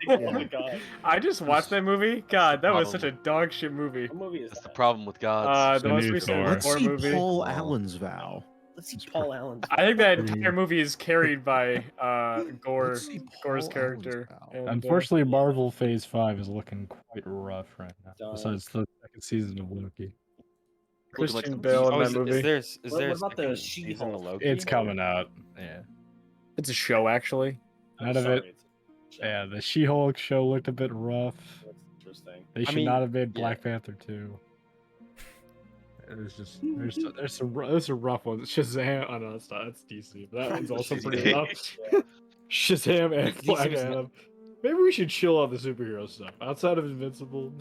Oh my god. I just watched that movie. God, that was such a dog shit movie. What movie is That's the that? problem with gods. The most recent Let's Thor see movie. Paul Allen's vow. Let's see Paul Allen's. I think that entire movie is carried by Let's see Gore's Paul character. Allen's vow. And, Unfortunately, Marvel Phase 5 is looking quite rough right now. Done. Besides the second season of Loki. Looking like Christian some Bale in oh, that is movie. there What a about the second She-Hulk? season of Loki? It's coming out. Yeah. It's a show, actually. None of it. Yeah, the She-Hulk show looked a bit rough. That's interesting. They should not have made Black Panther 2. There's just there's some rough ones. Shazam, oh no, that's DC. But that one's also pretty rough. Shazam and Black Adam. Maybe we should chill on the superhero stuff outside of Invincible.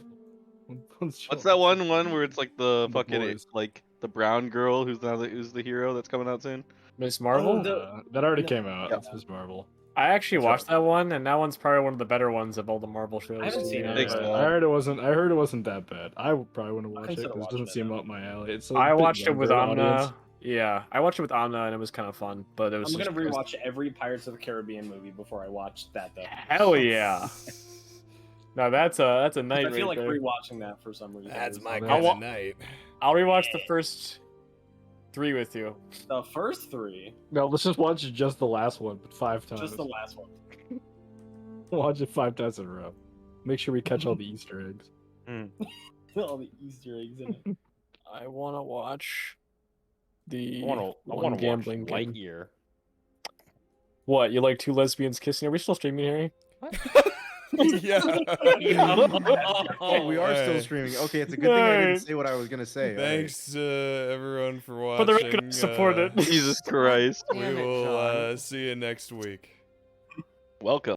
What's that one where it's like the The fucking Boys. like the brown girl who's the hero that's coming out soon? Miss Marvel? That already came out. That's Miss Marvel. I actually watched that one, and that one's probably one of the better ones of all the Marvel shows. I haven't seen it. Thanks, but- man. I heard it wasn't that bad. I would probably want to watch it consider because it watching doesn't it seem now. up my alley. It's I bit watched it with younger audience. Amna. Yeah, I watched it with Amna, and it was kind of fun. But it was. I'm gonna just- rewatch every Pirates of the Caribbean movie before I watch that though. Hell yeah! Now that's a night. I feel right like there. rewatching that for some reason. That's is my like- kind of night. I'll rewatch the first 3 with you. The first 3, No, let's just watch just the last one, but 5 times. just the last one. Watch it 5 times in a row. Make sure we catch all the Easter eggs. All the Easter eggs in it. I want to watch the I want one to gambling watch game. Lightyear. What, you like 2 lesbians kissing? Are we still streaming, Harry? Yeah. Oh, we are still Alright. streaming. Okay, it's a good thing I didn't say what I was gonna say. Thanks everyone for watching. For the record, I support it. Jesus Christ. We will see you next week. Welcome.